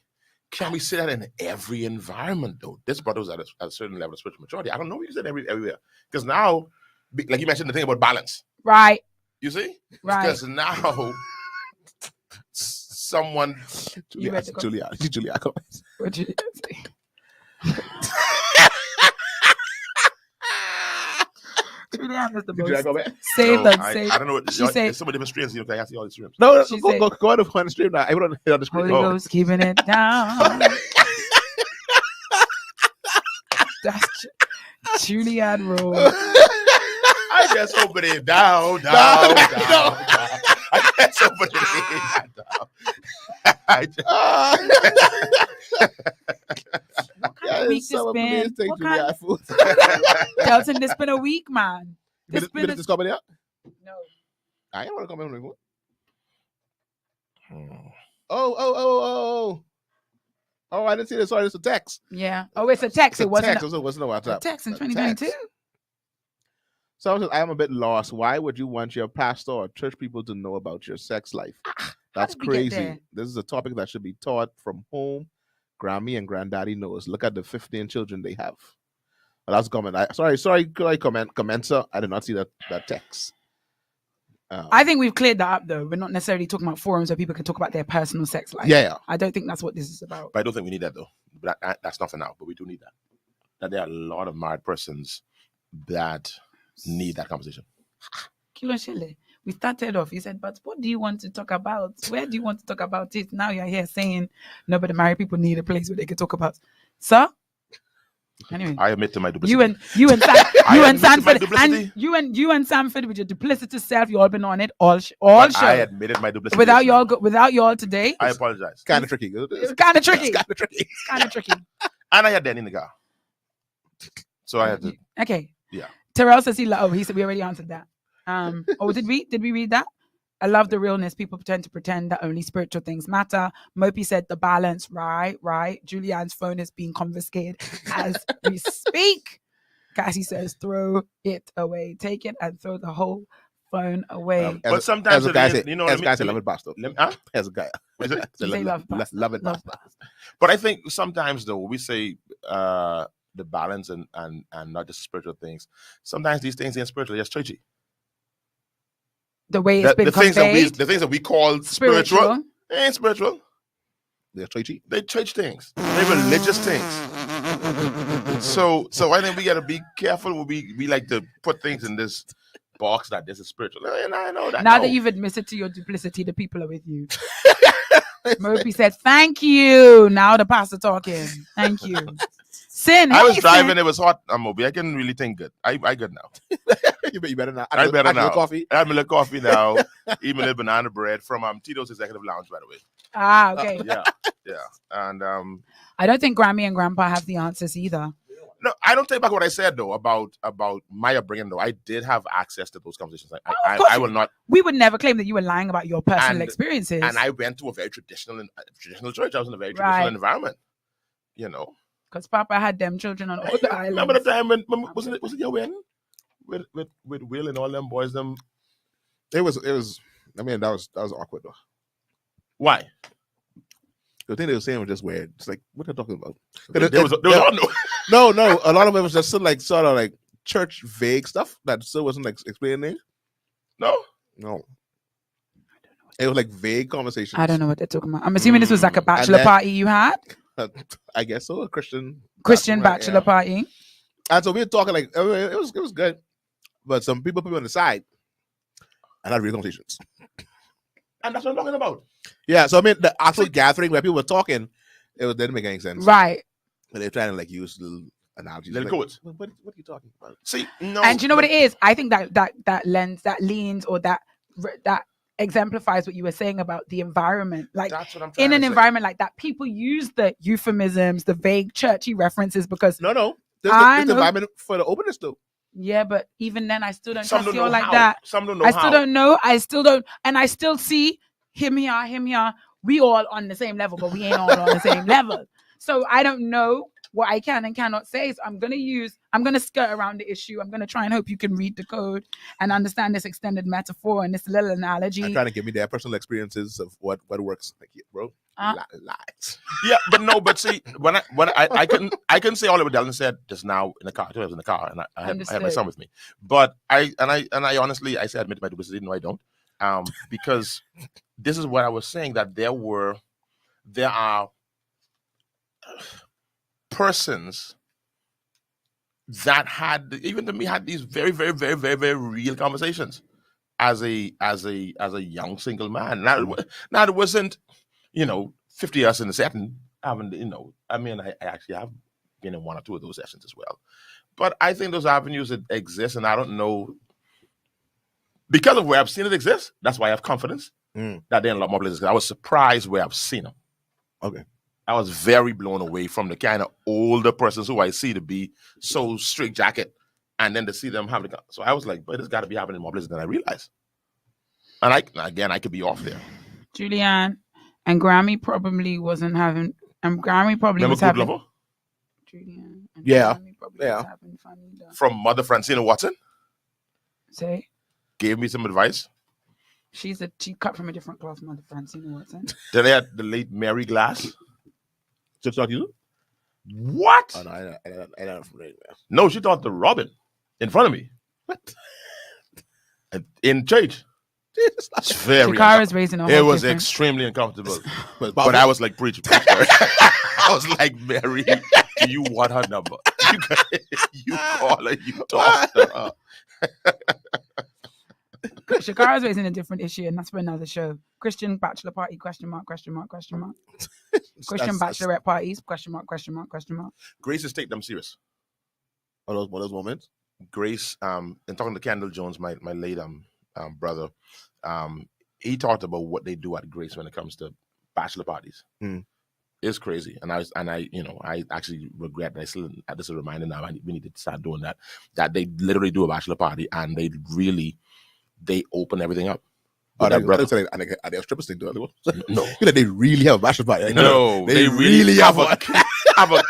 Can we say that in every environment though? This brother was at a certain level of spiritual maturity. I don't know if you said everywhere. Because now, like you mentioned the thing about balance. Right. You see? Right. Because now someone Julia. What did you say? Julianne is the most. Save them. I don't know what She said. there's so many different streams. You know, I have to see all these streams. No, go on the stream now. Everyone on the screen. Holy Ghost keeping it down. That's Julianne Rose. I just open it down. I just open it What week this been? Delton, this been a week, man. This coming out? No. I ain't want to come in anymore. Oh, I didn't see this. Sorry, it's a text. Yeah. Oh, it's a text. It wasn't text. It wasn't a WhatsApp. a text in 2022. So I am a bit lost. Why would you want your pastor or church people to know about your sex life? That's crazy. This is a topic that should be taught from home. Grammy and Granddaddy knows. Look at the 15 children they have. Well, that's comment. Sorry, could I comment, sir? I did not see that text. I think we've cleared that up, though. We're not necessarily talking about forums where people can talk about their personal sex life. Yeah. I don't think that's what this is about. But I don't think we need that, though. That's not for now, but we do need that. That there are a lot of married persons that need that conversation. Kilo Shele, we started off, you said, but what do you want to talk about? Where do you want to talk about it? Now you're here saying, no, but the married people need a place where they can talk about. Sir? Anyway, I admit to my duplicity. You and Sanford and you and Sanford with your duplicitous self, you all been on it all show. I admitted my duplicity. Without y'all today. I apologize. Kind of tricky. It's kind of tricky. And I had Danny in the car. So I had to. Okay. Yeah. Terrell says he said we already answered that. Did we read that? I love the realness. People to pretend that only spiritual things matter. Mopey said the balance. Right. Julianne's phone is being confiscated as we speak. Cassie says throw it away. Take it and throw the whole phone away. But sometimes, as a guy, you know what I mean? As a guy, love it, pastor. As a guy. Love it, pastor. But I think sometimes, though, we say the balance and not just spiritual things. Sometimes these things ain't spiritual, they're just churchy. The way it's been conveyed. The things that we call spiritual ain't spiritual. They're churchy. They're church things. They're religious things. So I think we got to be careful when we like to put things in this box that this is spiritual. And I know that. Now that you've admitted to your duplicity, the people are with you. Murphy said, "Thank you." Now the pastor talking. Thank you. Sin. I was driving. It was hot. I'm Moby. I can really think good. I good now. You better now. I better now. Coffee. I had my little coffee now. Eat my little banana bread from Tito's Executive Lounge, by the way. Okay. Yeah. And I don't think Grammy and Grandpa have the answers either. No, I don't take back what I said though about my upbringing though. I did have access to those conversations. I will not. We would never claim that you were lying about your personal experiences. And I went to a very traditional church. I was in a very traditional environment. You know. Because Papa had them children on all the islands. Remember the time when was it your wedding with Will and all them boys? Them. It was. I mean, that was awkward though. Why? The thing they were saying was just weird. It's like, what are they talking about? There was no. A lot of it was just sort of like church vague stuff that still wasn't like explaining. No. It was like vague conversations. I don't know what they're talking about. I'm assuming this was like a bachelor party you had. I guess so. A Christian bachelor party. And so we were talking like it was good, but some people put me on the side and had real conversations. And that's what I'm talking about. Yeah, so I mean the actual gathering where people were talking, it didn't make any sense. Right. But they're trying to like use little analogies. Little quotes. What are you talking about? See, no. And you know what it is? I think that lens, that leans, or that exemplifies what you were saying about the environment. Like that's what I'm trying in an to environment like that, people use the euphemisms, the vague churchy references because no. There's the environment for the openness though. Yeah, but even then, I still don't Some trust don't you know like how. that. Some don't know I how. still don't know. I still don't. And I still see him here. We all on the same level, but we ain't all on the same level. So I don't know what I can and cannot say. So I'm going to skirt around the issue. I'm going to try and hope you can read the code and understand this extended metaphor and this little analogy. I'm trying to give me their personal experiences of what works. Like, bro, lies. Yeah, but see, when I couldn't say all of what Delton said just now in the car. I was in the car and I had my son with me. But I honestly, I say I admit my duplicity. No, I don't. Because this is what I was saying, that there are persons that had these very, very, very, very, very real conversations as a young single man. Now it wasn't, 50 years in the setting. I actually have been in one or two of those sessions as well. But I think those avenues that exist, and I don't know, because of where I've seen it exist, that's why I have confidence that they're in a lot more places. I was surprised where I've seen them. Okay. I was very blown away from the kind of older persons who I see to be so straight jacket, and then to see them have the. So I was like, but it's got to be happening in more places than I realized. And I could be off there. Julianne and Grammy probably wasn't having. And Grammy probably Remember was Good having. Lover? Julianne. And Yeah. Grammy probably was having fun either. From Mother Francina Watson. Say. Gave me some advice. She cut from a different cloth, Mother Francina Watson. Then they had the late Mary Glass. Just talk to you? What? Oh, no, I don't from Mary Glass. No, she talked to Robin in front of me. What? In church. It's very. Shakara's raising a whole It was different... extremely uncomfortable. but I was like, preach. I was like, Mary, do you want her number? You call her, you talk to her. Shakara's raising a different issue, and that's for another show. Christian bachelor party, question mark. Christian bachelorette parties, question mark. Grace is take them serious. All those moments? Grace, and talking to Kendall Jones, my late brother, he talked about what they do at Grace when it comes to bachelor parties. It's crazy, and I actually regret that. This is a reminder now. We need to start doing that. That they literally do a bachelor party, and they open everything up. Are they strippers thing? No, they really have a bachelor party. No, they really have a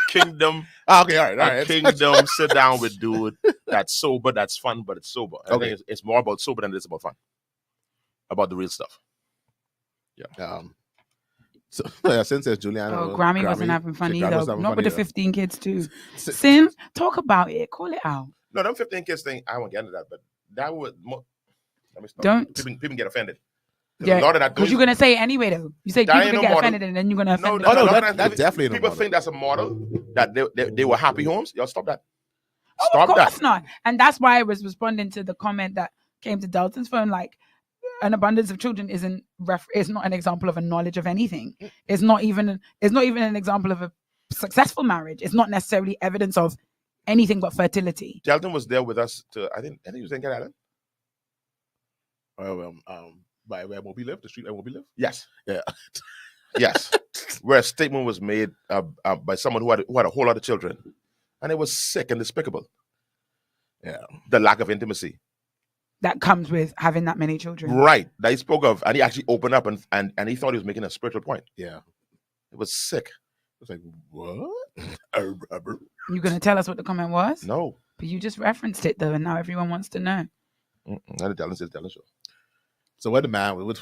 kingdom. Okay, all right. A kingdom. Sit down with dude that's sober, that's fun, but it's sober. I think it's more about sober than it is about fun. About the real stuff. Yeah. So since there's Julianne, Grammy wasn't having fun either. Not with the 15 kids too. Sin, talk about it. Call it out. No, them 15 kids thing. I won't get into that, but that would. Let me stop. Don't. People get offended. Yeah, because you're gonna say it anyway though. You say people can get offended, and then you're gonna offend. That's definitely people think that's a model that they were happy homes. Y'all stop that. Stop of course that. Not. And that's why I was responding to the comment that came to Delton's phone. Like, an abundance of children is not an example of a knowledge of anything. It's not even an example of a successful marriage. It's not necessarily evidence of anything but fertility. Delton was there with us I think he was in Cat Island. By where Moby lived, the street where Moby lived? Yes. Yeah. Yes. Where a statement was made by someone who had a whole lot of children. And it was sick and despicable. Yeah. The lack of intimacy that comes with having that many children. Right. That he spoke of, and he actually opened up and he thought he was making a spiritual point. Yeah. It was sick. It was like, what? You gonna tell us what the comment was? No. But you just referenced it though, and now everyone wants to know. Not the Delton show. So what the man was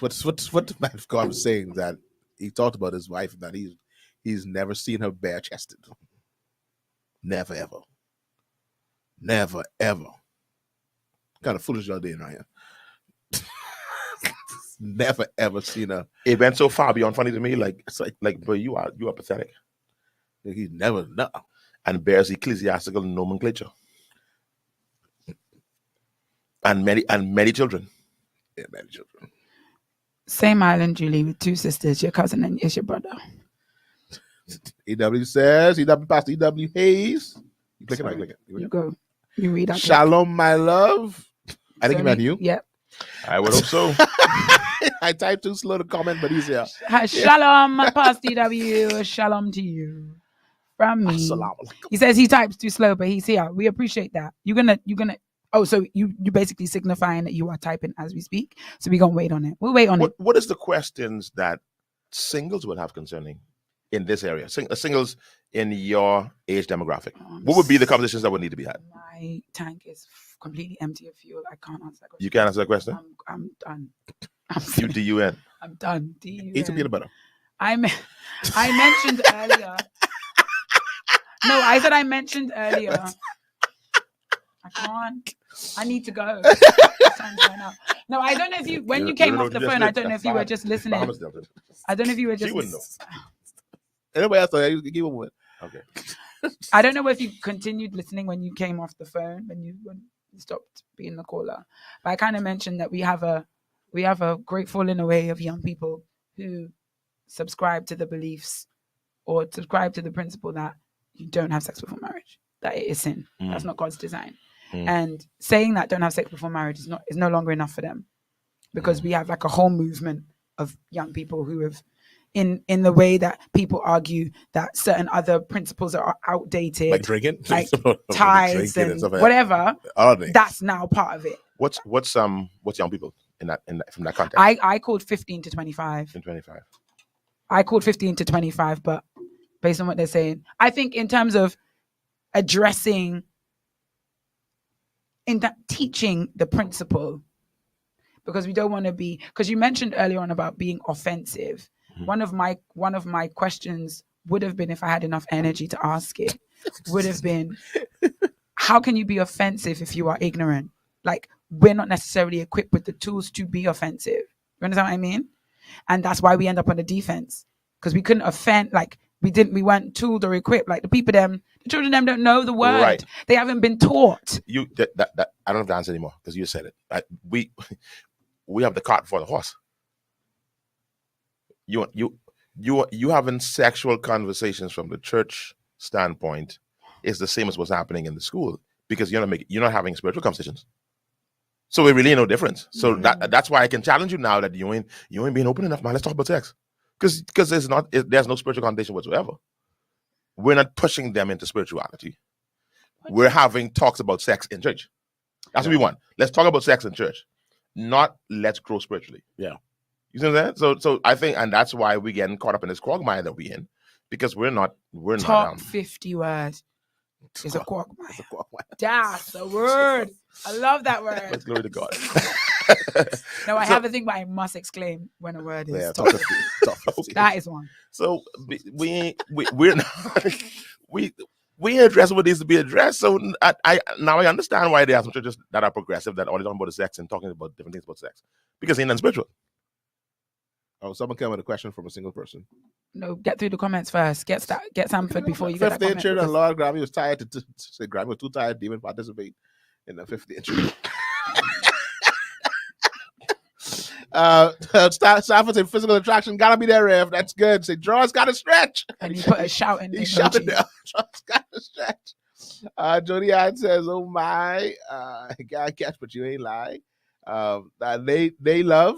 saying, that he talked about his wife, that he's never seen her bare chested. Never ever. Never ever. Kind of foolish y'all doing right here. Never ever seen her. It went so far beyond funny to me. Like it's like, bro, you are pathetic. He never and bears ecclesiastical nomenclature. And many children. Yeah, many children. Same island, Julie, with two sisters, your cousin and your brother. EW says, Pastor EW Hayes. You click it. You go. You read that. Shalom, my love. I think he meant you. Yep. I would hope so. I typed too slow to comment, but he's here. Shalom, Pastor EW. Shalom to you. From me. Assalamu alaikum. He says he types too slow, but he's here. We appreciate that. You're gonna Oh, so you basically signifying that you are typing as we speak. So we're gonna wait on it. We'll wait on it. What is the questions that singles would have concerning in this area? Singles in your age demographic. What would be the conversations that would need to be had? My tank is completely empty of fuel. I can't answer that question. You can't answer that question? I'm done. U-D-U-N. I'm done. D-U-N. Eat some peanut butter. I mentioned earlier. No, I said I mentioned earlier. I can't. I need to go. It's time to sign out. No, I don't know if you, when you came off the phone, I don't know if you were just listening. I don't know if you were just. She wouldn't know. Anybody else? You give him one. Okay. I don't know if you continued listening when you came off the phone, when you stopped being the caller. But I kind of mentioned that we have a great falling away of young people who subscribe to the beliefs or subscribe to the principle that you don't have sex before marriage, that it is sin. That's not God's design. And saying that don't have sex before marriage is no longer enough for them, because we have like a whole movement of young people who have, in the way that people argue that certain other principles are outdated, Like drinking, like ties and whatever. That's now part of it. What's young people in that from that context? I called 15 to 25. 25. I called 15 to 25, but based on what they're saying, I think in terms of addressing, in that teaching the principle, because we don't want to be, because you mentioned earlier on about being offensive. One of my questions would have been, if I had enough energy to ask it, would have been, how can you be offensive if you are ignorant? Like, we're not necessarily equipped with the tools to be offensive. You understand what I mean? And that's why we end up on the defense, because we couldn't offend, like we weren't tooled or equipped. Like the children them don't know the word. Right. They haven't been taught. That I don't have to answer anymore because you said it. We have the cart before the horse. You having sexual conversations from the church standpoint is the same as what's happening in the school, because you're not having spiritual conversations. So it really ain't no difference. So that's why I can challenge you now that you ain't being open enough, man. Let's talk about sex, because there's no spiritual connotation whatsoever. We're not pushing them into spirituality. We're having talks about sex in church. That's what we want. Let's talk about sex in church, not let's grow spiritually. Yeah. You see that? So I think, and that's why we're getting caught up in this quagmire that we're in, because we're not. Top 50 words. It's a quagmire. That's a word. I love that word. Let's glory to God. No, I have a thing, but I must exclaim when a word is top 50. Top 50. That is one. So we're not, we address what needs to be addressed. So I understand why there are some churches that are progressive that only talking about the sex and talking about different things about sex, because ain't nothing spiritual. Oh, someone came with a question from a single person. No, get through the comments first. Get Sanford before you get that 50th comment. church and Lord Grammy was tired to say Grammy was too tired to even participate in the 50th church. Sanford said physical attraction gotta be there, Rev. That's good. Say Draw's gotta stretch. And you put a shouting. He's shouting down. Draw's gotta stretch. Jody Ann says, "Oh my, you gotta catch, but you ain't lying." They love.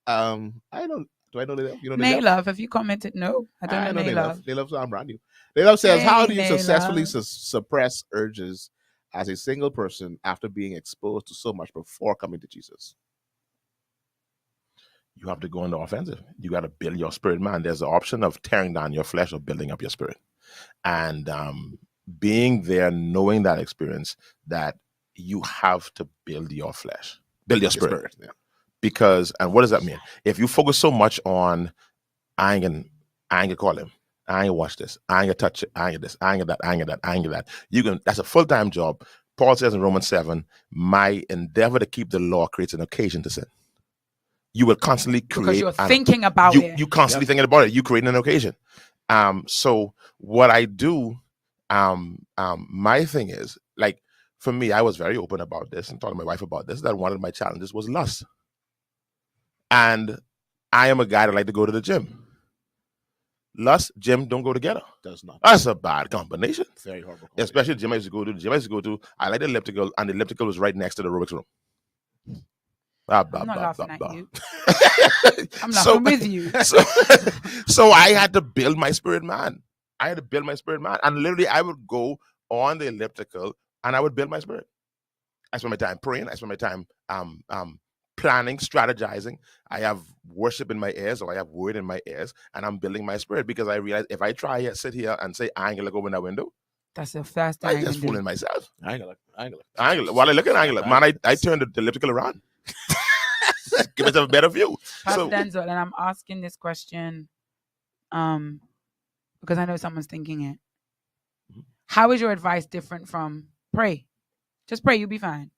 I don't. Do I know they love? You know they love. Have you commented? No, I don't know. They love. They love. So I'm brand new. They love says, "How do you successfully love. Suppress urges as a single person after being exposed to so much before coming to Jesus?" You have to go on the offensive. You got to build your spirit, man. There's the option of tearing down your flesh or building up your spirit, and being there, knowing that experience, that you have to build your flesh, build your spirit. Yeah. Because, and what does that mean? If you focus so much on, I ain't gonna call him, I ain't gonna watch this, I ain't gonna touch it, I ain't gonna this, I ain't gonna that, I ain't gonna that, I ain't gonna that. That's a full-time job. Paul says in Romans 7, my endeavor to keep the law creates an occasion to sin. You will constantly create. Because you're thinking about it. You constantly thinking about it. You creating an occasion. So what I do, my thing is, like, for me, I was very open about this and talking to my wife about this, that one of my challenges was lust. And I am a guy that like to go to the gym. Lust, gym don't go together. Does not. That's a bad combination. Very horrible. Especially the gym I used to go to. The gym I used to go to, I like the elliptical, and the elliptical was right next to the aerobics room. I'm not laughing at you. I'm laughing with you. So I had to build my spirit, man. And literally I would go on the elliptical and I would build my spirit. I spend my time praying. I spend my time planning, strategizing. I have worship in my ears, or I have word in my ears, and I'm building my spirit, because I realize if I try to sit here and say I ain't gonna look over that window, That's the first thing I I just can do. fooling myself. I ain't gonna look. While I look at angle, man, I turn the elliptical around. Give myself a better view. Pastor So Denzel, and I'm asking this question because I know someone's thinking it. Mhm. How is your advice different from pray? Just pray, you'll be fine.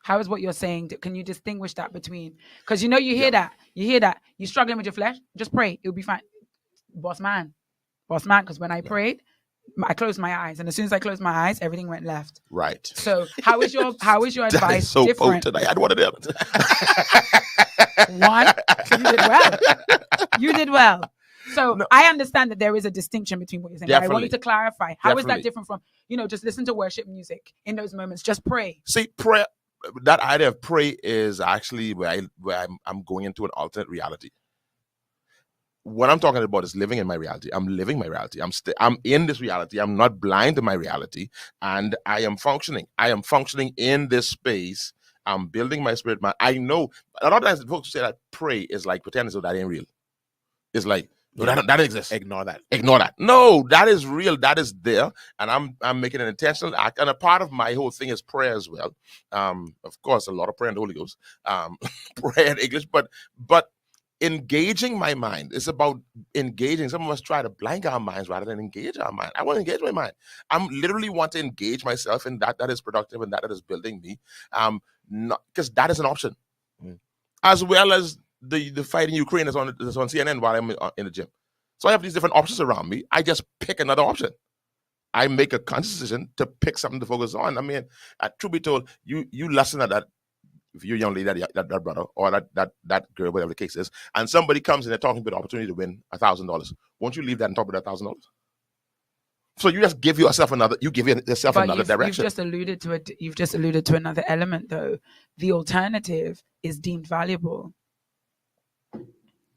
How is what you're saying? Can you distinguish that between? Because you hear that. You hear that. You're struggling with your flesh. Just pray. It'll be fine. Boss man. Because when I prayed, I closed my eyes. And as soon as I closed my eyes, everything went left. right. So how is your That advice is so different? potent. I had one of them. One, so you did well. You did well. So I understand that there is a distinction between what you're saying. But I want you to clarify. How is that different from, just listen to worship music in those moments? Just pray. See, prayer. That idea of pray is actually where I'm going into an alternate reality. What I'm talking about is living in my reality. I'm living my reality. I'm in this reality. I'm not blind to my reality, and I am functioning. I am functioning in this space. I'm building my spirit. I know a lot of times folks say that pray is like pretending so that ain't real. It's like that exists. Ignore that. Ignore that. No, that is real. That is there, and I'm making an intentional act. And a part of my whole thing is prayer as well. Of course, a lot of prayer in the Holy Ghost, prayer in English, but engaging my mind. It's about engaging. Some of us try to blank our minds rather than engage our mind. I want to engage my mind. I'm literally want to engage myself in that is productive and that is building me. Because that is an option, as well as the fight in Ukraine is on CNN while I'm in the gym. So I have these different options around me. I just pick another option. I make a conscious decision to pick something to focus on. I mean, truth be told, you listen at that. If you're a young lady, that brother, or that girl, whatever the case is, and somebody comes in, they're talking about the opportunity to win $1,000. Won't you leave that and talk about $1,000? So you just give yourself another direction. You've just alluded to it. You've just alluded to another element, though. The alternative is deemed valuable.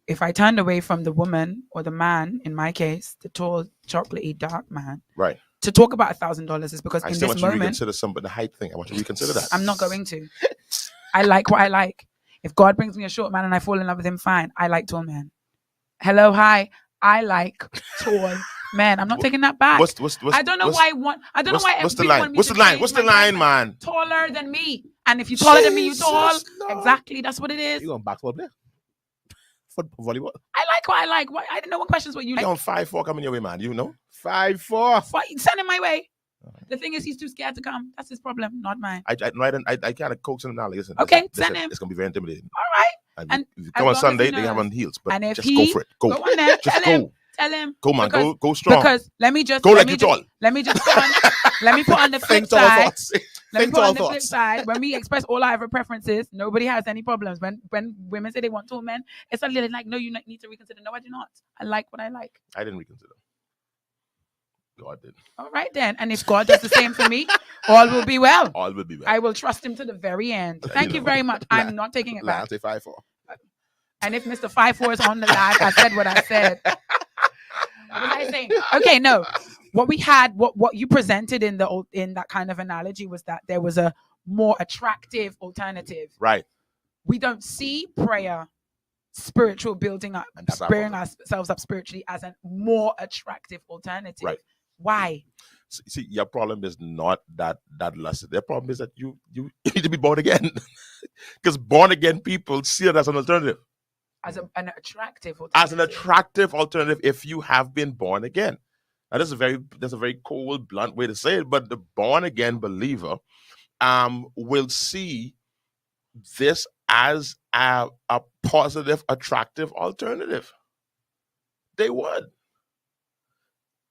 If I turned away from the woman or the man, in my case, the tall, chocolatey, dark man, right, to talk about $1,000 is because I in still this want you to moment, reconsider the height thing. I want you to reconsider that. I'm not going to. I like what I like. If God brings me a short man and I fall in love with him, fine. I like tall men. Hello, hi. I like tall men. I'm not taking that back. I don't know why what's the line? What's the line, man? Taller than me. And if you're taller than me, you're tall. Lord. Exactly. That's what it is. You going basketball player? Football, volleyball? I like what I like. I didn't know what questions what you like. On 5'4" coming your way, man. You know? 5'4". Send him my way. The thing is, he's too scared to come. That's his problem, not mine. I kind of coax him now. Like, listen, okay, send him. It's gonna be very intimidating. All right. And if you come on Sunday, they have on heels, but and if just go for it. Go on there. Just Tell him. Go, man. Go strong. Because let me just go like you tall. Let me just put on the flip side. Let me put on the flip side. When we express all our preferences, nobody has any problems. When women say they want tall men, it's a little like, no, you need to reconsider. No, I do not. I like what I like. I didn't reconsider. God did. All right then. And if God does the same for me, all will be well. All will be well. I will trust him to the very end. Thank you very much. I'm not taking it back. I'll say 5'4". And if Mr. 5'4" is on the live, I said what I said. What was I saying? Okay, no. What you presented in that kind of analogy was that there was a more attractive alternative. Right. We don't see prayer, spiritual building up, burying ourselves up spiritually as a more attractive alternative. Right. Why? See, your problem is not that lust. Their problem is that you need to be born again, because born again people see it as an alternative, as an attractive alternative. As an attractive alternative, if you have been born again. Now, that's a very cold, blunt way to say it, but the born again believer will see this as a positive, attractive alternative. They would.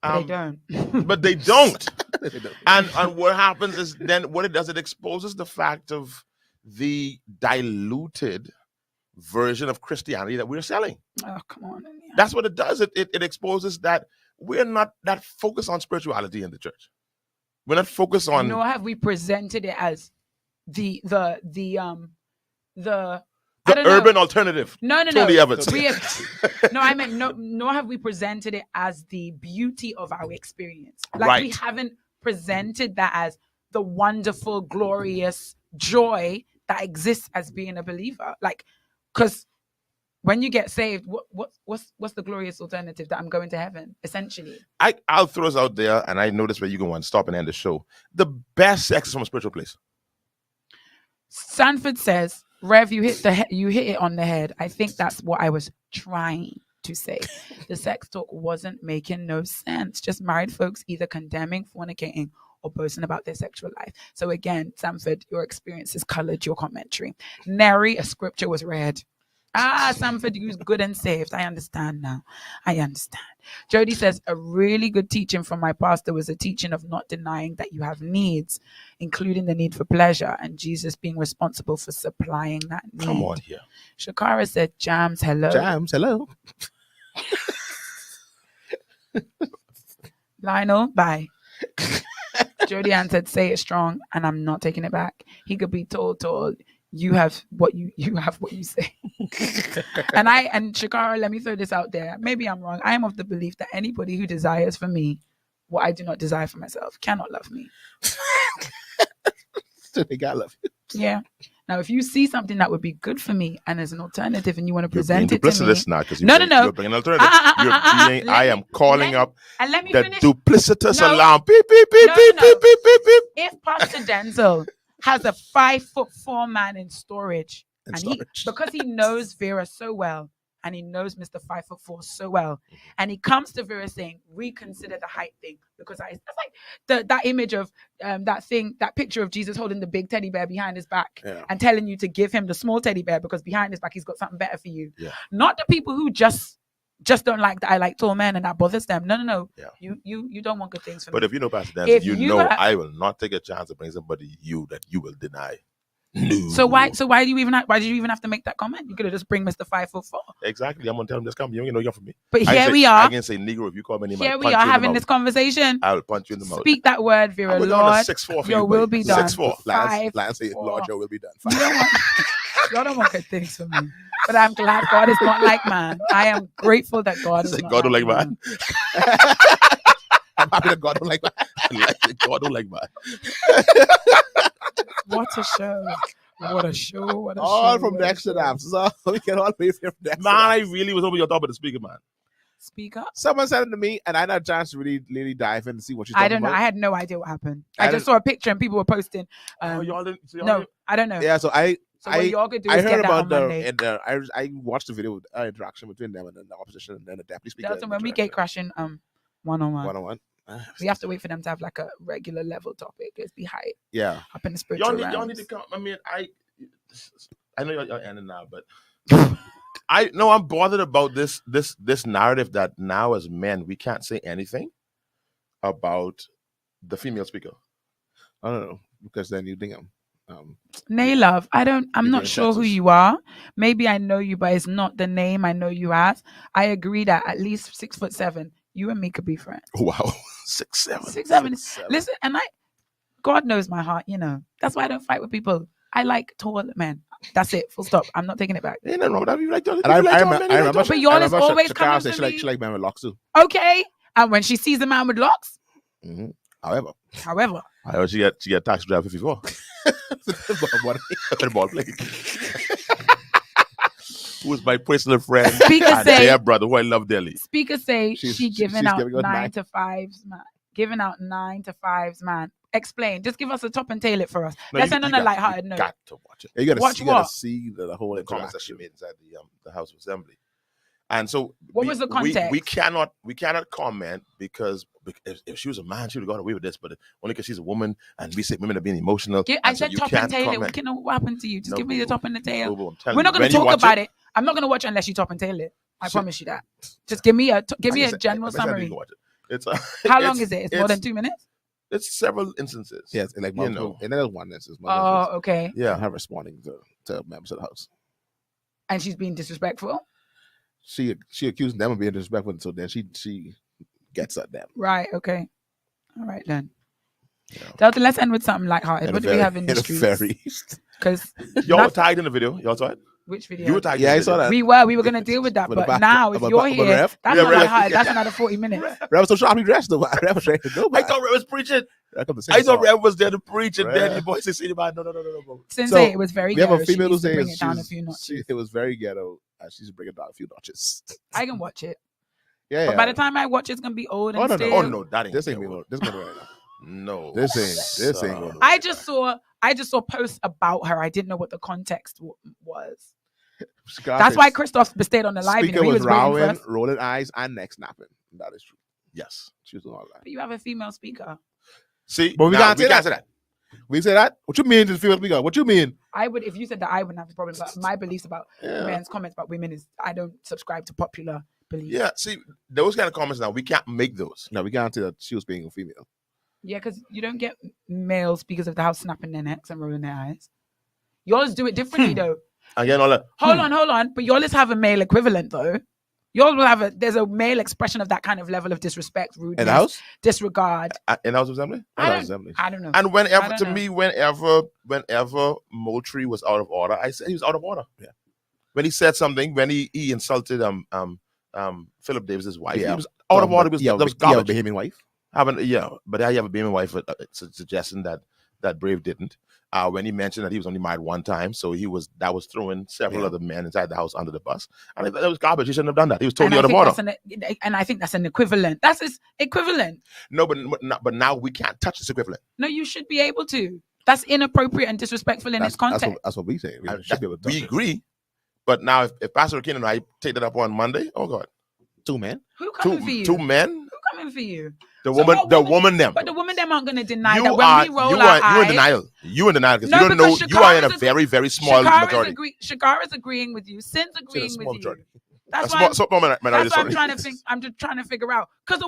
But they don't. But they don't. And what happens is then what it does, it exposes the fact of the diluted version of Christianity that we're selling. Oh, come on. Yeah. That's what it does. It exposes that we're not that focused on spirituality in the church. We're not focused on. Nor have we presented it as the urban alternative. No. Totally Evans. I meant nor have we presented it as the beauty of our experience. Like we haven't presented that as the wonderful, glorious joy that exists as being a believer. Like, because when you get saved, what's the glorious alternative? That I'm going to heaven, essentially. I'll throw this out there, and I know this where you can want to stop and end the show. The best sex is from a spiritual place. Sanford says, Rev, you hit it on the head. I think that's what I was trying to say. The sex talk wasn't making no sense. Just married folks either condemning, fornicating, or boasting about their sexual life. So again, Sanford, your experiences colored your commentary. Nary a scripture was read. Sanford, you was good and saved. I understand now. I understand. Jody says, a really good teaching from my pastor was a teaching of not denying that you have needs, including the need for pleasure, and Jesus being responsible for supplying that need. Come on here. Shakara said, Jams, hello. Jams, hello. Lionel, bye. Jody Ann said, say it strong, and I'm not taking it back. He could be told, you have what you have what you say. and Shakara, let me throw this out there. Maybe I'm wrong. I am of the belief that anybody who desires for me what I do not desire for myself cannot love me. So they gotta love you. Yeah. Now, if you see something that would be good for me and as an alternative, and you want to You're present being it to me, duplicitous now, because No. you're bringing an alternative. I am calling up and let me the finish. duplicitous No. alarm. Beep, beep, beep, No, beep, no. beep, beep, beep, beep. If Pastor Denzel has a 5'4" man in storage, because he knows Vera so well, and he knows Mr. 5'4" so well, and he comes to Vera saying, reconsider the height thing, because that's like that image of that picture of Jesus holding the big teddy bear behind his back, and telling you to give him the small teddy bear because behind his back he's got something better for you. Yeah. Not the people who just don't like that I like tall men and that bothers them. No. Yeah. You don't want good things for me. But if you know Pastor If Denzel, you have- I will not take a chance to bring somebody that you will deny. No. So why do you even have to make that comment? You could have just bring Mr. 5'4". Exactly. I'm gonna tell him just come. You don't know you're from me. But I here we are. I can say Negro if you call me name. Here we are having this conversation. I will punch you in the mouth. Speak that word, Vera. Lord, 6'4" for your you, will buddy. be done. 6'4". Lion say, Lord, your will be done. Y'all don't want good things for me. But I'm glad God is not like man. I am grateful that God is not God don't like like man. I'm happy that God don't like that. God don't like man. What a show. What a show. What a All show. from what a Dexter show. Dams. So we can all wait from Dexter. Man, I really was hoping you're talking about the speaker, man. Speak up. Someone said it to me, and I had a chance to really dive in and see what she's I talking don't know. about. I had no idea what happened. I I just saw a picture and people were posting. Y'all didn't. No, I don't know. Yeah, so So what y'all could do I is heard get that about on the Monday. I watched the video with interaction between them and then the opposition and then the deputy speaker. Delton, when we gate crashing one-on-one, one-on-one. we have to wait for them to have like a regular level topic. Let's be high Yeah. up in the spiritual Y'all need realms. to come. I mean, I know y'all ending now, but I know I'm bothered about this narrative that now as men we can't say anything about the female speaker. I don't know, because then you think Nay, love, I'm You're not very sure who sexist. you are. Maybe I know you, but it's not the name I know you as. I agree that at least 6'7", you and me could be friends. Wow, 6'7". 6'7". Listen, and God knows my heart, That's why I don't fight with people. I like tall men. That's it. Full stop. I'm not taking it back. Ain't nothing wrong with that. You like and I remember But y'all is always Shakara coming said to she me. like men with locks too. Okay. And when she sees a man with locks, Mm-hmm. However, I heard she get taxi driver 54. The ball play. Who is my personal friend Speaker and say- their brother who I love dearly. speaker say She's giving out giving out 9 to 5s, man. Giving out 9 to 5s, man. Explain. Just give us a top and tail it for us. Let's end on a lighthearted note. Got to watch it. you gotta Watch you gotta what? see the whole The comments that she interaction. made inside the House of Assembly. And so What was the context? We cannot comment because if she was a man, she would have gone away with this, but only because she's a woman and we say women are being emotional. I and so said you top can't and tail it. comment. We can know what happened to you. Just No, give me the boo. top and the tail. Boo, I'm telling We're not you, going when to you talk watch about it. I'm not going to watch it unless you top and tail it. I promise you that. Just give me a general I said you summary. can watch it. It's How long is it? It's more than 2 minutes? It's several instances. Yes, and like You multiple, know. and then there's one instance. Oh, okay. Yeah. her responding to members of the house. And she's being disrespectful. She accused them of being disrespectful, so then she gets at them. Right. Okay. All right then. Yeah. Delta, let's end with something lighthearted. In What a do we very- have in the in a streets? very Because Y'all tagged in the video. Y'all saw it? Which video? You were talking. Yeah, I saw that. We were gonna deal with that, With the but back- now if about- you're about here, Rev? that's Yeah, another Rev. high, that's another 40 minutes. Rev was so sharply dressed though. Rev was ready to go. I thought Rev was preaching. I come to sing I a thought song. Rev was there to preach, and then Rev. your boy said, "No, bro." Since So, it was very We have a ghetto, she female who needs to bring says it down a few notches. it was very ghetto. She's bringing it down a few notches. I can watch it, Yeah, but by the time I watch, it's gonna be old and Oh, no, no. stale. Oh no, that ain't this ain't ghetto. going. This going right now. No, This ain't going. I just saw posts about her. I didn't know what the context was. That's why Christoph stayed on the live. Speaker He was was waiting for rowing, us. rolling eyes, and neck snapping. That is true. Yes. She was doing all that. But you have a female speaker. See, But we now, can't say say that. We say that. What you mean to the female speaker? What you mean? I would, if you said that, I wouldn't have a problem. But my beliefs about Yeah. men's comments about women is I don't subscribe to popular beliefs. Yeah. See, those kind of comments now we can't make those. No, we can't say that she was being a female. Yeah, because you don't get male speakers of the house snapping their necks and rolling their eyes. Yours do it differently though. Again, all that. Hold on. But yours have a male equivalent though. Yours will have there's a male expression of that kind of level of disrespect, rudeness, In the house? disregard. In House of Assembly. I Assembly. don't know. And I whenever, don't to know. me, whenever Moultrie was out of order, I said he was out of order. Yeah. When he said something, when he insulted Philip Davis's wife, Yeah. he was out of order. That was Yeah, garbage. behaving wife. But I have a baby wife suggesting that Brave didn't. When he mentioned that he was only married one time, so that was throwing several other men inside the house under the bus. And I thought that was garbage. He shouldn't have done that. He was totally out of order. And I think that's an equivalent. That's his equivalent. No, but now we can't touch this equivalent. No, you should be able to. That's inappropriate and disrespectful in its context. That's what we say. We And should be able to touch we it. agree. But now, if Pastor King and I take that up on Monday, oh God, Two men. Who coming for you? two men, Who coming for you? the So woman, what the woman- woman, them. But the women them aren't going to deny You that when are, we roll you our are, you in eyes. denial. You in denial because No, you don't know. because You are in a Shakara's very, very small majority. Shakara's agreeing with you. Sin's agreeing small with you. majority. That's A why. small minority, That's what I'm sorry. trying to think. I'm just trying to figure out because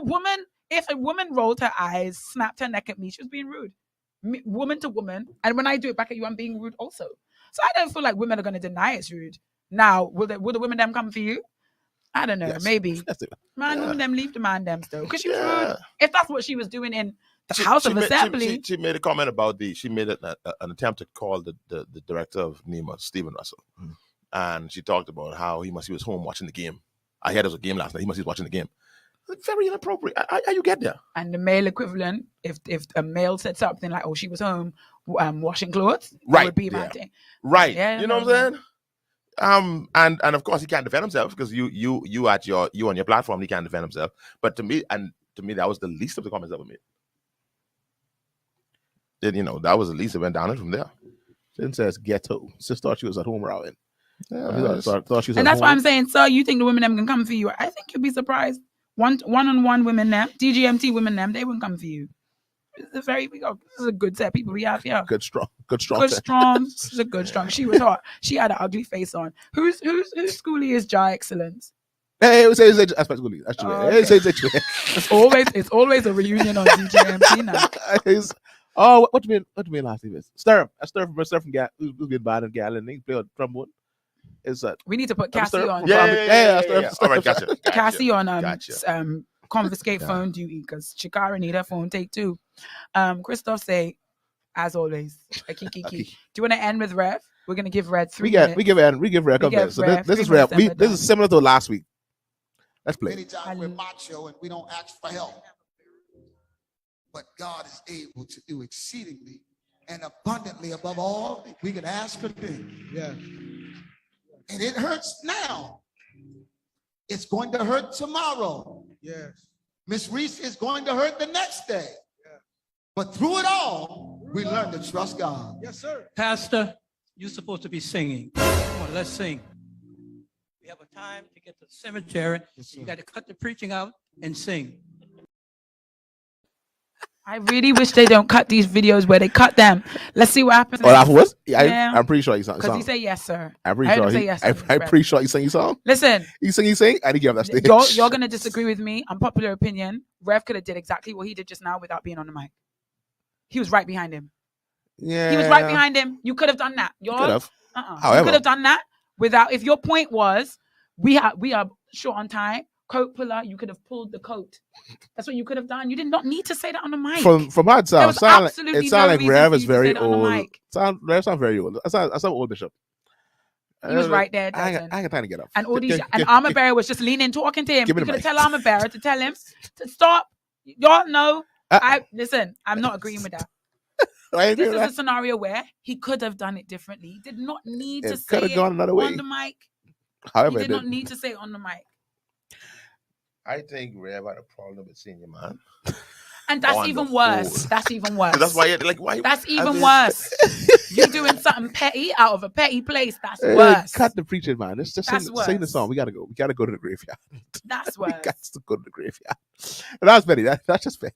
if a woman rolled her eyes, snapped her neck at me, she was being rude. Woman to woman, and when I do it back at you, I'm being rude also. So I don't feel like women are going to deny it's rude. Now, will the women them come for you? I don't know. Yes. Maybe. That's it. Man, Yeah. women them leave the man them still because she was Yeah. rude. If that's what she was doing in the House of Assembly, She made a comment about she made an attempt to call the director of NEMA, Stephen Russell, and she talked about how he was home watching the game. I heard there was a game last night. He was watching the game. Very inappropriate. How you get there? and the male equivalent, if a male said something like, "Oh, she was home washing clothes," that Right, would be my yeah. thing. Right. Yeah, You know what I'm saying? And of course he can't defend himself because you on your platform he can't defend himself. But to me that was the least of the comments that were made. Then that was the least that went down it from there. Sin says ghetto. Sis thought she was at home rowing. Yeah, Thought she was And at that's why home. I'm saying, so you think the women them can come for you? I think you'd be surprised. One-on-one women them, DGMT women them, they wouldn't come for you. This is a good set of people we have here. Good strong. Good strong. This is a good strong. She was hot. She had an ugly face on. Whose schoolie is Jar Excellence? Hey, say that's actually. Oh, Hey, okay. say It's always a reunion on DGMT now. Oh, what do you mean last name is? Sturm. That's Sturm from Gal, who's been bad in Gal, and he played trombone. Is that We need to put I'm Cassie Sturm. on. Yeah. All right, gotcha. Cassie on Gotcha. confiscate Yeah. phone duty because Shakara need her phone take too. Christoph say, as always, a kiki. Do you want to end with Rev? We're gonna give Red 3 minutes. we give Rev. So Rev this is 3 Rev. minutes and we're This done. is similar to last week. Let's play. Many times we're macho and we don't ask for help. But God is able to do exceedingly and abundantly above all we can ask or think. Yeah. And it hurts now. It's going to hurt tomorrow. Yes. Miss Reese is going to hurt the next day. But through it all, we learn to trust God. Yes, sir. Pastor, you're supposed to be singing. Come on, let's sing. We have a time to get to the cemetery. You got to cut the preaching out and sing. I really wish they don't cut these videos where they cut them. Let's see what happens. Oh, afterwards? Yeah. I'm pretty sure he sang. Because he say yes, sir. I'm pretty I heard sure him say he. yes, I'm sir. pretty sure he sang his song. Listen, He sing. I didn't give him that stage. you're gonna disagree with me. Unpopular opinion. Rev could have did exactly what he did just now without being on the mic. He was right behind him. Yeah. He was right behind him. You could have done that. Could have. You However- could have done that without. If your point was we are short on time, coat puller, you could have pulled the coat. That's what you could have done. You did not need to say that on the mic. From how it There sounds, was it sounds absolutely like no reason Rev for is you to very say that on the old. mic. Rev sounds very old. That's not old bishop. He was right there, I Delton. ain't got time to get up. And all these, and Armor Bearer was just leaning, talking to him. Give me You the could have mic. tell Armor Bearer to tell him to stop. Y'all know. Uh, Listen. I'm not agreeing with that. I agree This with is a that. scenario where he could have done it differently. He did not need to It say could have it gone another way. on the mic. However, He it did not did. need to say it on the mic. I think Rev had a problem with seeing your man. And that's On even the worse. phone. That's even worse. That's why, why? That's I even mean, worse. You doing something petty out of a petty place. That's Hey, worse. cut the preaching, man. Let's just That's sing the worse. song. We gotta go. We gotta go to the graveyard. That's We worse. got to go to the graveyard. And that's petty. That's just petty.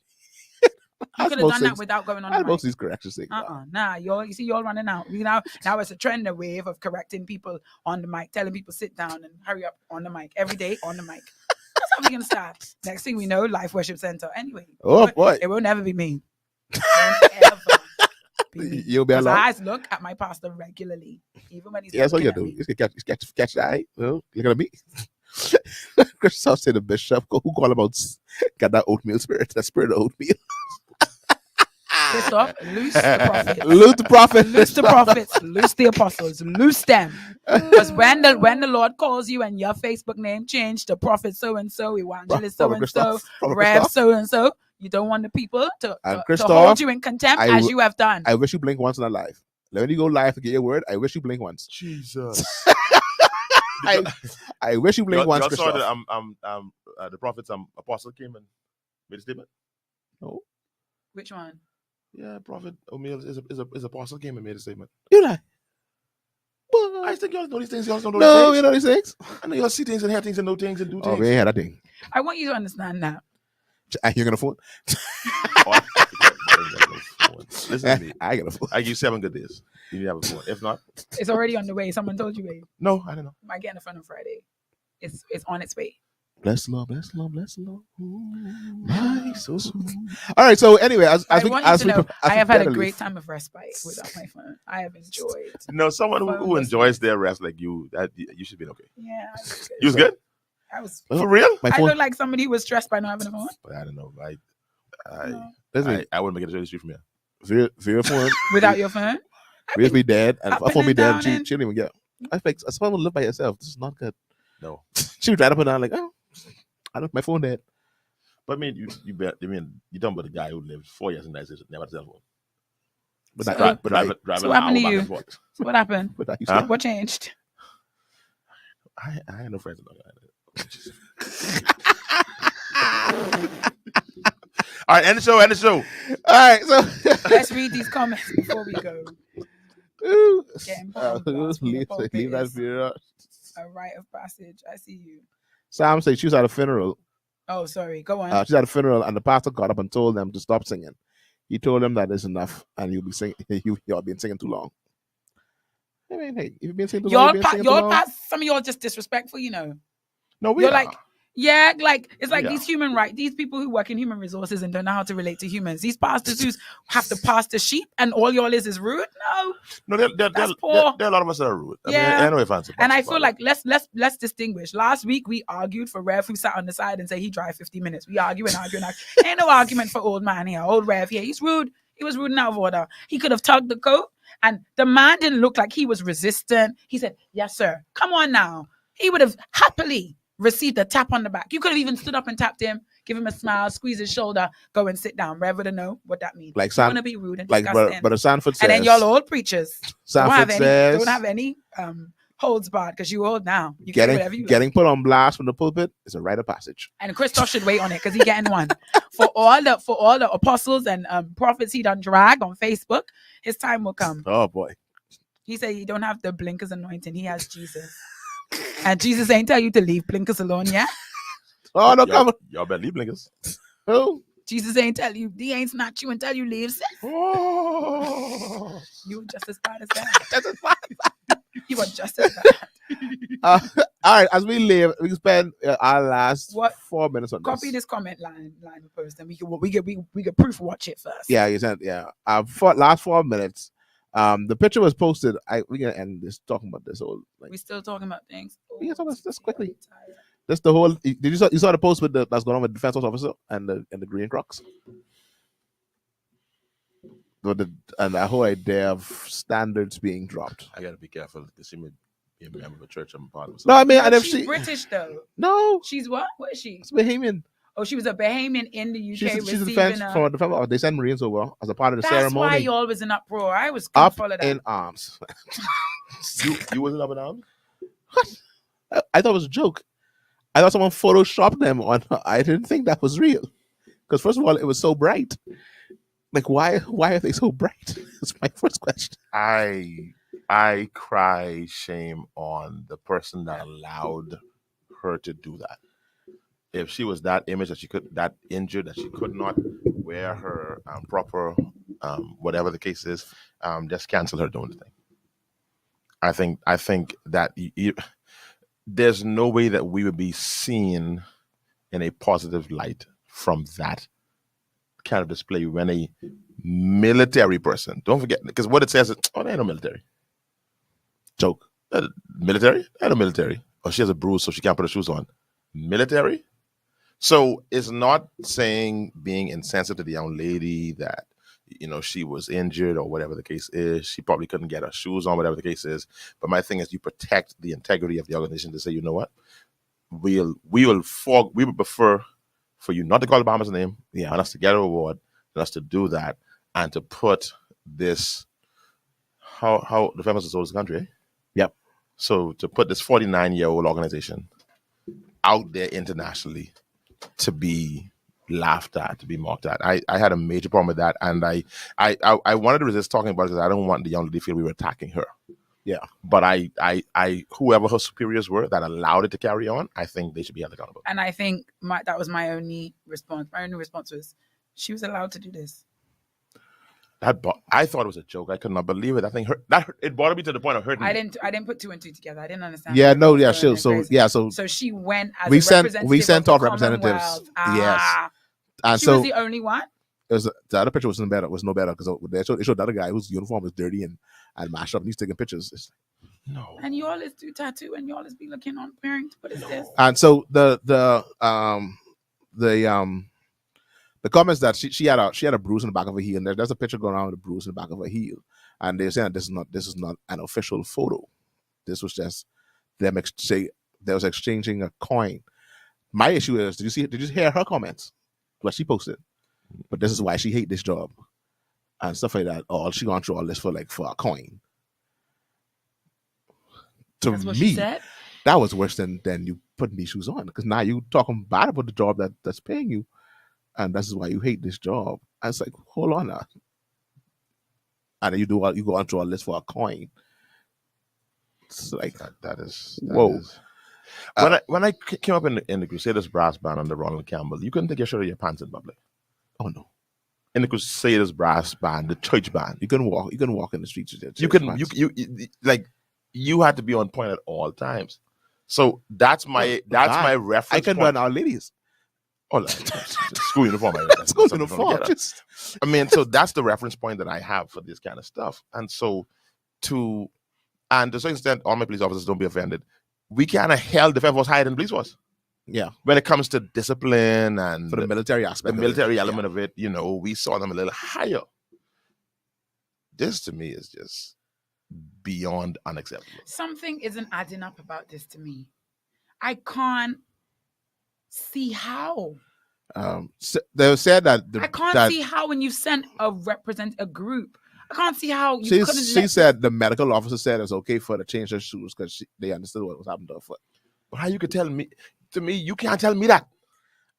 You could have done that without going on the That's most of mic. these corrections things. Nah, you see, y'all running out. Now it's a trend, a wave of correcting people on the mic, telling people sit down and hurry up on the mic every day on the mic. That's how we're gonna start. Next thing we know, Life Worship Center. Anyway, Oh boy, it will never be me. It won't ever be me. you'll be 'Cause alone. I look at my pastor regularly, even when he's Yeah, that's what you looking do. at me. You catch the eye. Look at me. Christoph said the bishop who called about got that oatmeal spirit, that spirit of oatmeal. Christoph, loose the prophets. Loot the prophet. Loose the prophets, loose the apostles, loose them. Because when the Lord calls you and your Facebook name changed to prophet so and so, evangelist so Prophet and so, Christoph, Prophet rev Christoph. so and so, you don't want the people to Christoph, hold you in contempt I as w- you have done. I wish you blink once in our life. When you go live to get your word, I wish you blink once. Jesus. I wish you blink once, Y'all saw Christoph. the prophets apostle came and made a statement. No. Which one? Yeah, Prophet O'Meal is apostle came and made a statement. You lie. I think y'all know these things. Y'all don't know No, these you things. know these things. I know y'all see things and hear things and know things and do Oh, things. we ain't had that thing. I want you to understand that. You're gonna phone? Oh, I ain't got no phone. Listen to me. I got a phone. I give you 7 good days. You need to have a phone. If not, It's already on the way. Someone told you, babe. no, I don't know. I might get in the phone on Friday. It's on its way. Bless the Lord, bless the Lord, bless the Lord. My soul. All right. So anyway, as I we want you to know, I have had a prepare to great leave- time of respite without my phone. I have enjoyed. No, someone Phone who was enjoys good. their rest like you, that you should be okay. Yeah, I was good. You was good? I was. For real? My I phone. look like somebody who was stressed by not having a phone. But I don't know. No. Listen, I wouldn't make it to the street from here. Vera phone. Without your phone. Vera's be dead, and up I phone and be dead. down She and- don't even get. I think someone live by herself. This is not good. No. She would try to put down like, oh, I don't. My phone dead. But I mean, you talking about the guy who lived 4 years in the United States, never had a cell phone. But So- that, Driving So what happened to back you? and forth. So what happened? but that, you Huh? said, What changed? I had no friends in that. All right, end the show. all right. So Let's read these comments before we go. Ooh, Getting put on blast from the leave pulpit that is Vera. a rite of passage. I see you. Sam said she was at a funeral. Oh, sorry. Go on. She's at a funeral, and the pastor got up and told them to stop singing. He told them that is enough, and you'll be singing. Y'all been singing too long. I mean, hey, if you've been singing too long, Y'all, you've been singing too long. some of y'all just disrespectful, you know. No, we You're are. like, yeah, like it's like Yeah. these human rights, these people who work in human resources and don't know how to relate to humans. These pastors who have to pastor sheep, and all y'all is rude. No, no, that's poor. there are a lot of us that are rude. Yeah. I know if fancy. and I feel like let's distinguish. Last week we argued for Rev who sat on the side and said he drive 50 minutes. We argue and argue and argue. Ain't no argument for old man here, old Rev here. He's rude. He was rude and out of order. He could have tugged the coat, and the man didn't look like he was resistant. He said, "Yes, sir. Come on now." He would have happily received a tap on the back. You could have even stood up and tapped him, give him a smile, squeeze his shoulder, go and sit down. Rev would have known what that means. Like You want to be rude and like disgusting. but Sanford says. And then y'all old preachers Sanford says don't have any holds barred because you old now. You can do whatever you like. getting put on blast from the pulpit is a rite of passage. And Christoph should wait on it because he getting one. for all the apostles and prophets he done drag on Facebook, his time will come. Oh boy. He said he don't have the blinkers anointing. He has Jesus. And Jesus ain't tell you to leave blinkers alone, yeah? Oh no, come on. Y'all better leave blinkers. Oh. Jesus ain't tell you, he ain't snatch you until you leave. Sis. Oh. You were just as bad as that. That's a fact. You were just as bad. All right, as we leave, we can spend our last What? 4 minutes on Copy this. this comment line we post, and we get proof watch it first. Yeah, you said last 4 minutes. The picture was posted. We gonna end this talking about this whole like We still talking about things. We can talk about this quickly. I'm tired. this the whole. Did you saw the post with that's going on with the defense officer and the green crocs? And the whole idea of standards being dropped. I gotta be careful. You see me a member of a church I'm part of. No, I mean, and No, if she's she British though. no, She's what? What is she? it's Bahamian. Oh, she was a Bahamian in the UK She's a receiving defense a. from a defense. They sent Marines over as a part of the That's why ceremony. you all was in uproar. I was couldn't Up follow that. in arms. You wasn't up and down? I thought it was a joke. I thought someone photoshopped them on. I didn't think that was real. Because first of all, it was so bright. Like, why are they so bright? That's my first question. I cry shame on the person that allowed her to do that. If she was that injured that she could not wear her proper whatever the case is, just cancel her doing the thing. I think that there's no way that we would be seen in a positive light from that kind of display when a military person, don't forget, because what it says is, oh, they ain't no military. Joke. Military? They ain't no military. Oh, she has a bruise, so she can't put her shoes on. Military? So it's not saying being insensitive to the young lady that, she was injured or whatever the case is. She probably couldn't get her shoes on, whatever the case is. But my thing is, you protect the integrity of the organization to say, you know what? We would prefer for you not to call Obama's name, and us to get a reward, and us to do that, and to put this how the famous is the oldest country, eh? Yep. So to put this 49-year-old organization out there internationally to be laughed at, to be mocked at, I had a major problem with that, and I wanted to resist talking about it because I don't want the young lady to feel we were attacking her. Yeah. But I whoever her superiors were that allowed it to carry on, I think they should be held accountable. And I think that was my only response. My only response was, she was allowed to do this. I thought it was a joke. I could not believe it. I think it bothered me to the point of hurting me. I didn't put two and two together. I didn't understand. Yeah, no, yeah, sure. So she went as we a sent representative off of the representatives. Commonwealth. Yes. And She so was the only one. it was the other picture was no better because they showed the other guy whose uniform was dirty and mashed up and he's taking pictures. It's No. And you always do tattoo and you always be looking on parent. What is this? And so the comments that she had a bruise in the back of her heel, and there's a picture going around with a bruise in the back of her heel, and they're saying this is not an official photo. This was just them exchanging a coin. My issue is, did you hear her comments? What she posted? But this is why she hate this job and stuff like that. Or she gone through all this for a coin. To That's what she me, said? that was worse than you putting these shoes on, because now you talking bad about the job that's paying you, and this is why you hate this job. I was like, hold on now. And then you go on through all this for a coin. It's like that is whoa. When I came up in the Crusaders brass band under Ronald Campbell, you couldn't take your shirt of your pants in public. Oh no. In the Crusaders brass band, the church band, You can walk in the streets with your you church can pants. you had to be on point at all times. So that's my reference. I can point. run Our Ladies. Oh, school uniform. School uniform. I mean, so that's the reference point that I have for this kind of stuff. And so to a certain extent, all my police officers, don't be offended, we kind of held the defense force higher than the police force. Yeah. When it comes to discipline and For the military aspect. the military element of it, we saw them a little higher. This to me is just beyond unacceptable. Something isn't adding up about this to me. I can't see how. They said that I can't see how when you sent a group. I can't see how you couldn't. She said the medical officer said it's okay for her to change her shoes because they understood what was happening to her foot. But how you could tell me? To me, you can't tell me that.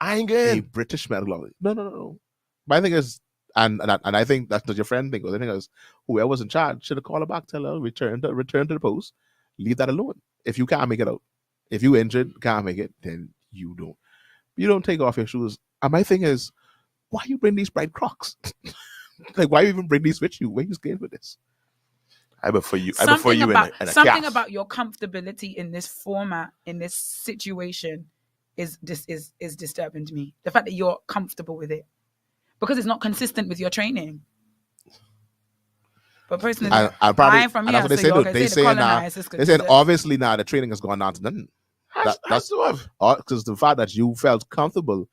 I ain't A getting. British medical officer. No. My thing is, and I think that's what your friend thinks. The thing is, whoever was in charge should have called her back, tell her return to the post, leave that alone. If you can't make it out, if you injured, can't make it, then you don't take off your shoes. And my thing is, why you bring these bright Crocs? Like, why you even bring these with you? Where you scared with this? I prefer you. Something in a something calf. about your comfortability in this format, in this situation, is disturbing to me. The fact that you're comfortable with it, because it's not consistent with your training. But personally, I'm from here, that's what so y'all can they say say the now. colonized is They said considered- obviously now the training has gone down to nothing. That's because the fact that you felt comfortable.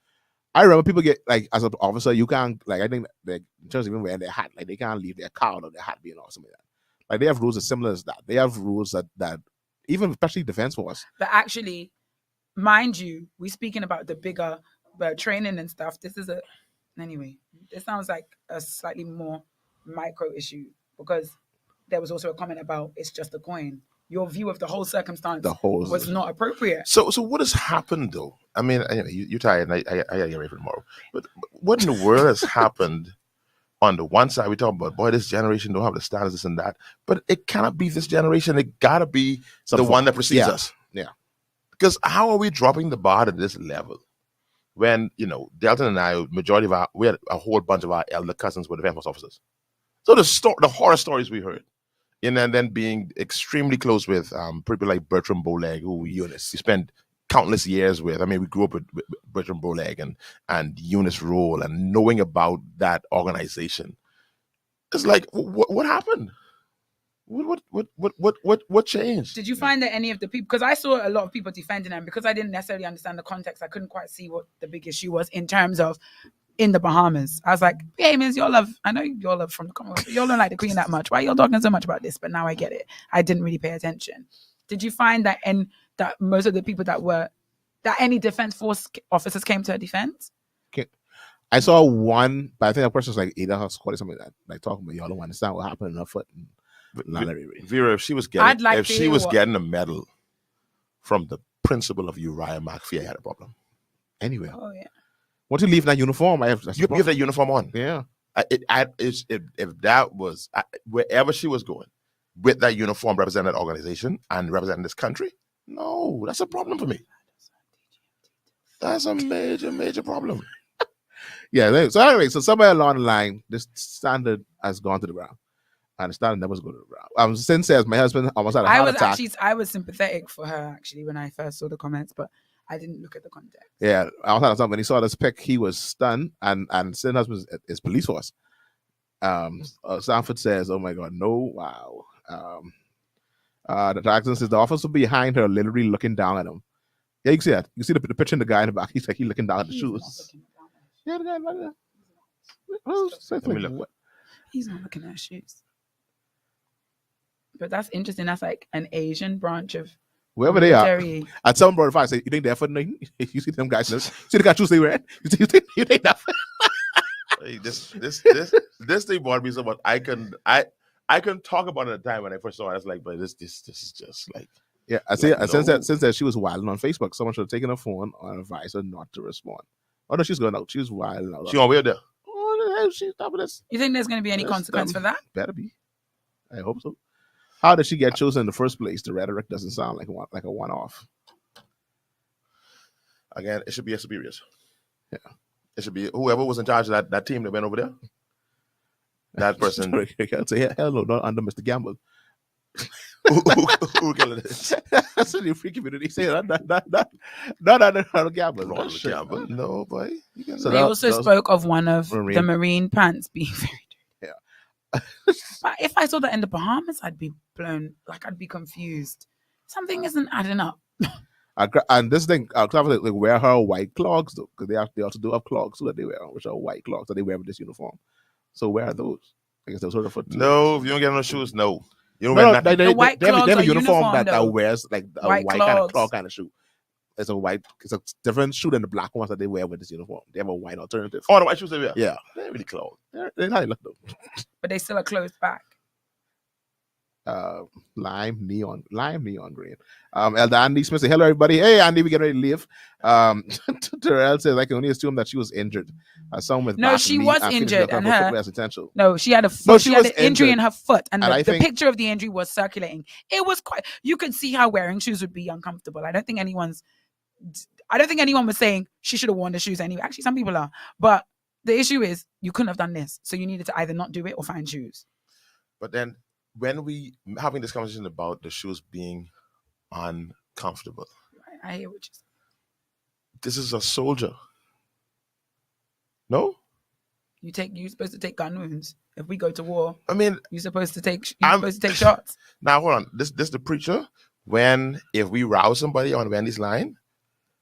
I remember people get like, as an officer, you can't, like, I think like in terms of even wearing their hat, like they can't leave their card or their hat being or something like that. Like they have rules as similar as that. They have rules that even especially defense force. But actually, mind you, we're speaking about the bigger training and stuff. This is anyway, this sounds like a slightly more micro issue because there was also a comment about it's just a coin. Your view of the whole circumstance was not appropriate. So what has happened though? I mean, you're tired, and I gotta get ready for tomorrow. But what in the world has happened? On the one side, we talk about, boy, this generation don't have the standards, this and that. But it cannot be this generation. It gotta be the one that precedes us. Yeah. Because how are we dropping the bar to this level? When, Delton and I, we had a whole bunch of our elder cousins were defense officers. So the horror stories we heard. And then being extremely close with people like Bertram Bowleg, who Eunice, we spent countless years with. I mean, we grew up with Bertram Bowleg and Eunice Roll and knowing about that organization. It's like, what happened? What changed? Did you find that any of the people, because I saw a lot of people defending them, because I didn't necessarily understand the context, I couldn't quite see what the big issue was in terms of in the Bahamas. I was like, hey, miss, I know y'all love from the Commonwealth, y'all don't like the Queen that much. Why y'all talking so much about this? But now I get it. I didn't really pay attention. Did you find that that most of the people that any defense force officers came to her defense? I saw one, but I think that person's like either her squad or something like that, like talking about y'all don't understand what happened in her foot. Vera, if she was getting a medal from the principal of Uriah McPhee, I had a problem. Anyway, yeah. Once you leave that uniform, you have that uniform on. Yeah. If that was wherever she was going with that uniform representing that organization and representing this country, no, that's a problem for me. That's a major, major problem. Yeah. So anyway, somewhere along the line, this standard has gone to the ground. And the standard never going to the ground. Since says my husband almost had a heart attack. I was sympathetic for her actually when I first saw the comments, but I didn't look at the context. Yeah, I was when he saw this pic, he was stunned, and Sin's husband is police force. Sanford says, "Oh my God, no, wow." The Jackson says the officer behind her, literally looking down at him. Yeah, you can see that. You see the picture in the guy in the back. He's looking down at the shoes. Yeah, the guy like that. He's not looking at shoes. But that's interesting. That's like an Asian branch of wherever they are. At some brother, if I say, you think they're for nothing? You see them guys, see the guy shoes they wear? You think that? Hey, this thing bothered me so much. I can talk about it at the time when I first saw it. I was like, but this is just like. Yeah, I see. Since that she was wilding on Facebook, someone should have taken her phone and advised her not to respond. Oh no, she's going out. She's wilding out. She on where there? Oh, the hell, she's top of this. You think there's going to be any consequence for that? Better be. I hope so. How did she get chosen in the first place? The rhetoric doesn't sound like a one-off. Again, it should be a superiors. Yeah. It should be whoever was in charge of that team that went over there. That person. I'd say, hell no, not under Mr. Gamble. who killed it? That's in the free community. Say not under Gamble. Ronald Gamble. No, boy. So they also spoke of one of the marine pants being very dirty. Yeah. But if I saw that in the Bahamas, I'd be blown. Like, I'd be confused. Something isn't adding up. And this thing, like wear her white clogs though, because they also do have clogs so that they wear, which are white clogs that they wear with this uniform. So where are those? I guess those are for no. If you don't get no shoes, no. You don't wear nothing. They have a uniform that wears like a white kind of clog kind of shoe. It's a different shoe than the black ones that they wear with this uniform. They have a white alternative. Oh, the white shoes they wear. Yeah, they're really clog. They're not look though. But they still are closed back. Lime neon green. Elder Andy Smith say, hello everybody. Hey Andy, we get ready to leave. Terrell says I can only assume that she was injured. Someone with no, she was injured, and her potential. No, she had she had an injury in her foot, and the picture of the injury was circulating. It was quite. You could see how wearing shoes would be uncomfortable. I don't think anyone was saying she should have worn the shoes anyway. Actually, some people are, but the issue is you couldn't have done this, so you needed to either not do it or find shoes. But then, when we having this conversation about the shoes being uncomfortable, I hear what you're saying. This is a soldier. No, you're supposed to take gun wounds. If we go to war, I mean, you're supposed to take shots. Now hold on, this the preacher. If we rouse somebody on Wendy's line,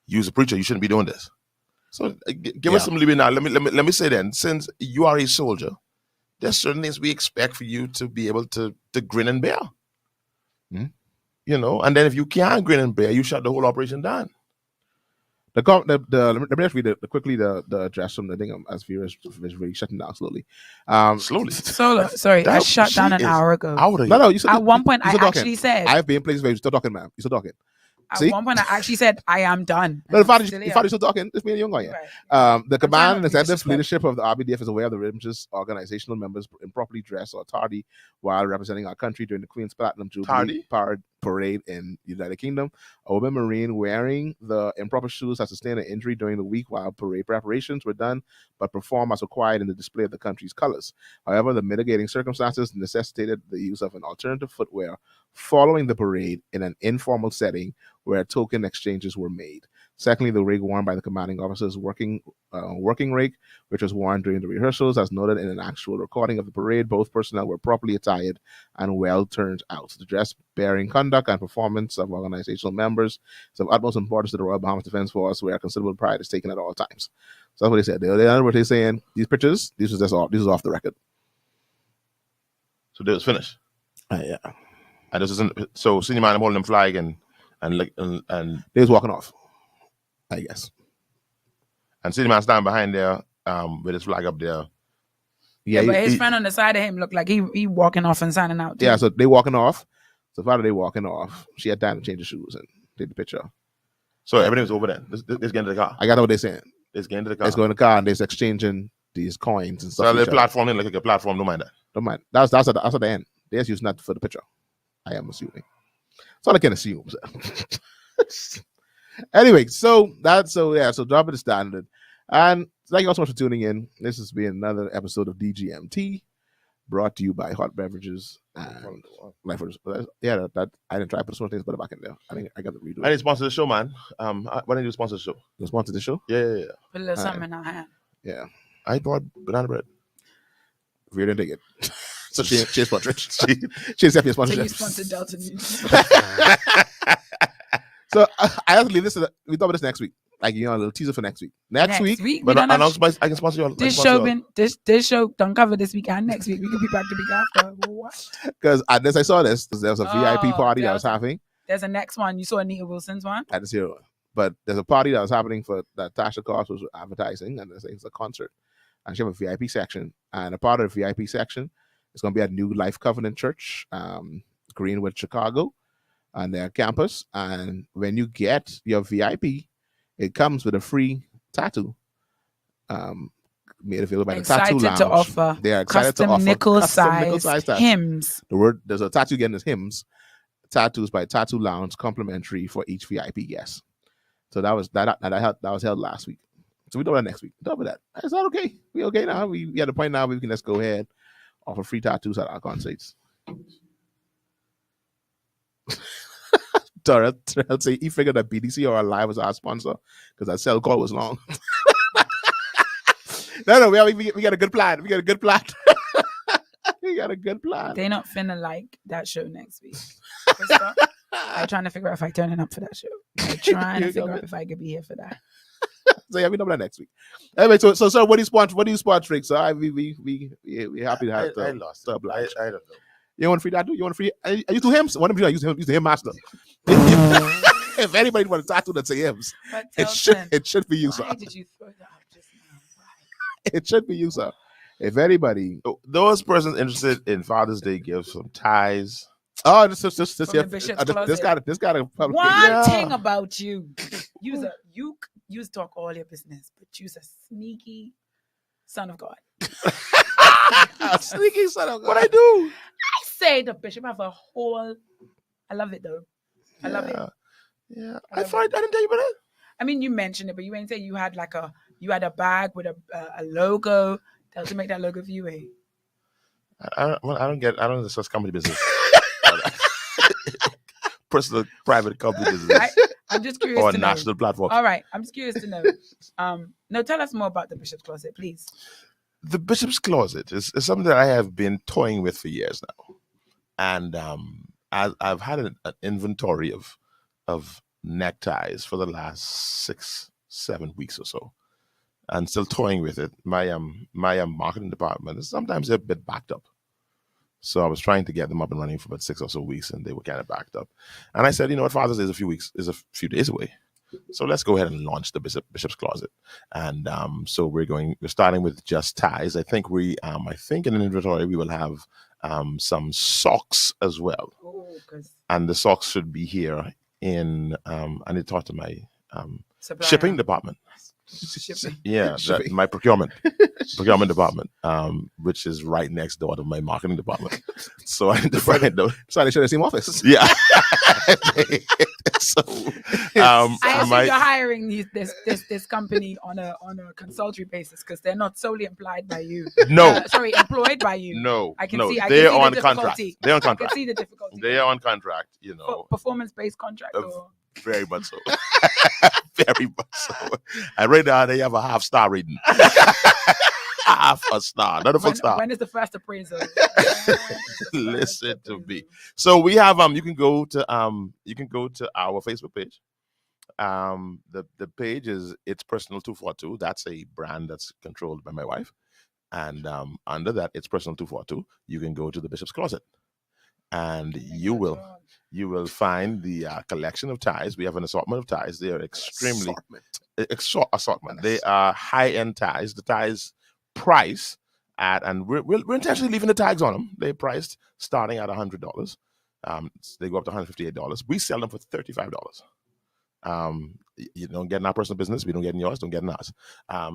you's a preacher. You shouldn't be doing this. So give us some liberty now. Let me say then, since you are a soldier, there's certain things we expect for you to be able to grin and bear. you know, and then if you can't grin and bear, you shut the whole operation down. Let me just read quickly the address from the thing as Vera is really shutting down slowly. Slowly. Sorry, I shut down an hour ago. No, you said, At one point, you I still talking. actually said. I have been in places where you're still talking, ma'am. You're still talking. At See? one point, I actually said, I am done. No, the fact Still you're here. still talking. It's me and you going. Right. The command and not being executive leadership of the RBDF is aware of the religious organizational members improperly dressed or tardy while representing our country during the Queen's Platinum Jubilee parade in the United Kingdom. A woman Marine wearing the improper shoes has sustained an injury during the week while parade preparations were done, but performed as required in the display of the country's colors. However, the mitigating circumstances necessitated the use of an alternative footwear following the parade in an informal setting where token exchanges were made. Secondly, the rig worn by the commanding officer's working rig, which was worn during the rehearsals, as noted in an actual recording of the parade, both personnel were properly attired and well turned out. The dress-bearing conduct and performance of organizational members is of utmost importance to the Royal Bahamas Defense Force, where considerable pride is taken at all times. So that's what they said. What they're saying, these pictures, this was off the record. So they was finished. Yeah. And this isn't so senior man holding them flag and they was walking off, I guess. And senior man standing behind there with his flag up there. Yeah, but his friend on the side of him looked like he walking off and signing out too. Yeah, so they walking off. So Friday they walking off. She had time to change the shoes and take the picture. So everything was over then. Let's get into the car. I got what they're saying. Let's get into the car. Let's go in the car and they're exchanging these coins and stuff. So the platform like a platform, don't mind that. Don't mind. That's at the end. They're just using that for the picture. I am assuming. That's all I can assume. So. Anyway, so drop it to standard. And thank you all so much for tuning in. This has been another episode of DGMT, brought to you by Hot Beverages and Life. Yeah, that I didn't try to put some things, but back in there. I think I got to redo it. I didn't sponsor the show, man. Why didn't you sponsor the show? You sponsor the show? Yeah. Put a little something in our hand. Yeah. I bought banana bread. We didn't take it. So she sponsored. She's happy So sponsored. you sponsored Delton. So I have to leave this. We talk about this next week. Like, a little teaser for next week. Next week. But I can sponsor you. This show don't cover this week and next week. We could be back to week after. What? Because as I saw this, there was a VIP party that I was having. There's a next one. You saw Anita Wilson's one? I didn't see one. But there's a party that was happening for that Tasha Cost was advertising, and it's a concert. And she have a VIP section. And a part of the VIP section is going to be at New Life Covenant Church, Greenwood, Chicago, on their campus. And when you get your VIP, it comes with a free tattoo made available by the Tattoo Lounge. To offer they are excited to custom offer nickel-size hymns. The word, there's a tattoo again is hymns. Tattoos by Tattoo Lounge, complimentary for each VIP guest. So that was held last week. So we do that next week. Talk about that. Is that okay? We okay now? We at the point now where we can just go ahead, offer free tattoos at our concerts. Terrell say he figured that BDC or Alive was our sponsor because that cell call was long. No, we got a good plan. We got a good plan. We got a good plan. They not finna like that show next week. I'm trying to figure out if I turning up for that show. I'm trying to figure out if I could be here for that. So yeah, we know that next week. Anyway, so what do you sponsor, Rick? So we happy to have I lost. I don't know. You want free tattoo? You want free? I use two hymns. One of you, I use the hymn master. If anybody want a tattoo that say hymns, it should be you, sir. Why did you throw that up just now? Why? It should be you, sir. If anybody, those persons interested in Father's Day gifts, some ties. Oh, this got a public. One thing about you, you talk all your business, but you's a sneaky son of God. Sneaky son of God. What I do? I say the bishop have a whole. I love it though. I love it. Yeah, I didn't tell you about it. I mean, you mentioned it, but you ain't say you had a bag with a logo. Tell to make that logo for you, eh? I don't discuss company business. Personal, private company business. I'm just curious or to national know. platform. All right, I'm just curious to know. No, tell us more about the Bishop's Closet, please. The Bishop's Closet is something that I have been toying with for years now, and I've had an inventory of neckties for the last 6-7 weeks or so, and still toying with it. My marketing department is sometimes a bit backed up, So I was trying to get them up and running for about 6 or so weeks, and they were kind of backed up. And I said, you know what, Father's Day is a few days away. So let's go ahead and launch the Bishop's Closet. And so we're starting with just ties. I think I think in an inventory we will have some socks as well. Oh, and the socks should be here in I need to talk to my supplier. shipping department. Shipping. Yeah, Shipping. my procurement department, which is right next door to my marketing department. So I need to find out. So they share the same office. Yeah. So I assume you're hiring this company on a consultancy basis because they're not solely employed by you. No. Employed by you. No, I can no, see. I they're can see on the contract. difficulty. They're on I can contract. see the difficulty. They are on contract. You know, Performance-based contract. Or... very much so. Very much so. And right now they have a 5-star rating. Half a star, not a full star. When is the first appraisal? Listen to me. So we have you can go to our Facebook page. The page is It's Personal 242. That's a brand that's controlled by my wife. And under that, It's Personal 242, you can go to the Bishop's Closet. And you will find the collection of ties. We have an assortment of ties. They are extremely assortment. They are high-end ties. The ties price at, and we're intentionally leaving the tags on them. They're priced starting at $100. They go up to $158. We sell them for $35. You don't get in our personal business. We don't get in yours. Don't get in ours.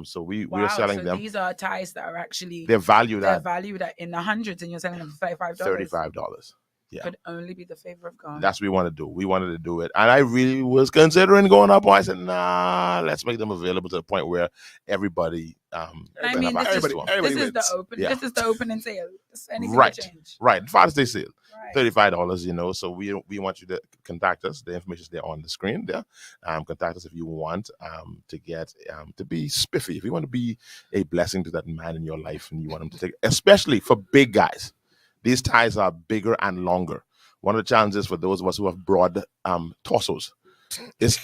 So we are selling them. These are ties that are actually they're valued at in the hundreds, and you're selling them for $35. $35. Yeah. Could only be the favor of God. That's what we want to do. We wanted to do it. And I really was considering going up. I said, nah, let's make them available to the point where everybody I mean, this is the opening sale. Anything right. can change. Right. Father's Day sale. Right. $35, you know. So we want you to contact us. The information is there on the screen there. Contact us if you want to get to be spiffy. If you want to be a blessing to that man in your life and you want him to take, especially for big guys. These ties are bigger and longer. One of the challenges for those of us who have broad torsos is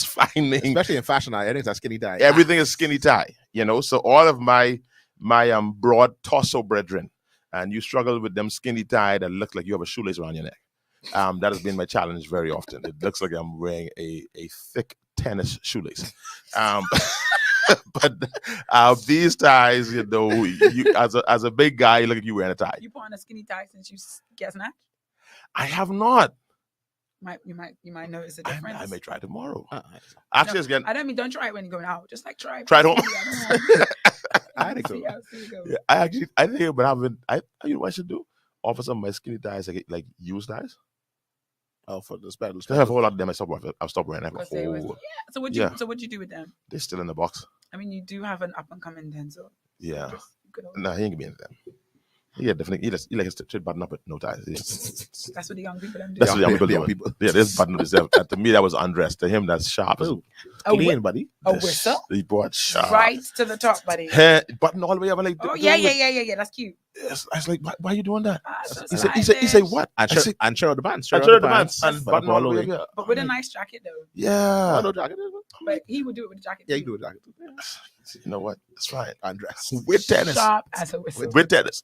finding, especially in fashion. I think it's a skinny tie. Everything is skinny tie, you know. So all of my broad torso brethren, and you struggle with them skinny tie that look like you have a shoelace around your neck. That has been my challenge very often. It looks like I'm wearing a thick tennis shoelace. But these ties, you know, you as a big guy, you look like you wearing a tie. You put on a skinny tie since you get snatched? I have not. You might notice a difference. I may try tomorrow. Actually, it's getting. I don't mean don't try it when you're going out. Just like try it. Try it home. I think so. Yeah, I think, but you know what I should do? Offer some of my skinny ties like used ties. Oh, for the special. I have a whole lot of them. I stopped wearing them. So what'd you do with them? They're still in the box. I mean, you do have an up and coming then, so yeah. No, he ain't gonna be into them. Yeah, definitely. He like his straight button up with no ties. That's what the young people do. That's what the young people do. Yeah, this button is to me that was undressed. To him, that's sharp. Clean, buddy. A whistle. He brought sharp. Right to the top, buddy. Button all the way up. Like, oh yeah. That's cute. Yes, I was like, why are you doing that? He said, what? And shirt the bands. And shirt the bands. And button all the way up. But with a nice jacket though. Yeah. No jacket. But he would do it with a jacket. Yeah, he do a jacket. You know what? That's fine. Undress with tennis. Sharp as a whistle. With tennis.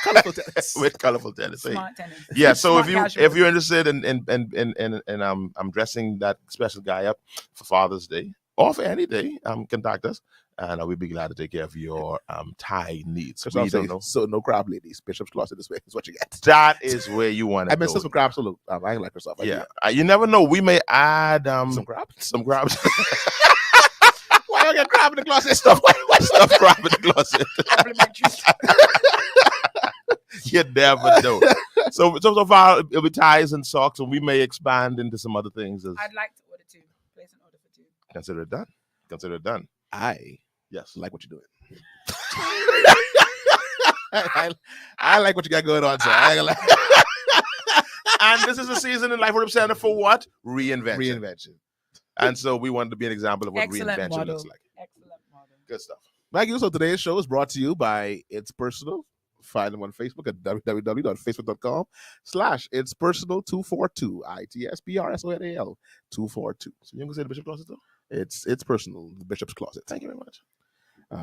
Colorful tennis. With colorful tennis. Smart tennis. Yeah. So if you're interested in dressing that special guy up for Father's Day or for any day, contact us. And we'd be glad to take care of your tie needs. We don't know. So no crab ladies. Bishop's Closet this way is what you get. That is where you want to go. I mean, some crabs. So look, I like herself. Yeah. You never know. We may add some crabs. Some crabs. Why don't get crab in the closet? Stuff crab in the closet. You never know. So far, it'll be ties and socks, and we may expand into some other things. I'd like to order 2. Place an order for 2. Consider it done. I Yes. like what you're doing. I like what you got going on, sir. And this is a season in life we're standing for what? Reinvention. And so we wanted to be an example of what reinvention looks like. Excellent model. Good stuff. Thank you. So today's show is brought to you by It's Personal. Find them on Facebook at www.facebook.com/itspersonal242. ITSPRSONAL 242. So you can say the Bishop's Closet though? It's Personal, the Bishop's Closet. Thank you very much.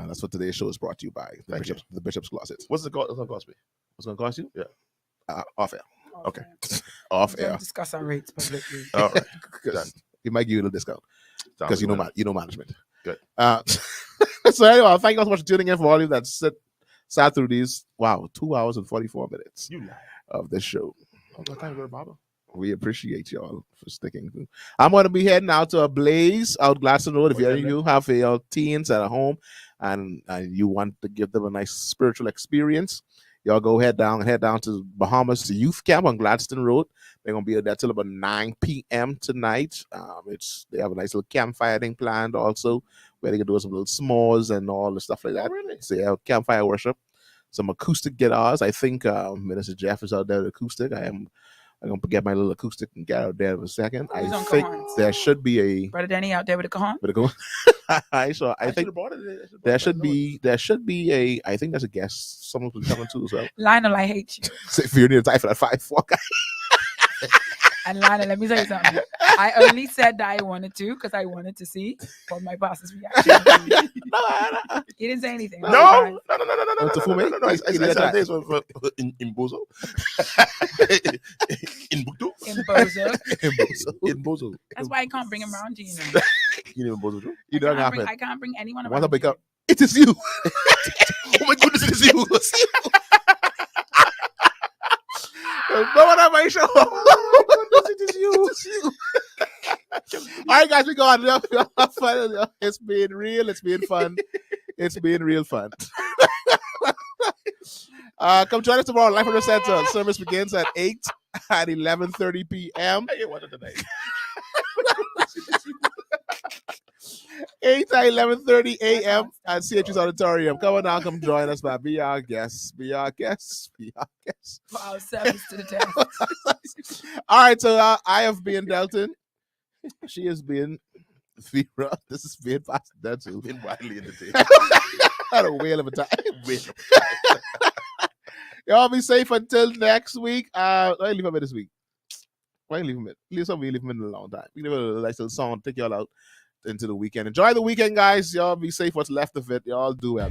That's what today's show is brought to you by the Bishop's Closet. What's it going to cost me? What's going to cost you? Yeah. Off air. Okay. Off We're gonna air. discuss our rates publicly. All right. 'Cause he might give you a little discount because Sounds you good. know management. Good. So anyway, thank you so much for tuning in for all of you that sat through these 2 hours and 44 minutes You lie. of this show. Oh, no time to go to Baba. We appreciate y'all for sticking through. I'm going to be heading out to a Blaze out Gladstone Road. If Okay, any of you have your teens at home and you want to give them a nice spiritual experience, y'all go head down to Bahamas Youth Camp on Gladstone Road. They're going to be there till about 9 p.m. tonight. They have a nice little campfire thing planned also, where they can do some little s'mores and all the stuff like that. Oh, really? So yeah, campfire worship, some acoustic guitars. I think Minister Jeff is out there with acoustic. I'm going to get my little acoustic and get out there in a second. Who's I on think cahons? there should be a... Brother Denny out there with a cajon. I think should've brought it. there should be a... I think there's a guest. Someone will be coming too as well. Lionel, I hate you. So if you're near the type for that 5'4" guy. And Lionel, let me tell you something. I only said that I wanted to because I wanted to see what my boss's reaction would be. No. He didn't say anything. No. It's a full mate? I He did said that. this for in Bozo. In Buktu. In Bozo. In Bozo. That's why I can't bring him around to you. Know. You know in Bozo too? You don't have I it. can't bring anyone Once I around. wake up, it is you. Oh my goodness, it is you. No one on my show. It is you. All right, guys, we go on. It's been real. It's been fun. It's been real fun. Come join us tomorrow. Life from the Center. Service begins at 8 at 11:30 p.m. I get one tonight. 8 at 11:30 a.m. at CHU's Auditorium. Come on now, come join us, man. Be our guests. Be our guests. Be our guests. For our service to the test. All right, so I have been Delton. She has been Vera. This has been Pastor Delton. Been widely entertained. Had a whale of a time. Y'all be safe until next week. Why leave him in this week? Why leave him in? Leave him in a long time. We give it a nice little song, take y'all out into the weekend. Enjoy the weekend, guys. Y'all be safe. What's left of it, y'all do well.